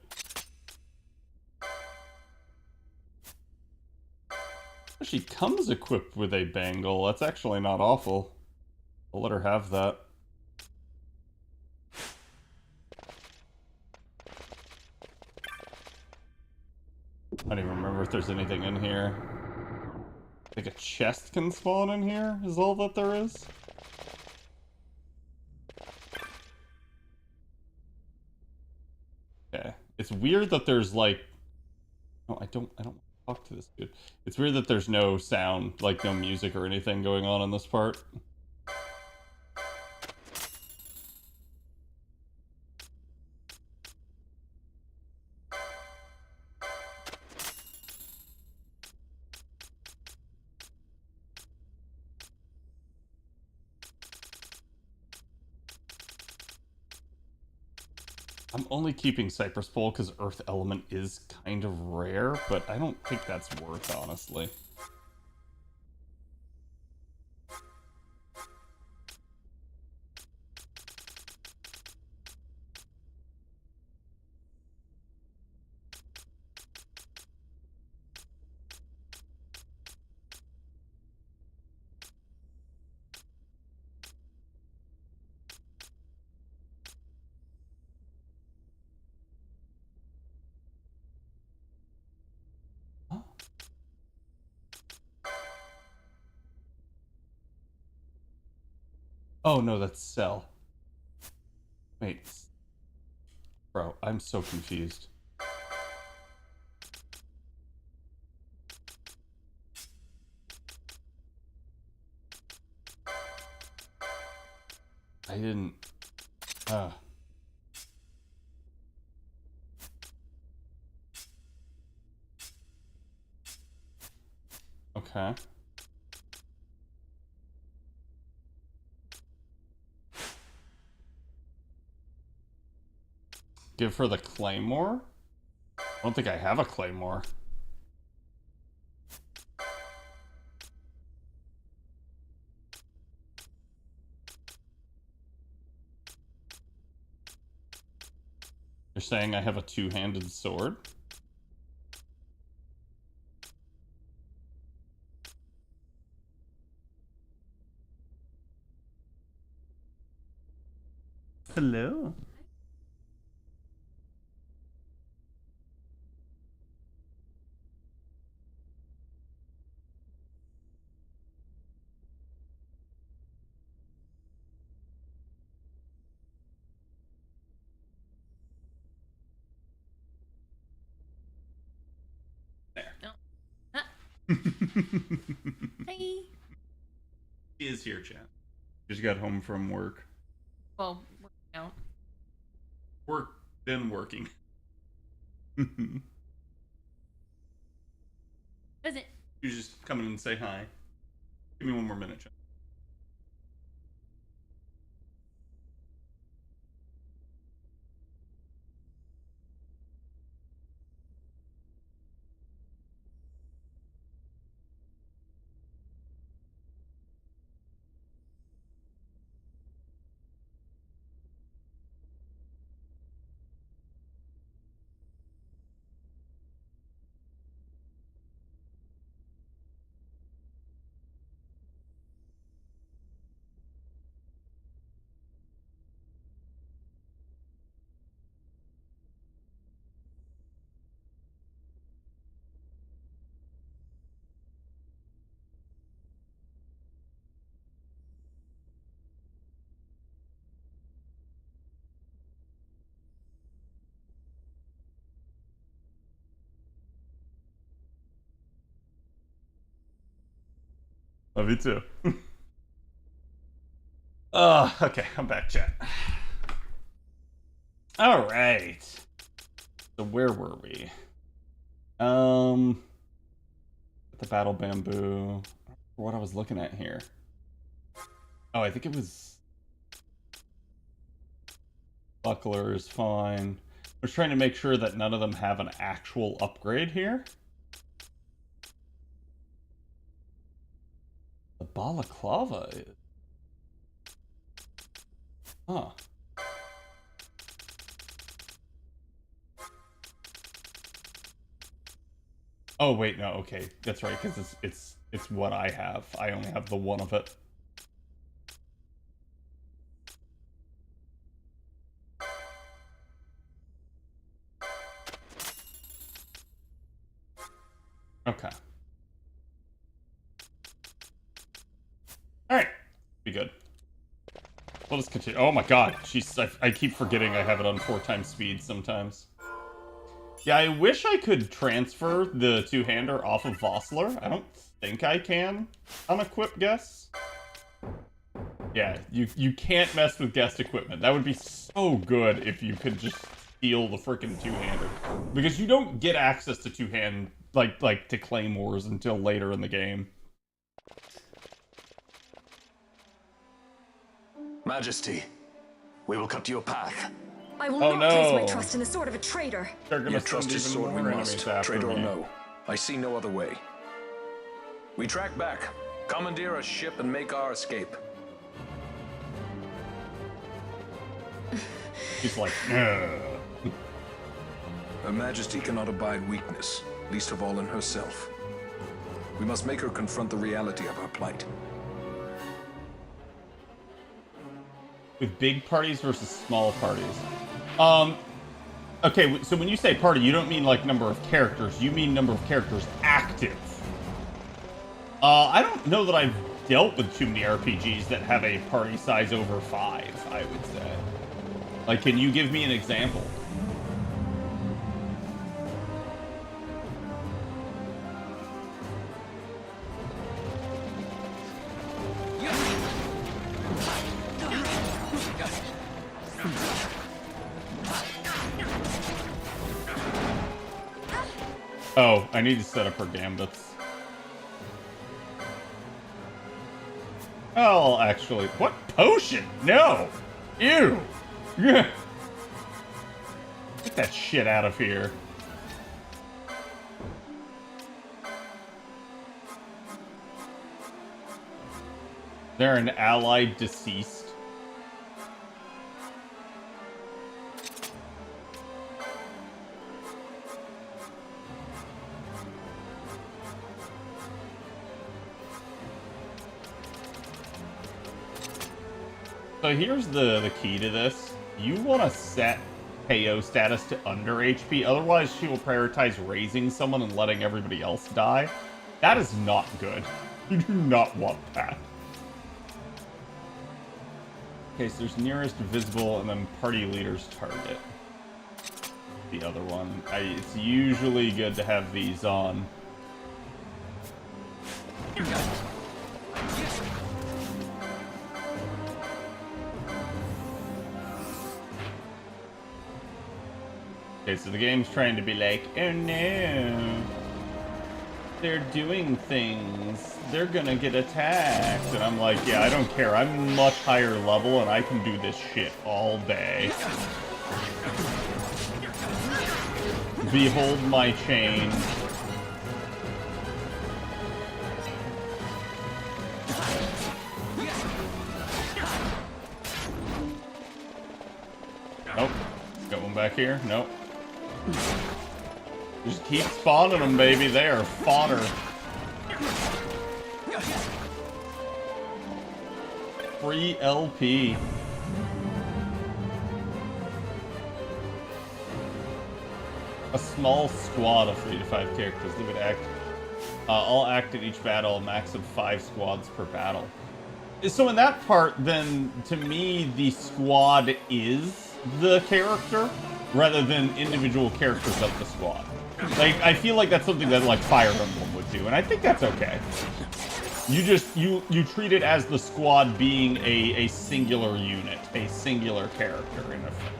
She comes equipped with a bangle. That's actually not awful. I'll let her have that. I don't even remember if there's anything in here. I think a chest can spawn in here, is all that there is. Okay. It's weird that there's like... Oh, I don't talk to this dude. It's weird that there's no sound, like no music or anything going on in this part. I'm only keeping Cypress Pole because Earth Element is kind of rare, but I don't think that's worth, honestly. Oh no, that's Cell. Wait. Bro, I'm so confused. I didn't... Okay. Give her the Claymore? I don't think I have a Claymore. You're saying I have a two-handed sword? Hello.
Hi.
She is here, chat. Just got home from work.
Well, working out.
Work, then working.
Is it?
You just come in and say hi. Give me one more minute, chat. Love you too. Okay, I'm back, chat. All right. So where were we? The battle bamboo. What I was looking at here. Oh, I think it was... Buckler is fine. I was trying to make sure that none of them have an actual upgrade here. The balaclava is... Huh. Oh wait, no, okay. That's right, because it's what I have. I only have the one of it. Okay. Alright. Be good. Let us continue. Oh my god. I keep forgetting I have it on 4x speed sometimes. Yeah, I wish I could transfer the two-hander off of Vossler. I don't think I can on Equip Guess. Yeah, you can't mess with guest equipment. That would be so good if you could just steal the freaking two-hander. Because you don't get access to two-hand, like to claymores until later in the game.
Majesty, we will cut your path.
I will
Oh,
not place my
no.
trust in the sword of a traitor.
They're gonna
Your
send
trust is
even
sword we
more
must,
enemies after
traitor or
me.
no. I see no other way. We track back, commandeer a ship, and make our escape.
He's like, no.
Her Majesty cannot abide weakness, least of all in herself. We must make her confront the reality of our plight.
With big parties versus small parties. Okay, so when you say party, you don't mean like number of characters. You mean number of characters active. I don't know that I've dealt with too many RPGs that have a party size over 5, I would say. Like, can you give me an example? Oh, I need to set up her gambits. Oh, actually, what potion? No! Ew! Get that shit out of here. They're an allied deceased. So here's the key to this. You want to set KO status to under HP, otherwise she will prioritize raising someone and letting everybody else die. That is not good. You do not want that. Okay, so there's nearest visible and then party leader's target. The other one. It's usually good to have these on. Okay, so the game's trying to be like, oh no, they're doing things, they're gonna get attacked, and I'm like, yeah, I don't care, I'm much higher level and I can do this shit all day. Behold my chain. Nope. Got one back here? Nope. Just keep spawning them, baby. They are fodder. Free LP. A small squad of 3 to 5 characters. They would act. All act in each battle, a max of 5 squads per battle. So in that part, then, to me, the squad is the character, rather than individual characters of the squad. Like, I feel like that's something that, like, Fire Emblem would do, and I think that's okay. You just, you treat it as the squad being a singular unit, a singular character, in effect.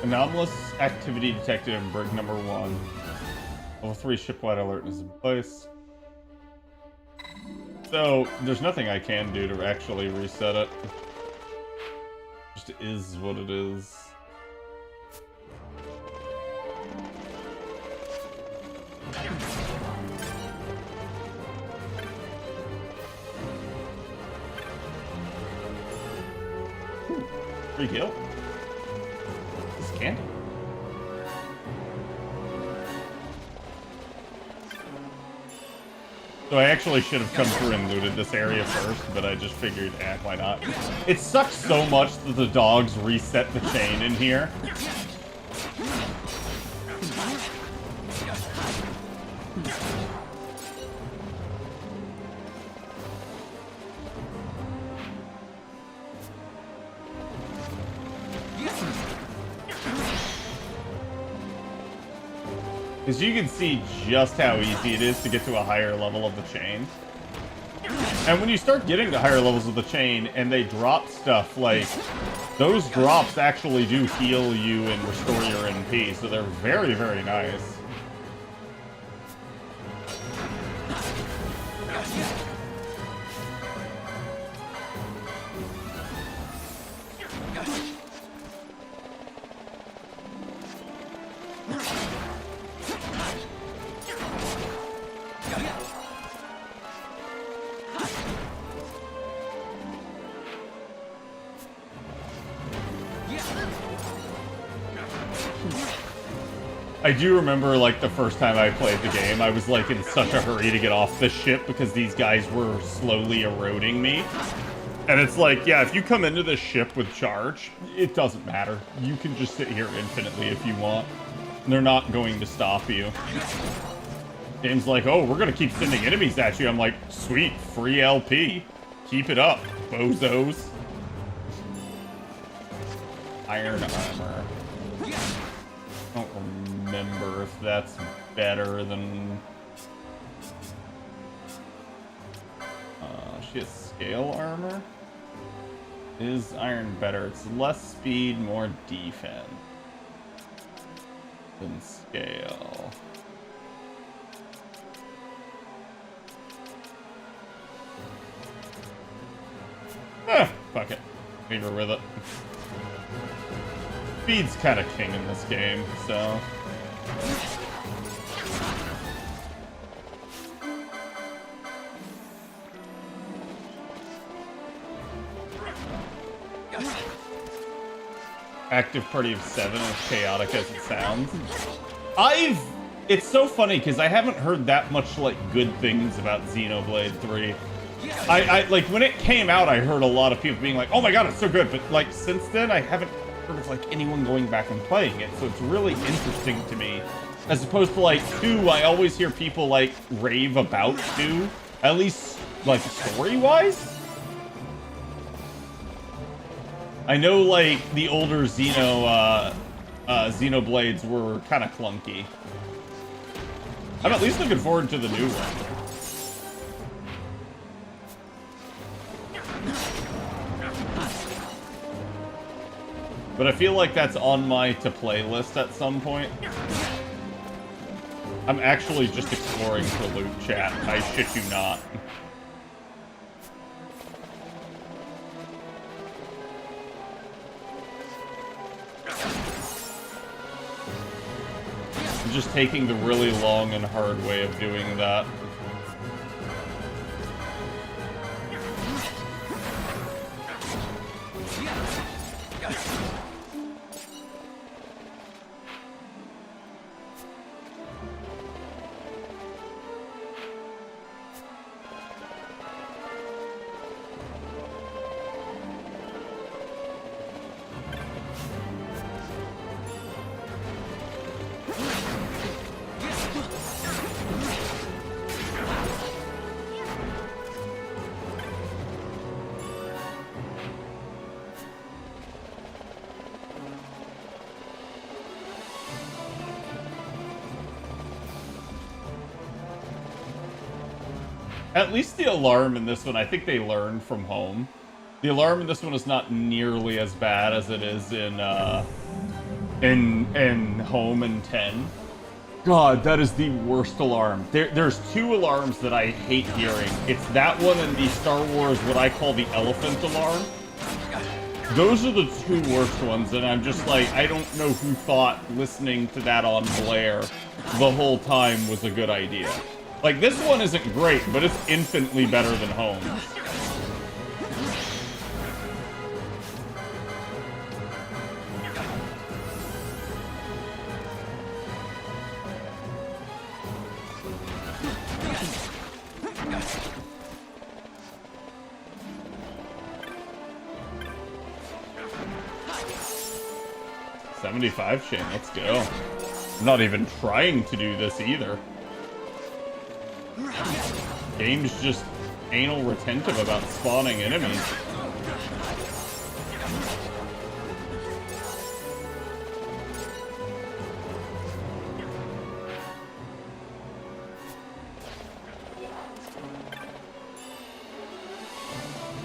Anomalous activity detected in brig number 1. Level 3 shipwide alert is in place. So, there's nothing I can do to actually reset it. Just is what it is. Free kill. Candy. So I actually should have come through and looted this area first, but I just figured, why not? It sucks so much that the dogs reset the chain in here. Because you can see just how easy it is to get to a higher level of the chain. And when you start getting to higher levels of the chain and they drop stuff, like, those drops actually do heal you and restore your NP, so they're very, very nice. I do remember, like, the first time I played the game, I was, like, in such a hurry to get off the ship because these guys were slowly eroding me. And it's like, yeah, if you come into this ship with charge, it doesn't matter. You can just sit here infinitely if you want. They're not going to stop you. Game's like, oh, we're gonna keep sending enemies at you. I'm like, sweet, free LP. Keep it up, bozos. Iron armor. I don't remember if that's better than... she has scale armor? Is iron better? It's less speed, more defense than scale. Fuck it. Leave her with it. Speed's kind of king in this game, so... Active party of 7, as chaotic as it sounds. It's so funny, because I haven't heard that much, like, good things about Xenoblade 3. I like, when it came out, I heard a lot of people being like, oh my god, it's so good, but, like, since then, I haven't heard of, like, anyone going back and playing it, so it's really interesting to me. As opposed to, like, 2, I always hear people, like, rave about 2, at least, like, story-wise. I know, like, the older Xenoblades were kind of clunky. I'm at least looking forward to the new one. But I feel like that's on my to-play list at some point. I'm actually just exploring for loot, chat. I shit you not. I'm just taking the really long and hard way of doing that. At least the alarm in this one, I think they learned from home. The alarm in this one is not nearly as bad as it is in Home and 10. God, that is the worst alarm. There's 2 alarms that I hate hearing. It's that one and the Star Wars, what I call the elephant alarm. Those are the 2 worst ones, and I'm just like, I don't know who thought listening to that on Blair the whole time was a good idea. Like, this one isn't great, but it's infinitely better than Home. $75 chain, let's go. I'm not even trying to do this either. Game's just anal retentive about spawning enemies.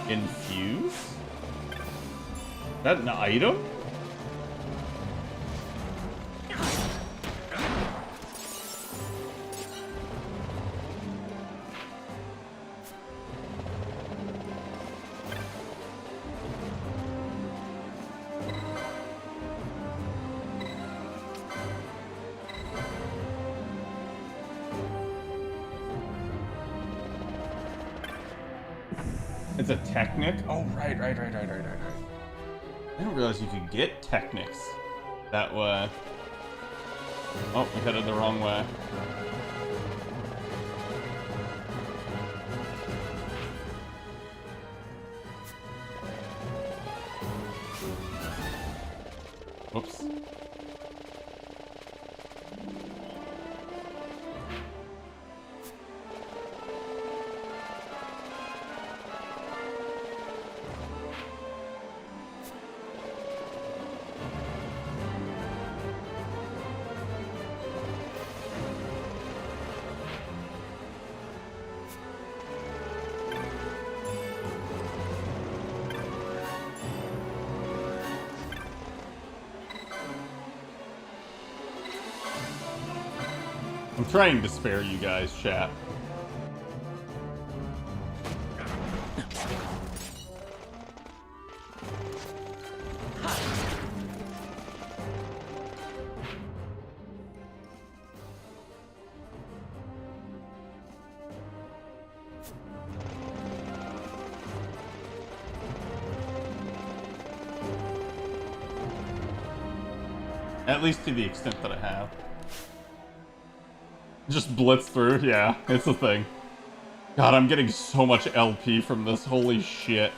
Infuse? Is that an item? It's a Technic? Oh, right. I didn't realize you could get Technics that way. Oh, we headed the wrong way. Whoops. I'm trying to spare you guys, chat. At least to the extent that I have. Just blitz through, yeah, it's a thing. God, I'm getting so much LP from this, holy shit.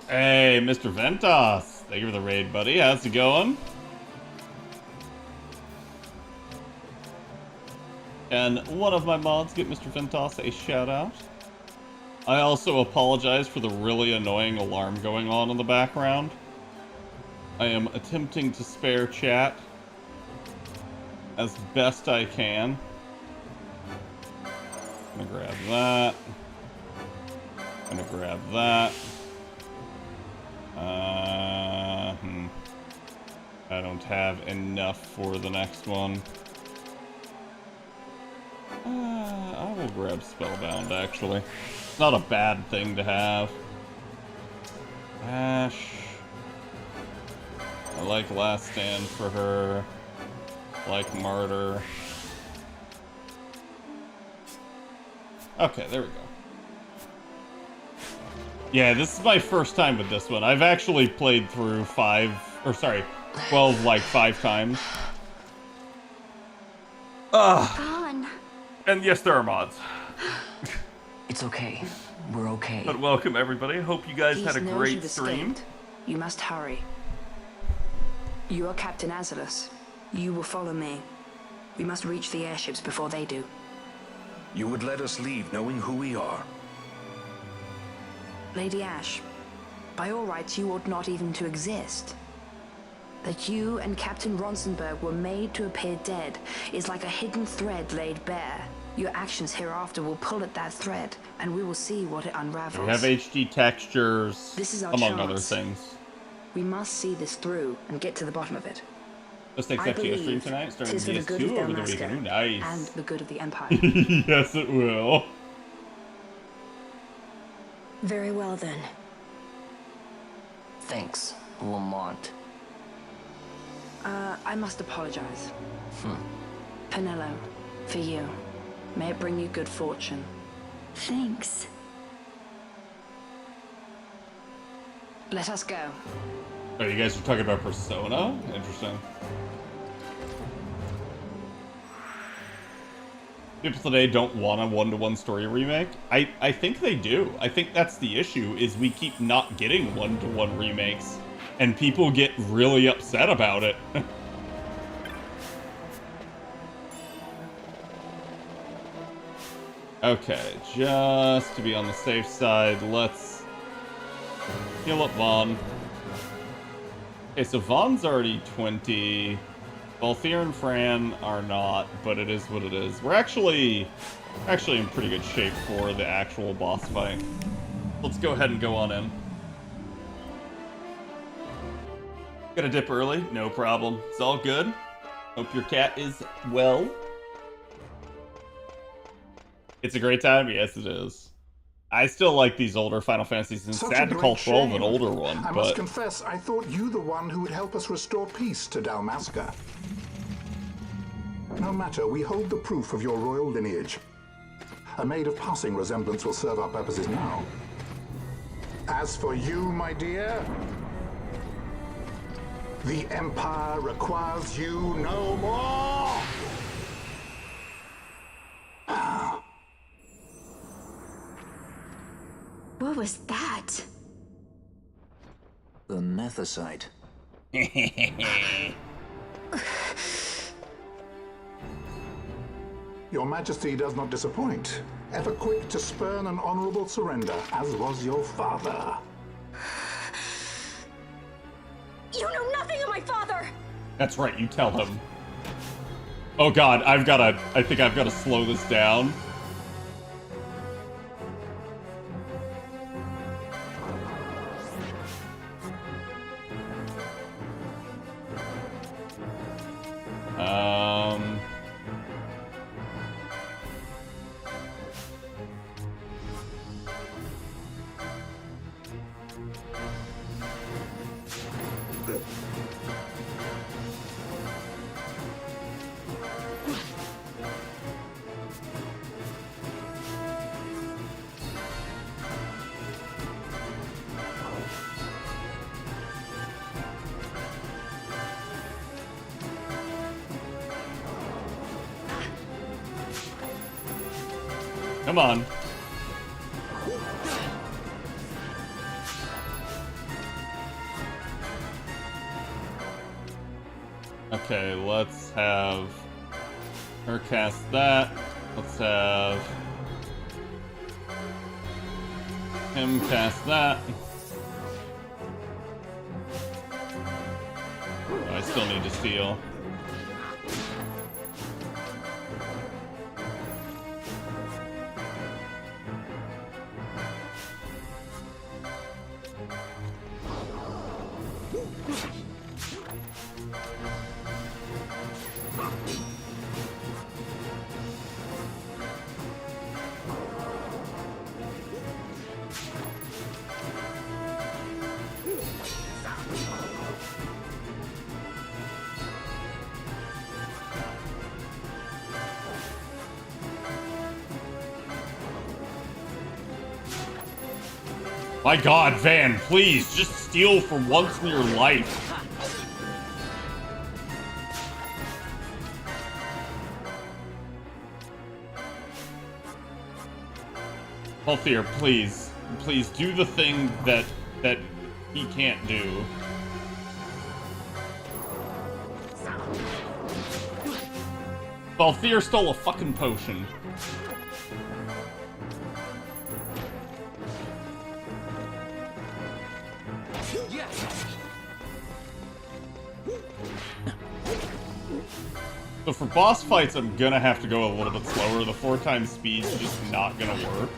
Hey, Mr. Ventos. Thank you for the raid, buddy. How's it going? Can one of my mods get Mr. Ventos a shout out? I also apologize for the really annoying alarm going on in the background. I am attempting to spare chat as best I can. I'm gonna grab that. I'm gonna grab that. I don't have enough for the next one. I will grab Spellbound, actually. It's not a bad thing to have. Ash. I like Last Stand for her. I like Martyr. Okay, there we go. Yeah, this is my first time with this one. I've actually played through 12 like 5 times.
Vaughn.
And yes, there are mods.
It's okay. We're okay.
But welcome everybody. Hope you guys had a great stream.
You must hurry. You are Captain Azalus. You will follow me. We must reach the airships before they do.
You would let us leave knowing who we are.
Lady Ash, by all rights you ought not even to exist. That you and Captain Ronsenberg were made to appear dead is like a hidden thread laid bare. Your actions hereafter will pull at that thread, and we will see what it unravels.
We have HD textures,
This is our
among other
chance.
things.
We must see this through and get to the bottom of it.
Just
I
accept your stream
believe
tonight, starting
'tis for the good of
DS2 over the
Dalmasca
weekend. Ooh, nice.
and the good of the Empire.
Yes, it will.
Very well then.
Thanks, Lamont.
I must apologize. Penello, for you. May it bring you good fortune.
Thanks.
Let us go.
Oh, you guys are talking about Persona? Interesting. People today don't want a one-to-one story remake. I think they do. I think that's the issue, is we keep not getting one-to-one remakes. And people get really upset about it. Okay, just to be on the safe side, let's heal up Vaughn. Okay, so Vaughn's already 20. Balthier and Fran are not, but it is what it is. We're actually in pretty good shape for the actual boss fight. Let's go ahead and go on in. Gotta dip early? No problem. It's all good. Hope your cat is well. It's a great time? Yes, it is. I still like these older Final Fantasies, and
Such
sad
a
to
great
call 12 an
shame.
older one,
I
but...
must confess, I thought you the one who would help us restore peace to Dalmasca. No matter, we hold the proof of your royal lineage. A maid of passing resemblance will serve our purposes now. As for you, my dear, the Empire requires you no more!
What was that?
The Nethicite.
Your Majesty does not disappoint. Ever quick to spurn an honorable surrender, as was your father.
You know nothing of my father!
That's right, you tell him. Oh god, I think I've gotta slow this down. Come on. Okay, let's have her cast that. Let's have him cast that. Oh, I still need to steal. My god, Van, please, just steal for once in your life. Balthier, please. Please do the thing that he can't do. Balthier stole a fucking potion. So for boss fights, I'm gonna have to go a little bit slower. The 4x speed's just not gonna work.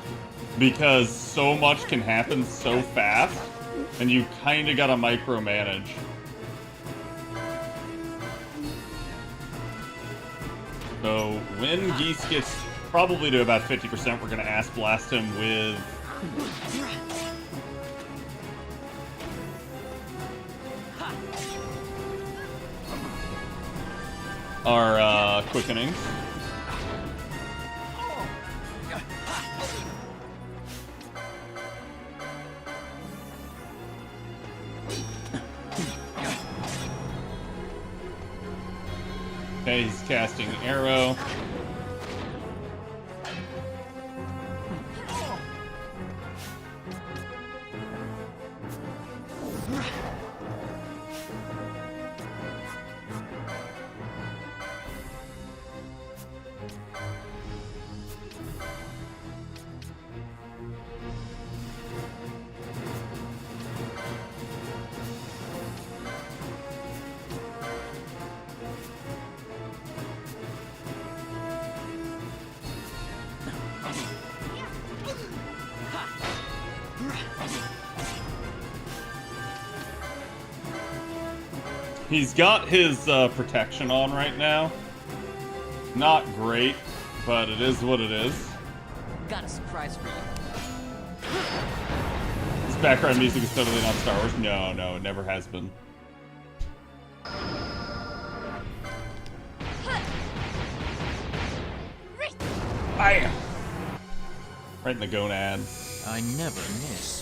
Because so much can happen so fast, and you kinda gotta micromanage. So when Geese gets probably to about 50%, we're gonna ass blast him with... our quickenings. Okay, he's casting arrow. He's got his protection on right now. Not great, but it is what it is.
Got a surprise for you.
This background music is totally not Star Wars. No, no, it never has been. Bam! Right in the gonads.
I never miss.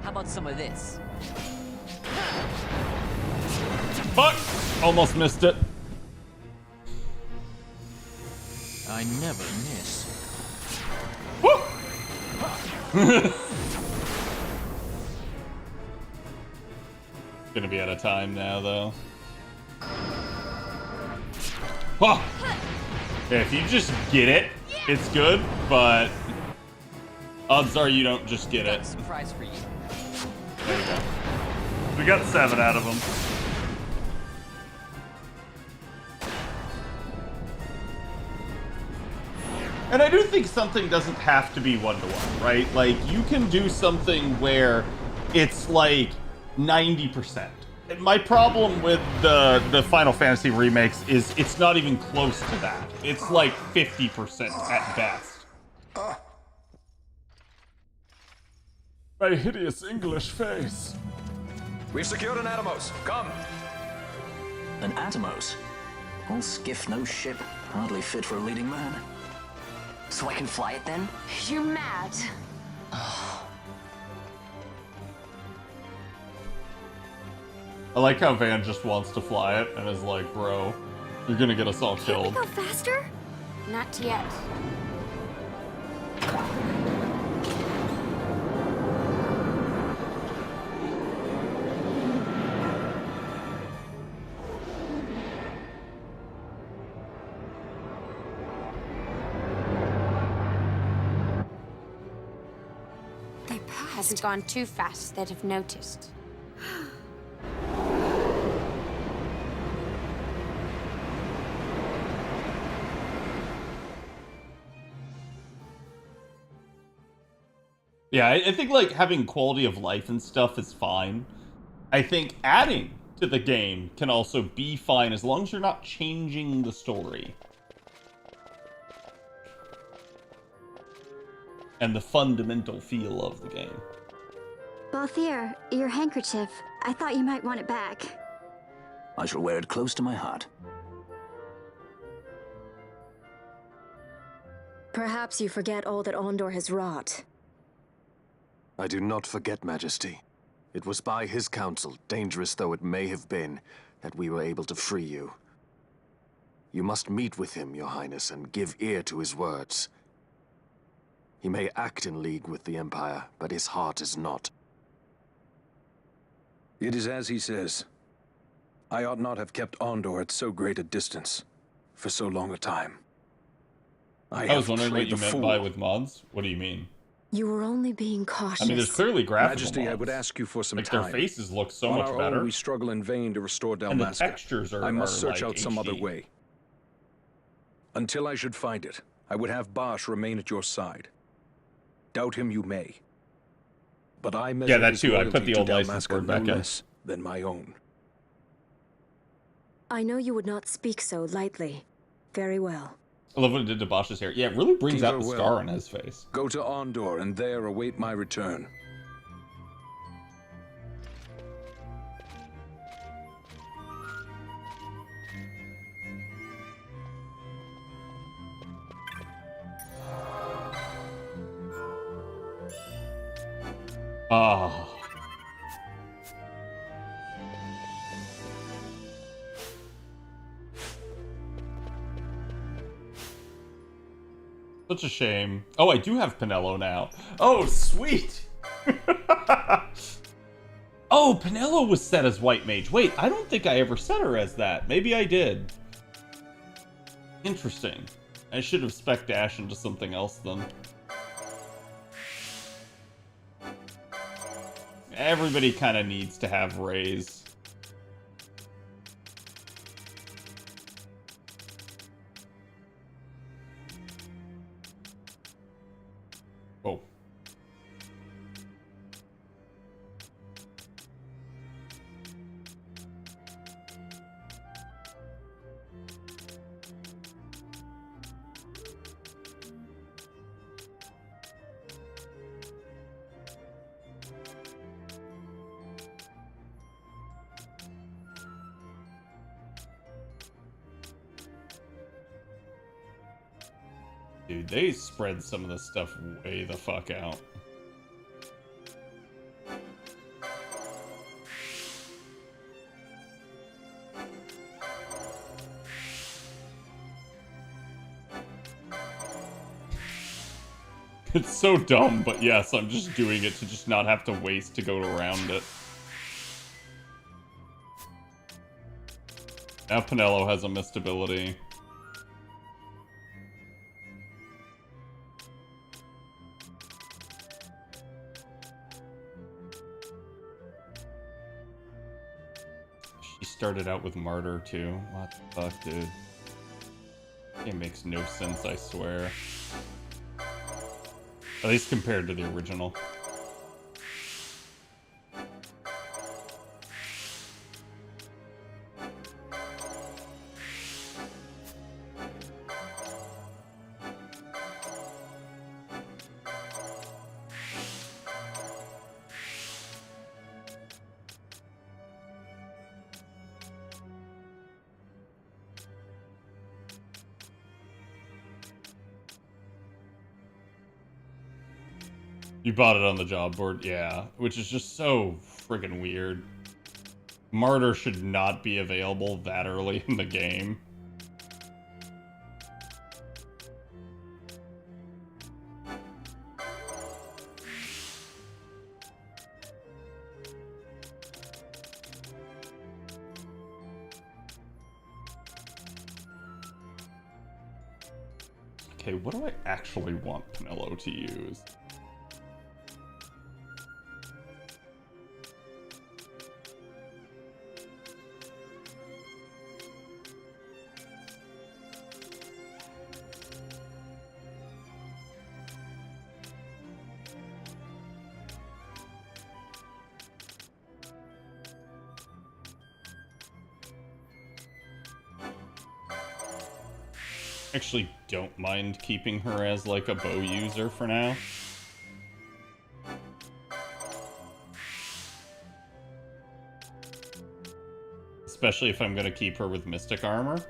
How about some of this?
Fuck! Almost missed it.
I never miss.
Woo! Gonna be out of time now, though. Huh. Yeah, if you just get it, it's good, but odds are you don't just get it.
Surprise for you.
There you go. We got 7 out of them. And I do think something doesn't have to be 1-to-1, right? Like, you can do something where it's like 90%. My problem with the Final Fantasy remakes is it's not even close to that. It's like 50% at best. My hideous English face.
We've secured an Atomos. Come.
An Atomos? All skiff, no ship. Hardly fit for a leading man.
So I can fly it then?
You're mad.
I like how Van just wants to fly it and is like, bro, you're gonna get us all
Can't we
killed.
go faster? Not yet. Their path hasn't gone too fast that I've noticed.
Yeah, I think like having quality of life and stuff is fine. I think adding to the game can also be fine as long as you're not changing the story. And the fundamental feel of the game.
Balthier, your handkerchief. I thought you might want it back.
I shall wear it close to my heart.
Perhaps you forget all that Ondor has wrought.
I do not forget, Majesty. It was by his counsel, dangerous though it may have been, that we were able to free you. You must meet with him, Your Highness, and give ear to his words. He may act in league with the Empire, but his heart is not.
It is as he says. I ought not have kept Ondor at so great a distance for so long a time.
I was wondering what you meant by with mods. What do you mean?
You were only being cautious.
I mean, there's clearly graphical
Majesty,
mods.
I would ask you for some
like
time.
Their faces look so
On
much
our
better.
Own, we struggle in vain to restore Dalmasca.
And the textures are
I must search
like
out some other
HD.
way. Until I should find it, I would have Bosch remain at your side. Doubt him you may. But I measure
that
his
too. I put
loyalty
the
to
old license
Dalmasca
word back
no
in.
less than my own.
I know you would not speak so lightly. Very well.
I love what it did to Bosch's hair. Yeah, it really brings
Keep
out
her
the
well.
scar on his face.
Go to Ondor and there await my return.
Ah. Such a shame. Oh, I do have Pinello now. Oh, sweet! Oh, Pinello was set as White Mage. Wait, I don't think I ever set her as that. Maybe I did. Interesting. I should have spec dash into something else then. Everybody kind of needs to have Rays. Oh. Dude, they spread some of this stuff way the fuck out. It's so dumb, but yes, I'm just doing it to just not have to waste to go around it. Now Pinello has a missed ability. She started out with Martyr too. What the fuck, dude? It makes no sense, I swear. At least compared to the original. You bought it on the job board? Yeah, which is just so friggin' weird. Martyr should not be available that early in the game. Okay, what do I actually want Pinello to use? Actually don't mind keeping her as like a bow user for now. especially if I'm gonna keep her with Mystic Armor.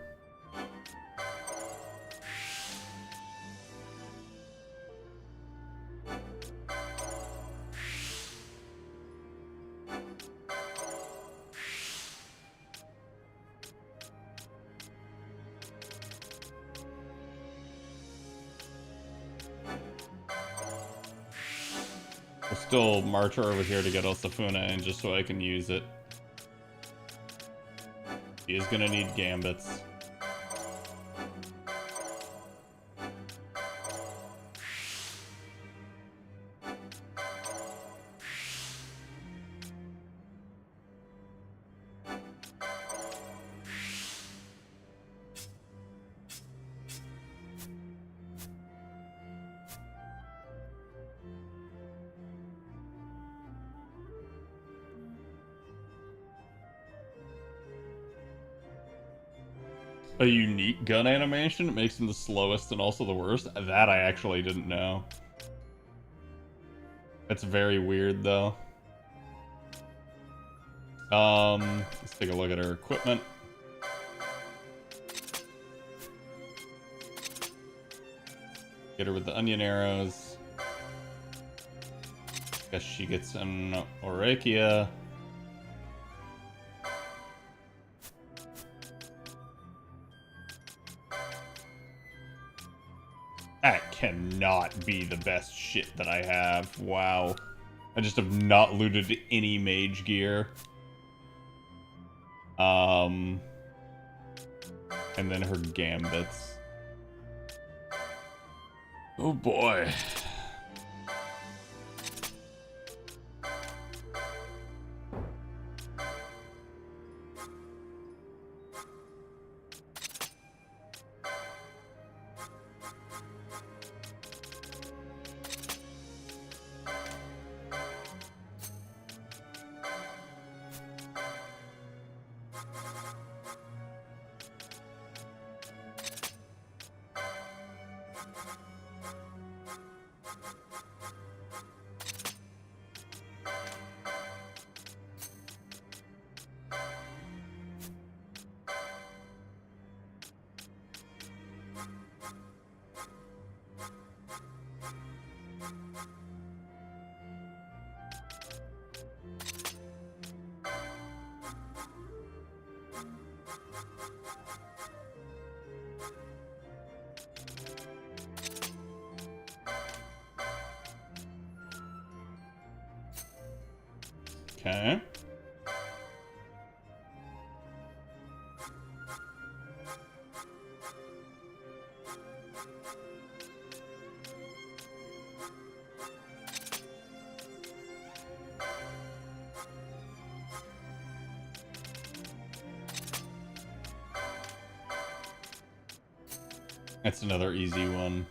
We'll still march her over here to get Osafuna in just so I can use it. He is gonna need gambits. A unique gun animation? It makes him the slowest and also the worst? That I actually didn't know. That's very weird, though. Let's take a look at her equipment. Get her with the onion arrows. Guess she gets an Orekia. That cannot be the best shit that I have. Wow. I just have not looted any mage gear. And then her gambits. Oh boy. Okay. That's another easy one.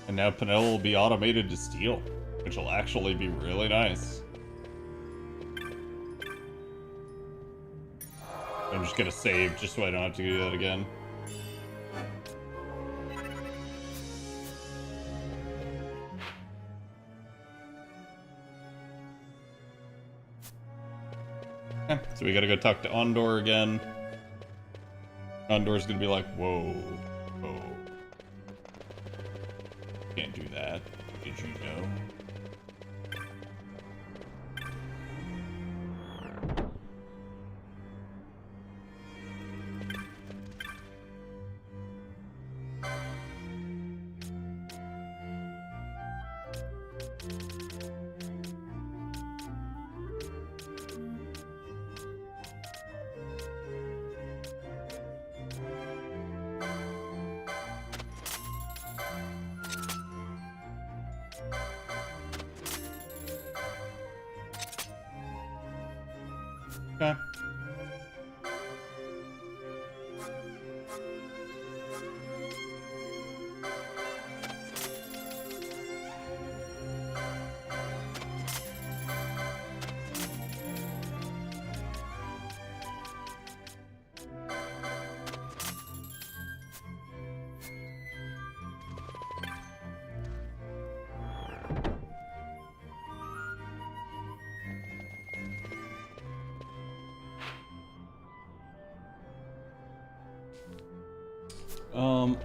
And now Penel will be automated to steal, which will actually be really nice. I'm just gonna save just so I don't have to do that again. Okay, so we gotta go talk to Ondor again. Ondor's gonna be like, whoa, whoa. Can't do that. Did you know? Okay.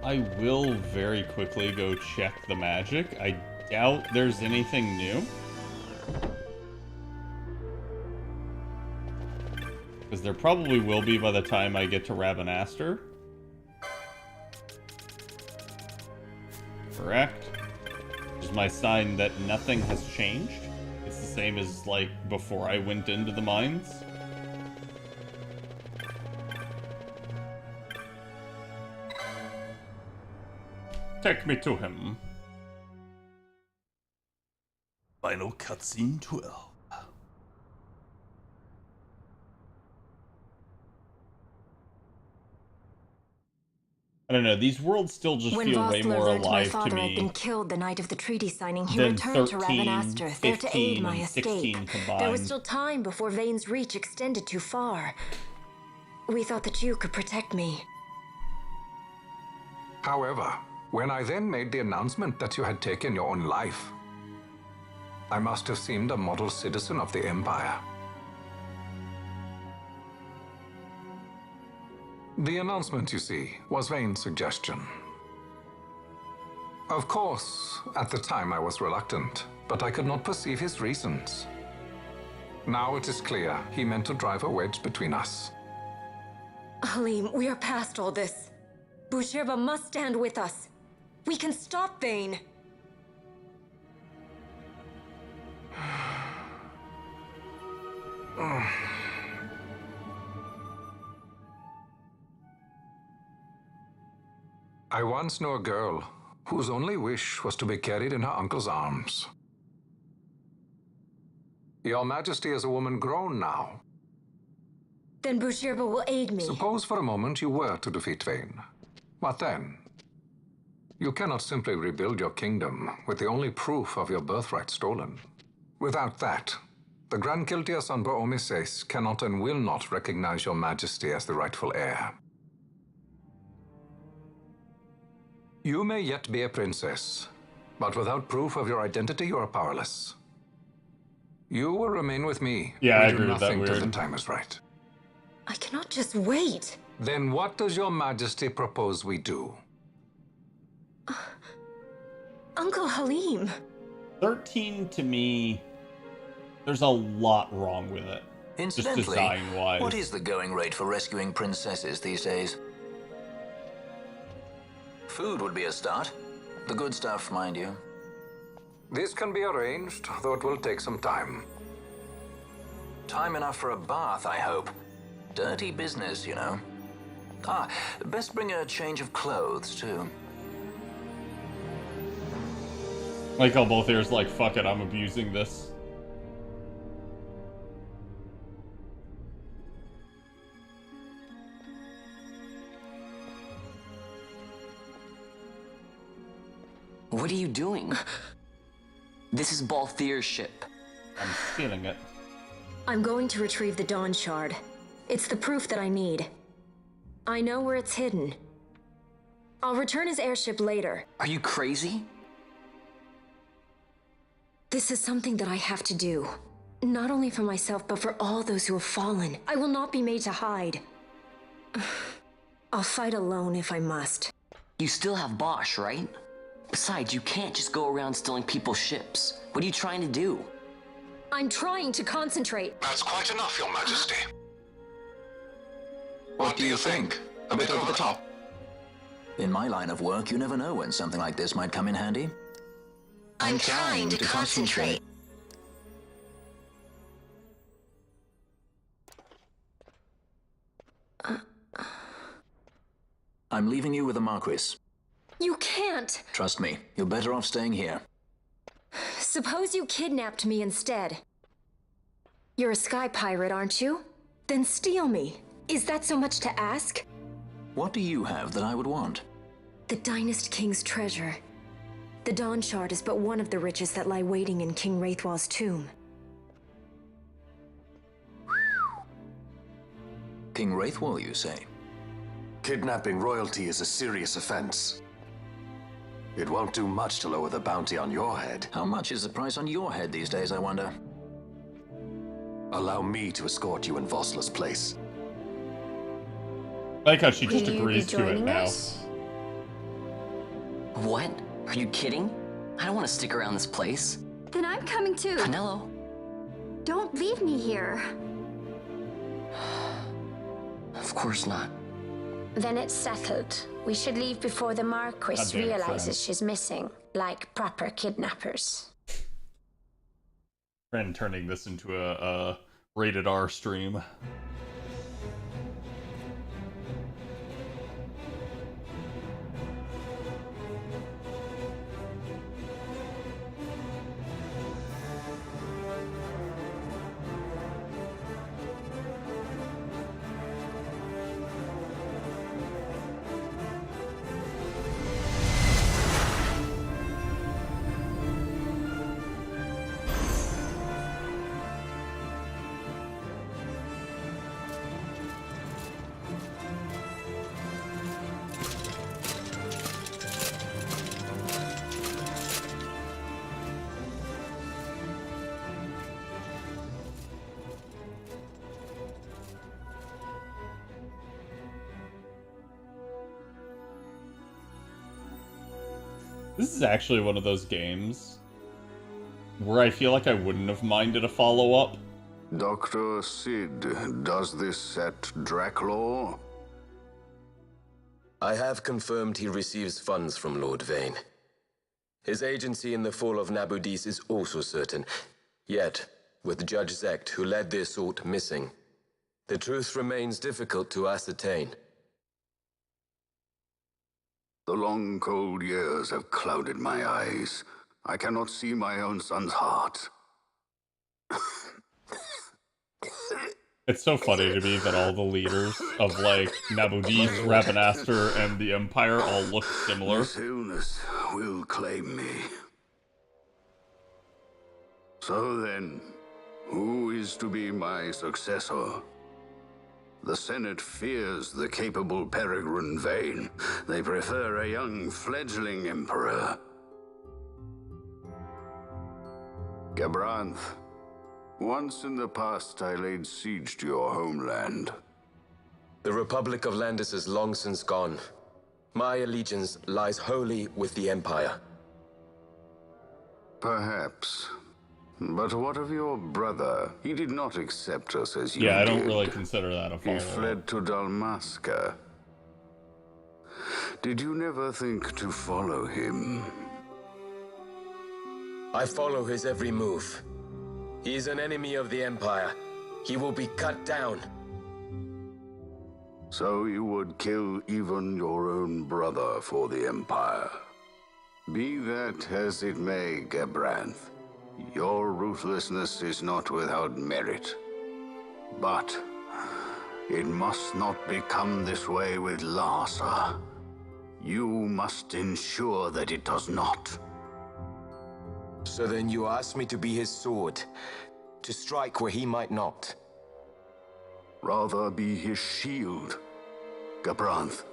I will very quickly go check the magic. I doubt there's anything new. Because there probably will be by the time I get to Ravenaster. Correct. Which is my sign that nothing has changed. It's the same as, like, before I went into the mines. Take me to him. Final cutscene 12. I don't know, these worlds still just
When
feel way
Vossler
more
learned my
alive to
father had been
me
killed the night of the treaty signing, he
than
returned to
13,
Ravenaster, there to aid
15,
my
and 16
escape.
combined.
There was still time before Vane's reach extended too far. We thought that you could protect me.
However, when I then made the announcement that you had taken your own life, I must have seemed a model citizen of the Empire. The announcement, you see, was Vane's suggestion. Of course, at the time I was reluctant, but I could not perceive his reasons. Now it is clear he meant to drive a wedge between us.
Halim, we are past all this. Bhujerba must stand with us. We can stop Vane.
I once knew a girl whose only wish was to be carried in her uncle's arms. Your Majesty is a woman grown now.
Then Bhujerba will aid me.
Suppose for a moment you were to defeat Vane. What then? You cannot simply rebuild your kingdom with the only proof of your birthright stolen. Without that, the Grand Kiltias on Bo-Omises cannot and will not recognize your Majesty as the rightful heir. You may yet be a princess, but without proof of your identity, you are powerless. You will remain with me.
Yeah, I
We do
agree with that,
nothing till
Weird.
the time is right.
I cannot just wait.
Then what does your Majesty propose we do?
Uncle Halim.
13 to me, there's a lot wrong with it. Just
Incidentally,
design-wise.
what is the going rate for rescuing princesses these days? Food would be a start. The good stuff, mind you.
This can be arranged, though it will take some time.
Time enough for a bath, I hope. Dirty business, you know. Ah, best bring a change of clothes, too.
Like how both ears like, fuck it, I'm abusing this.
What are you doing? This is Balthier's ship.
I'm stealing it.
I'm going to retrieve the Dawn Shard. It's the proof that I need. I know where it's hidden. I'll return his airship later.
Are you crazy?
This is something that I have to do. Not only for myself, but for all those who have fallen. I will not be made to hide. I'll fight alone if I must.
You still have Bosch, right? Besides, you can't just go around stealing people's ships. What are you trying to do?
I'm trying to concentrate.
That's quite enough, Your Majesty. What do you think? A bit over the top?
In my line of work, you never know when something like this might come in handy.
I'm trying to concentrate.
I'm leaving you with the Marquis.
You can't.
Trust me, you're better off staying here.
Suppose you kidnapped me instead. You're a sky pirate, aren't you? Then steal me. Is that so much to ask?
What do you have that I would want?
The Dynast King's treasure. The Dawn Shard is but one of the riches that lie waiting in King Wraithwall's tomb.
King Wraithwall, you say?
Kidnapping royalty is a serious offense. It won't do much to lower the bounty on your head.
How much is the price on your head these days, I wonder?
Allow me to escort you in Vosla's place.
I like how she just
Will you
agrees
be
to it
joining
now.
us?
What? Are you kidding? I don't want to stick around this place.
Then I'm coming too.
Penelo.
Don't leave me here.
Of course not.
Then it's settled. We should leave before the Marquis
God damn it,
realizes
friend.
she's missing, like proper kidnappers.
Friend turning this into a rated R stream. This is actually one of those games where I feel like I wouldn't have minded a follow-up.
Dr. Sid, does this set Draclaw?
I have confirmed he receives funds from Lord Vane. His agency in the fall of Nabudis is also certain. Yet, with Judge Zecht, who led the assault, missing, the truth remains difficult to ascertain.
The long, cold years have clouded my eyes. I cannot see my own son's heart.
It's so funny to me that all the leaders of, like, Nabudis, Rabanastre, and the Empire all look similar.
This illness will claim me. So then, who is to be my successor? The Senate fears the capable Peregrine Vane. They prefer a young fledgling emperor. Gabranth, once in the past I laid siege to your homeland.
The Republic of Landis is long since gone. My allegiance lies wholly with the Empire.
Perhaps. But what of your brother? He did not accept us as you did.
Yeah, I don't really consider that a
He
follow-up.
fled to Dalmasca. Did you never think to follow him?
I follow his every move. He is an enemy of the Empire. He will be cut down.
So you would kill even your own brother for the Empire. Be that as it may, Gabranth, your ruthlessness is not without merit. But it must not become this way with Larsa. You must ensure that it does not.
So then you ask me to be his sword, to strike where he might not.
Rather be his shield. Gabranth,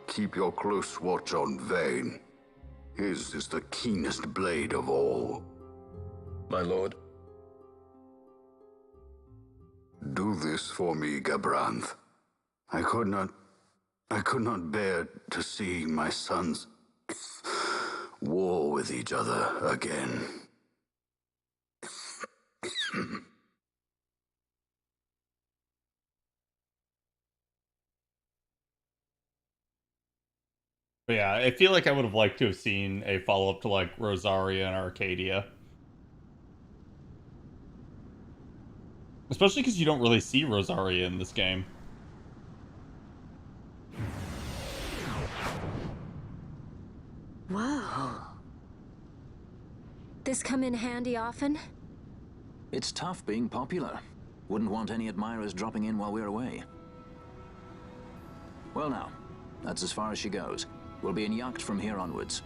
keep your close watch on Vane. His is the keenest blade of all.
My lord.
Do this for me, Gabranth. I could not bear to see my sons war with each other again.
But yeah, I feel like I would have liked to have seen a follow-up to, like, Rosaria and Arcadia. Especially because you don't really see Rosaria in this game.
Whoa. This come in handy often?
It's tough being popular. Wouldn't want any admirers dropping in while we're away. Well now, that's as far as she goes. We'll be in yacht from here onwards.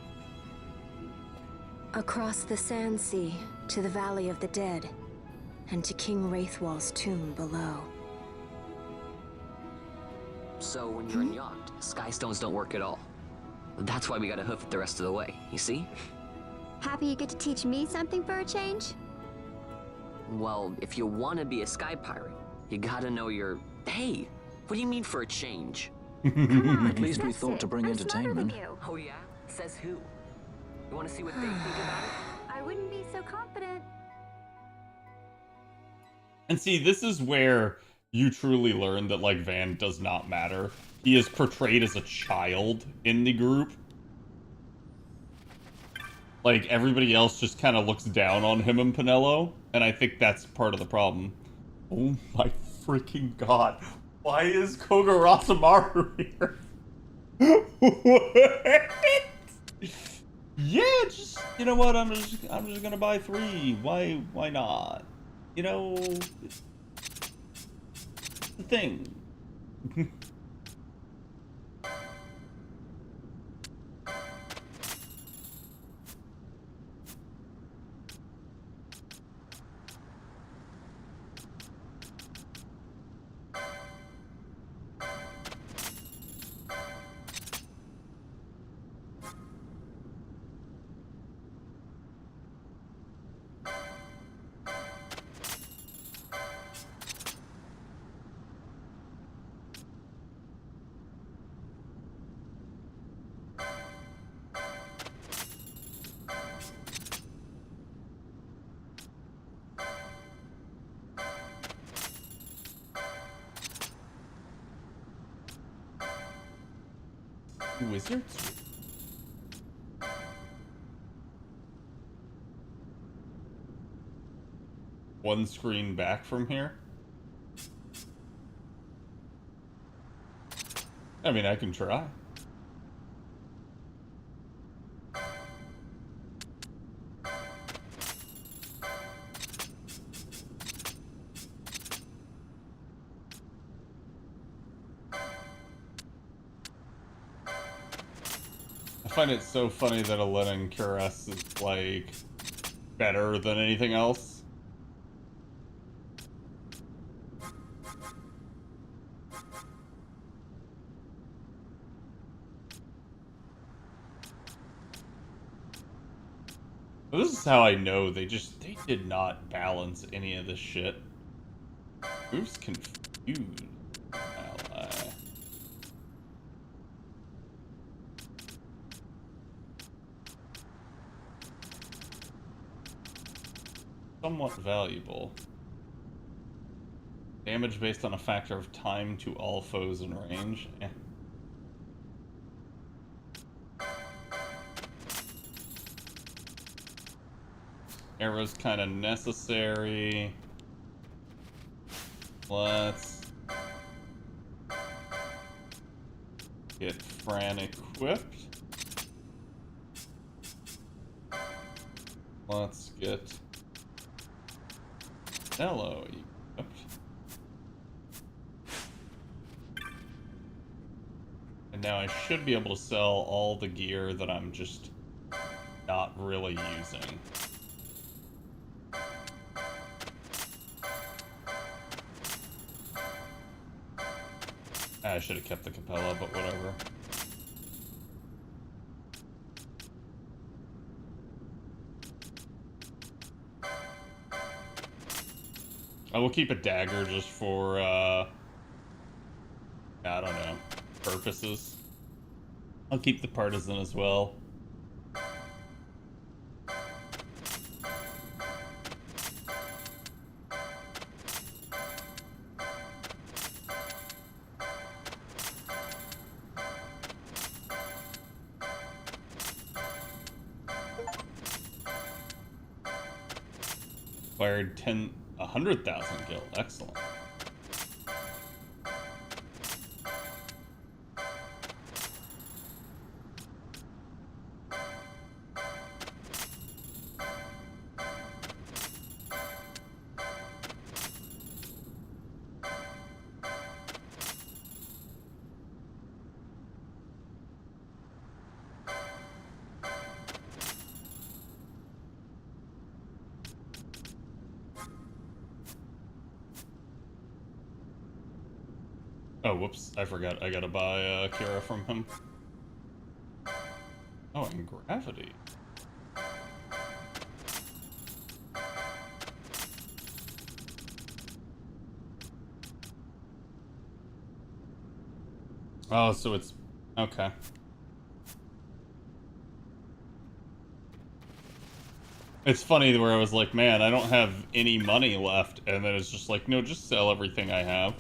Across the Sand Sea, to the Valley of the Dead, and to King Wraithwall's tomb below.
So when you're in yacht, sky stones don't work at all. That's why we gotta hoof it the rest of the way, you see?
Happy you get to teach me something for a change?
Well, if you want to be a sky pirate, you gotta know your... Hey, what do you mean for a change?
At least we thought to bring entertainment.
Oh yeah? Says who? You want to see what they think about it?
I wouldn't be so confident.
And see, this is where you truly learn that, like, Van does not matter. He is portrayed as a child in the group. Like, everybody else just kind of looks down on him and Pinello, and I think that's part of the problem. Oh my freaking god. Why is Kogaratsamaru here? What? Yeah, just, you know what, I'm just gonna buy 3. Why not? You know, it's the thing. Wizards? One screen back from here? I mean, I can try. I find it so funny that Alen Kuras is, like, better than anything else. But this is how I know they did not balance any of this shit. Moves confused. Ally. Somewhat valuable. Damage based on a factor of time to all foes in range. Eh. Arrow's kind of necessary. Let's get Fran equipped. Let's get Nello equipped. And now I should be able to sell all the gear that I'm just not really using. I should have kept the Capella, but whatever. I will keep a dagger just for, I don't know, purposes. I'll keep the partisan as well. Acquired 100,000 gil. Excellent. Oh, whoops. I forgot. I gotta buy Kira from him. Oh, and gravity. Oh, so it's... okay. It's funny where I was like, man, I don't have any money left, and then it's just like, no, just sell everything I have.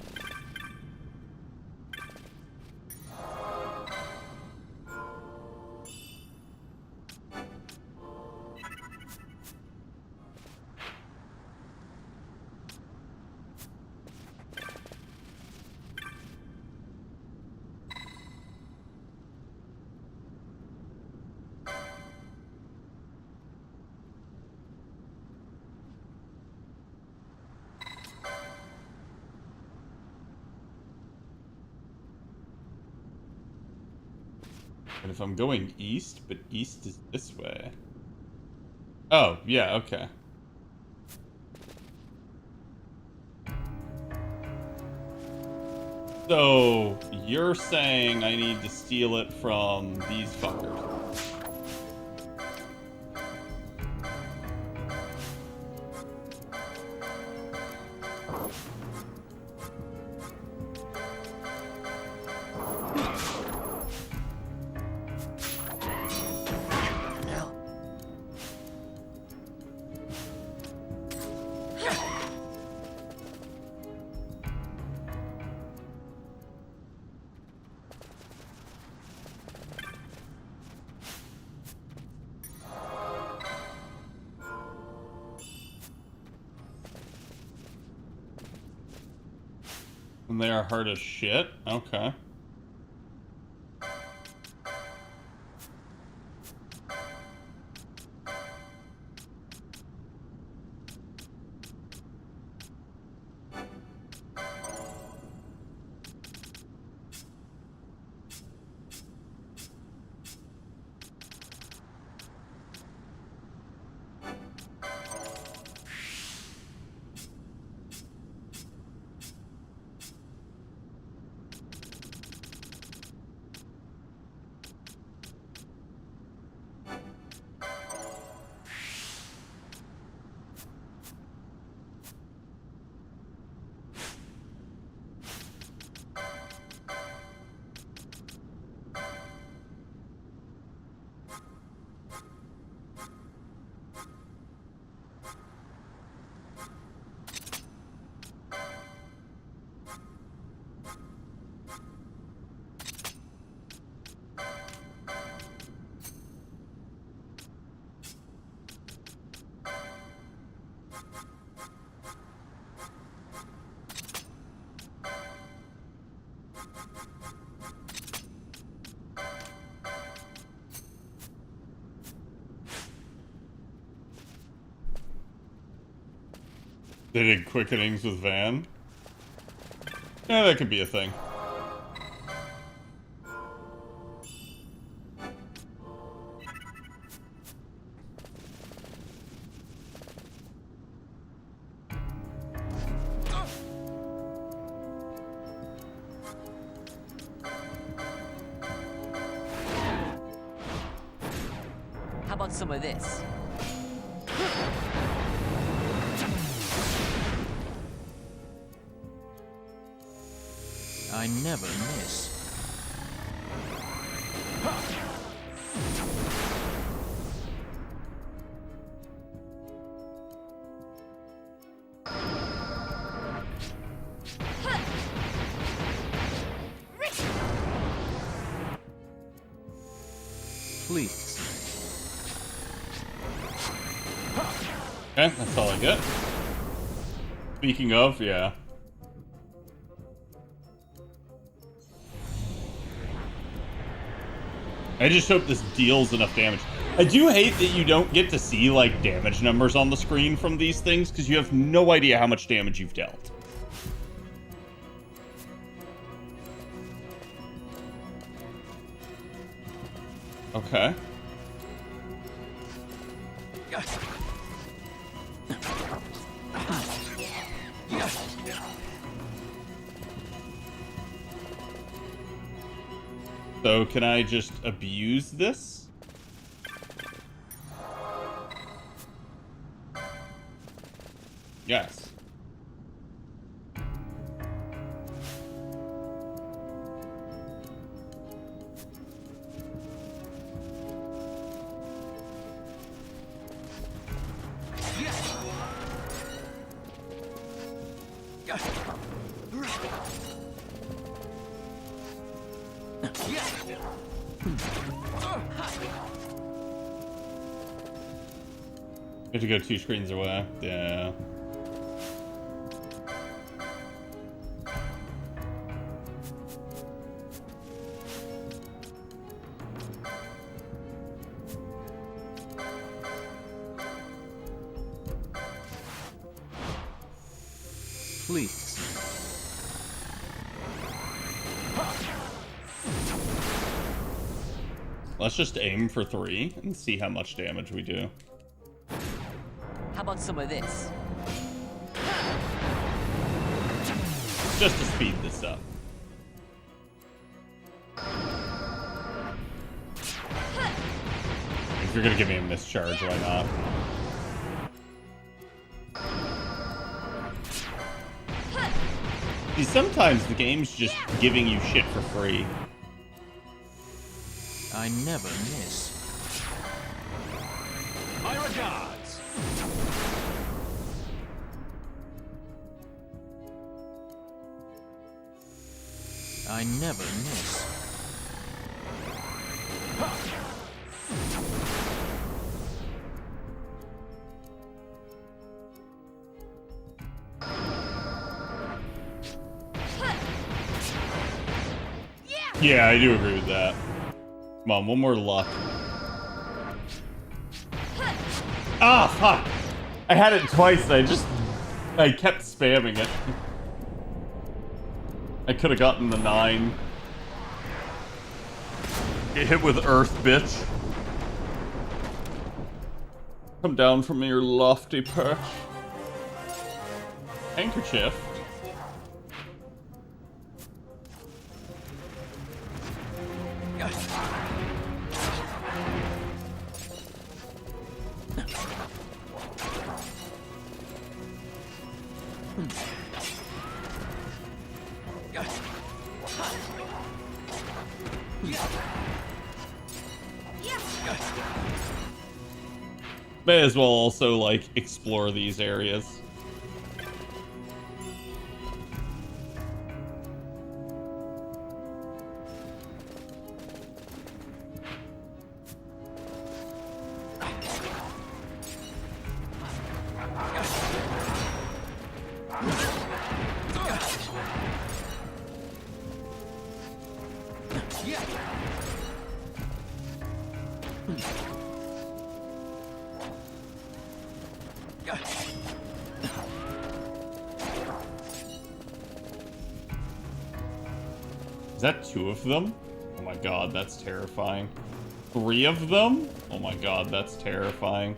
And if I'm going east, but east is this way. Oh, yeah, okay. So, you're saying I need to steal it from these fuckers. And they are hard as shit? Okay. They did quickenings with Van? Yeah, that could be a thing.
How about some of this?
I never miss. Please.
Okay, that's all I get. Speaking of, yeah. I just hope this deals enough damage. I do hate that you don't get to see, like, damage numbers on the screen from these things, because you have no idea how much damage you've dealt. Okay. So, can I just abuse this? Yes. You have to go 2 screens away. Yeah.
Please.
Let's just aim for 3 and see how much damage we do.
How about some of this?
Just to speed this up. If you're gonna give me a mischarge, why not? See, sometimes the game's just giving you shit for free.
I never miss.
My regards.
I never miss.
Yeah, I do agree with that. Come on, one more luck. Ah, fuck! I had it twice and I kept spamming it. I could have gotten the 9. Get hit with earth, bitch. Come down from your lofty perch. Handkerchief. May as well also, like, explore these areas. Is that 2 of them? Oh my god, that's terrifying. 3 of them? Oh my god, that's terrifying.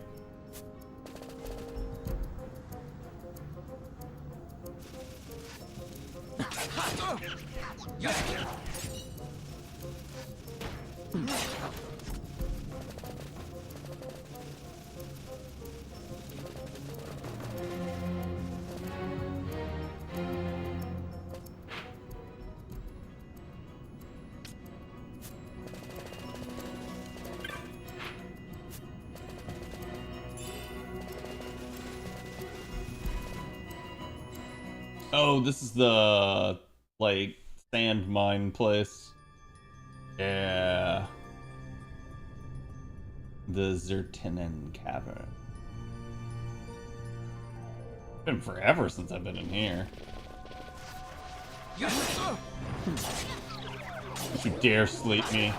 Oh, this is the, like, sand mine place. Yeah. The Zertinen Cavern. It's been forever since I've been in here. Don't you dare sleep me.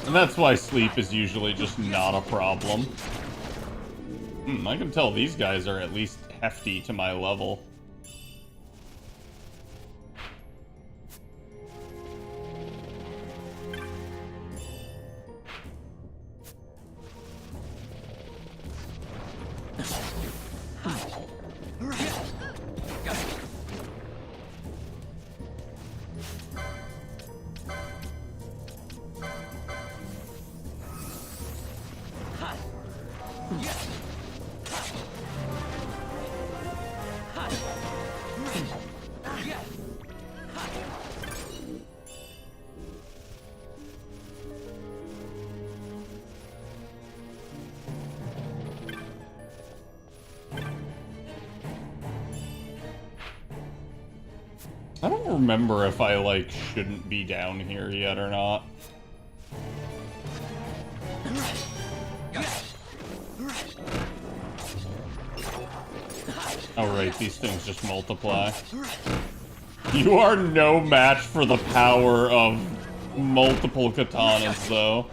And that's why sleep is usually just not a problem. I can tell these guys are at least hefty to my level. I don't remember if I, like, shouldn't be down here yet or not. Oh, right, these things just multiply. You are no match for the power of multiple katanas, though.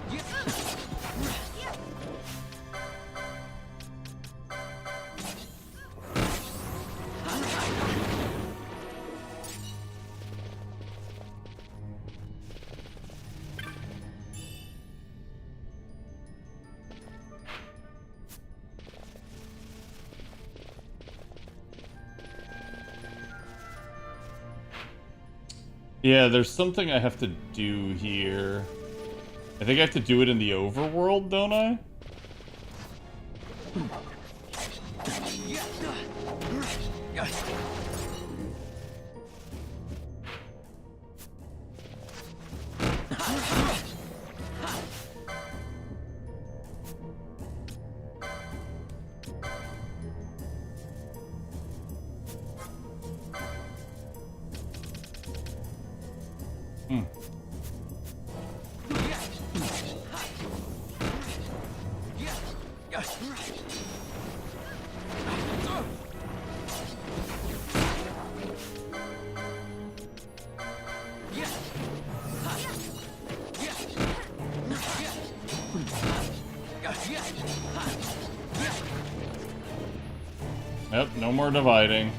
Yeah, there's something I have to do here. I think I have to do it in the overworld, don't I? Yep, no more dividing.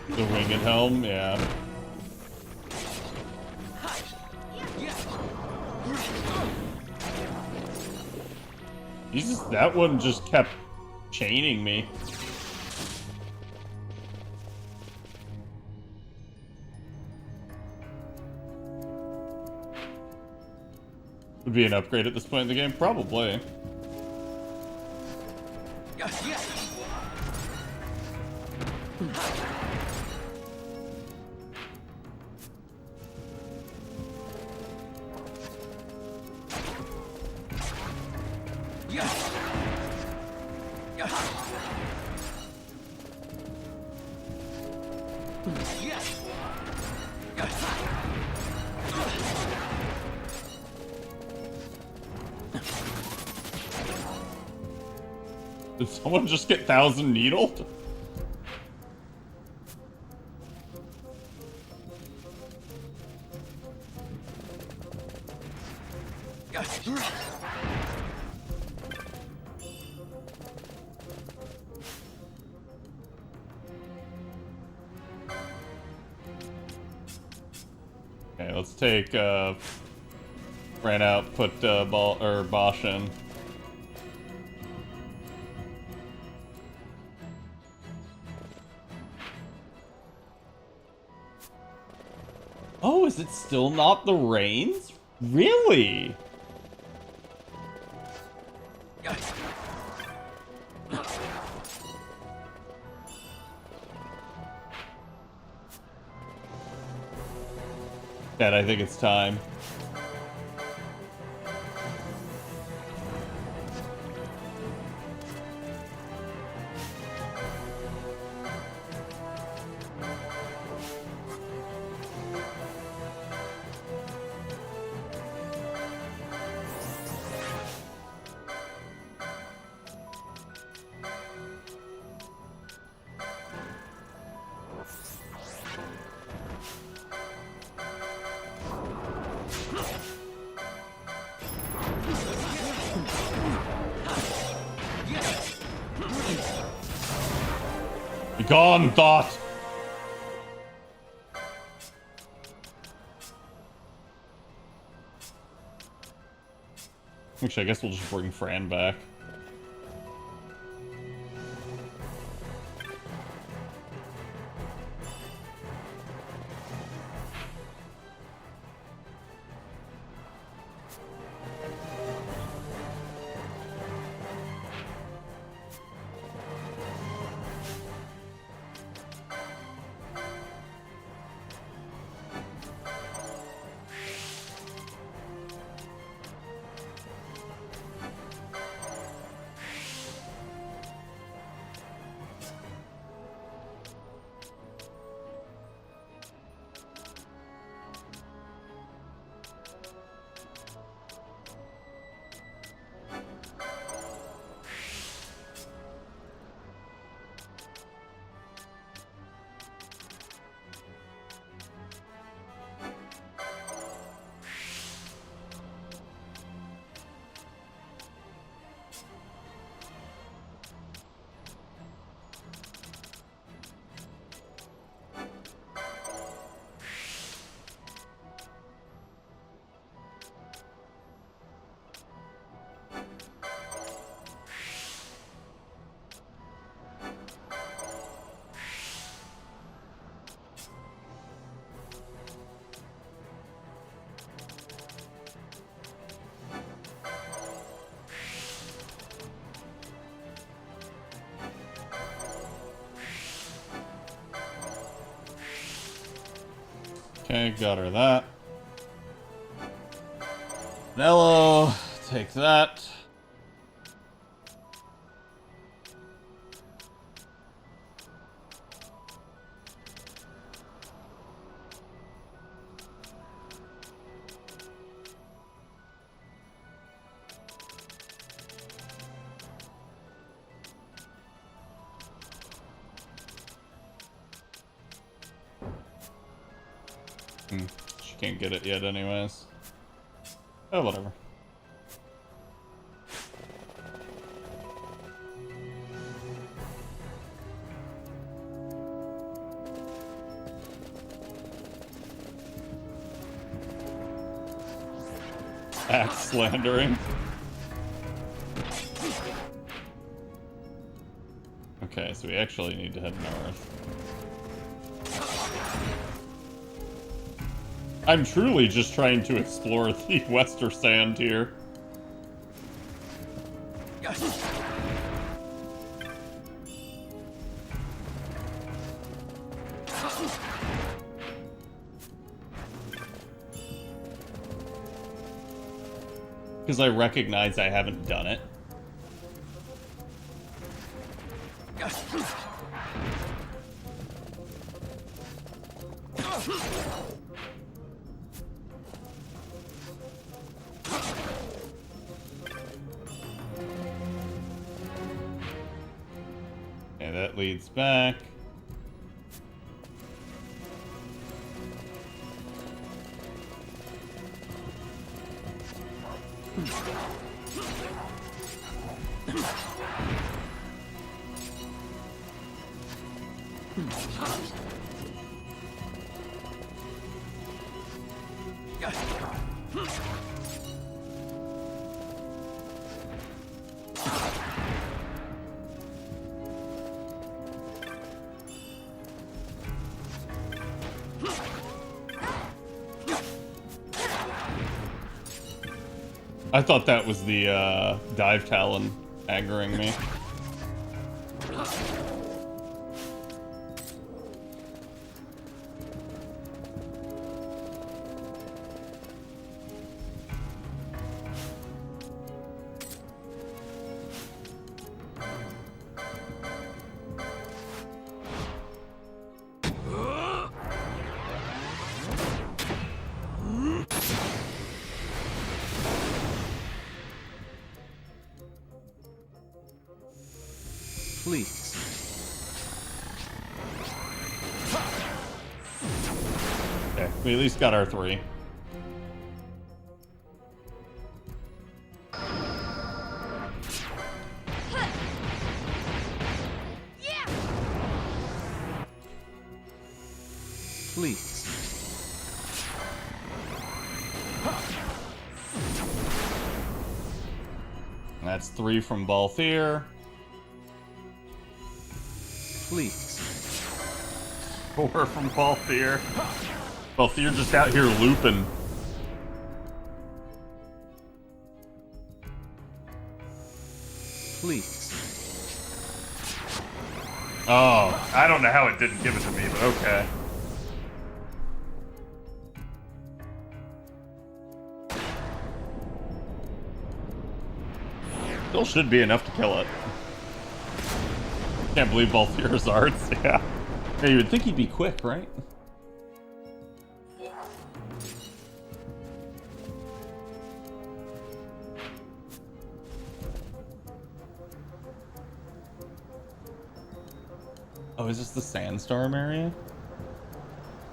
The winged helm, yeah. Jesus, that one just kept chaining me. Would be an upgrade at this point in the game? Probably. Did someone just get 1,000 needled? Okay, let's take, ran out, put, Bosch in. Oh, is it still not the rains? Really? Dad, I think it's time. Gone, thought! Actually, I guess we'll just bring Fran back. Okay, got her that. Nello, take that. She can't get it yet anyways. Oh, whatever. Axe slandering. Okay, so we actually need to head north. I'm truly just trying to explore the Wester Sand here. Because I recognize I haven't done it. Okay, that leads back. I thought that was the dive talon aggroing me.
Please.
Okay, we at least got our 3.
Please.
That's 3 from Balthier.
Please.
4 from Balthier. Balthier just out here looping.
Please.
Oh, I don't know how it didn't give it to me, but okay. Still should be enough to kill it. Can't believe Balthier's arts, yeah. Yeah, you would think he'd be quick, right? Oh, is this the Sandstorm area?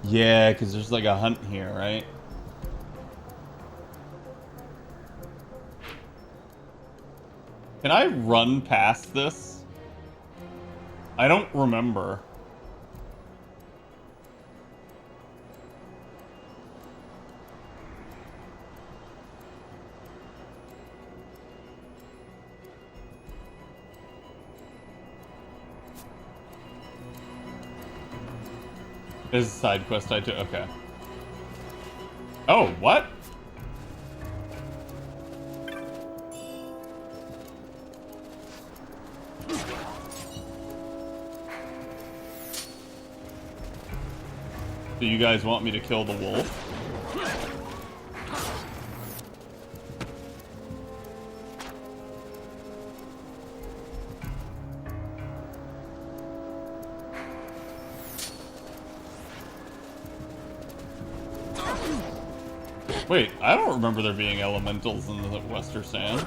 Yeah, because there's like a hunt here, right? Can I run past this? I don't remember. This is a side quest I took. Okay. Oh, what? Do you guys want me to kill the wolf? Wait, I don't remember there being elementals in the Western Sand.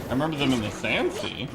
I remember them in the Sand Sea.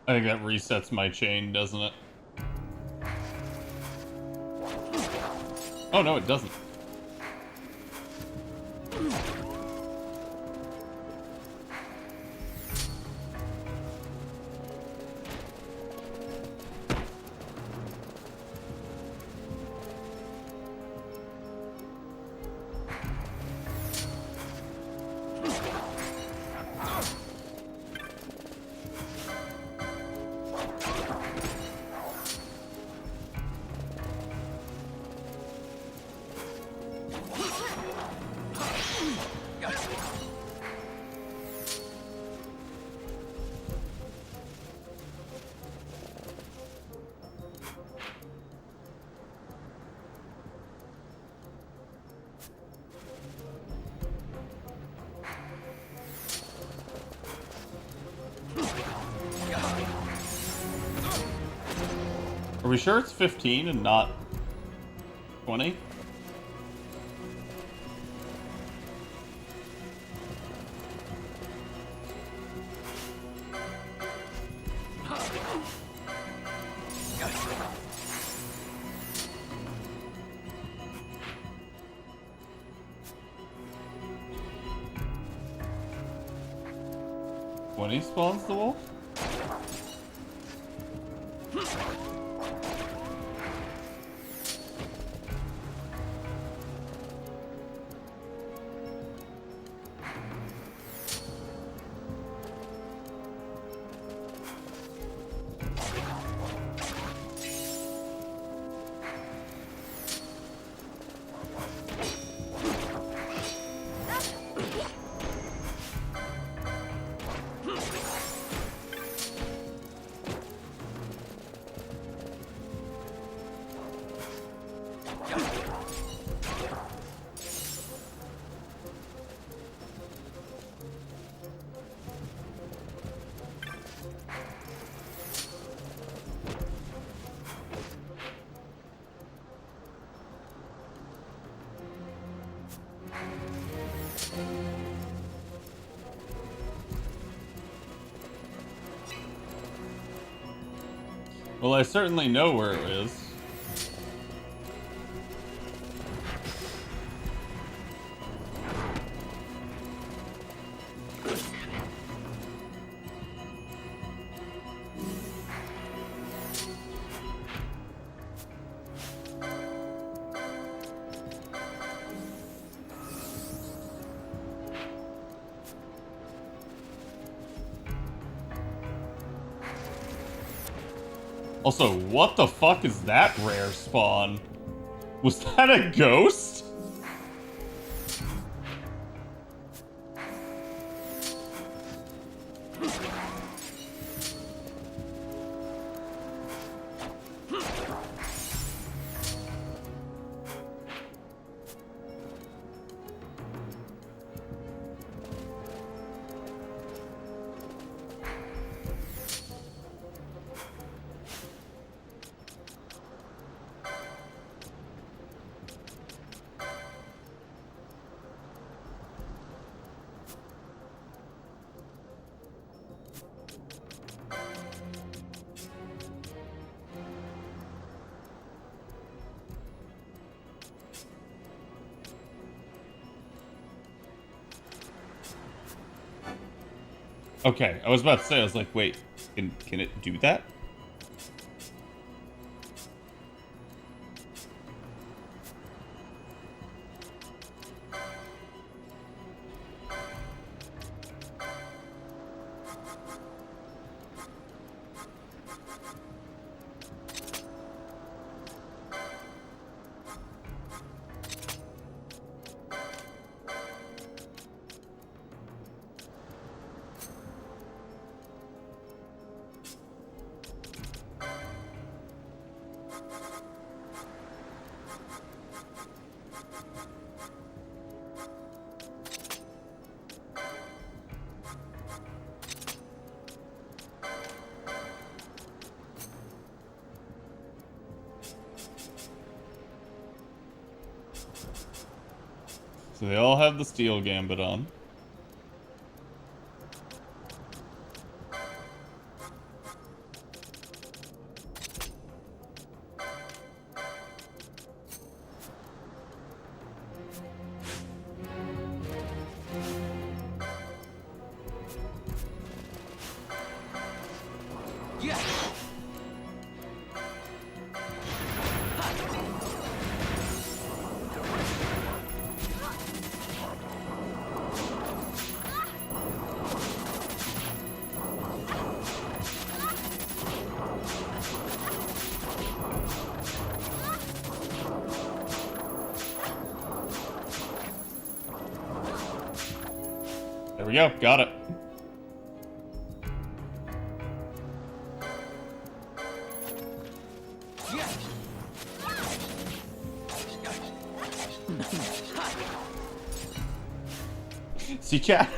I think that resets my chain, doesn't it? Oh no, it doesn't. Are we sure it's 15 and not 20? When he spawns the wolf? Well, I certainly know where it is. Also, what the fuck is that rare spawn? Was that a ghost? Okay, I was about to say, I was like, wait, can it do that? So they all have the steel gambit on. There we go, got it. See, chat?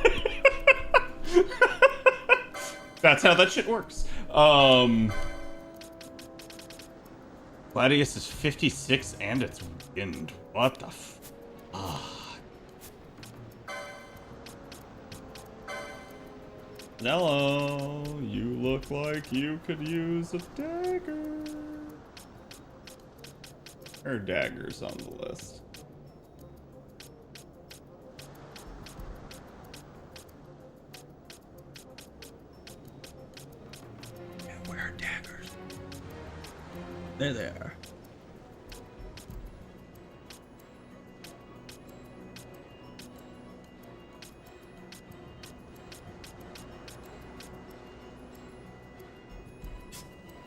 That's how that shit works. Gladius is 56 and it's wind. What the f... Hello, you look like you could use a dagger. There are daggers on the list.
Yeah, where are daggers? There they are.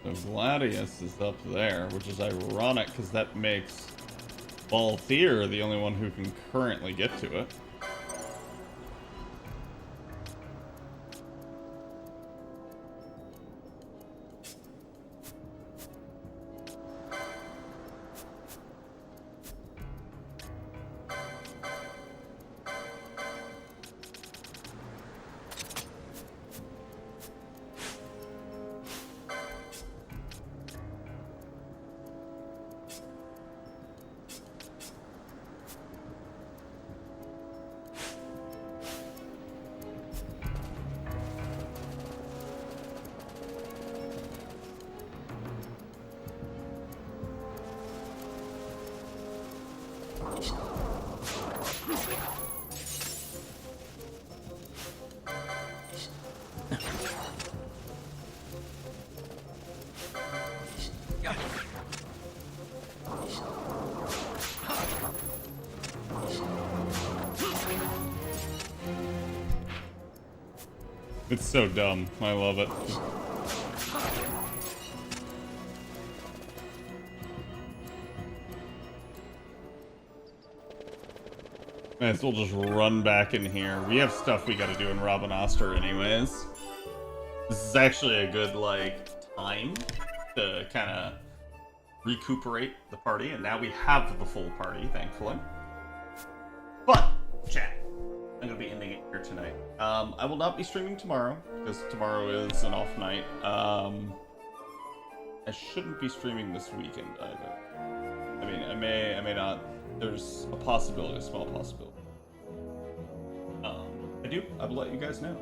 So Gladius is up there, which is ironic because that makes Balthier the only one who can currently get to it. It's so dumb. I love it. Might as well just run back in here. We have stuff we gotta do in Rabanastre anyways. This is actually a good, like, time to kind of recuperate the party, and now we have the full party, thankfully. But, chat, I'm gonna be ending it here tonight. I will not be streaming tomorrow, because tomorrow is an off night. I shouldn't be streaming this weekend either. I mean, I may not. There's a possibility, a small possibility. I will let you guys know.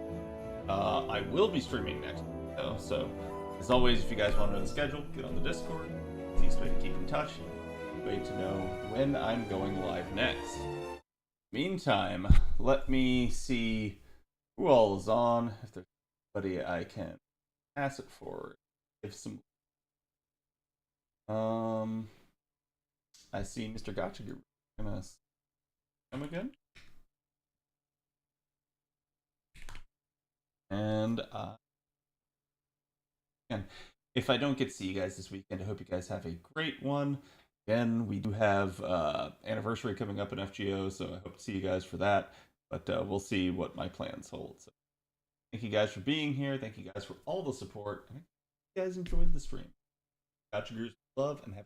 I will be streaming next week, though, so as always, if you guys want to know the schedule, get on the Discord. It's the easiest way to keep in touch. Way to know when I'm going live next. Meantime, let me see who all is on. If there's Buddy, I can pass it forward. Give some. I see Mr. Gotcha. Gonna come again. And again, if I don't get to see you guys this weekend, I hope you guys have a great one. Again, we do have anniversary coming up in FGO, so I hope to see you guys for that. But we'll see what my plans hold. So thank you guys for being here. Thank you guys for all the support. I hope you guys enjoyed the stream. Gotcha Gurus, love, and have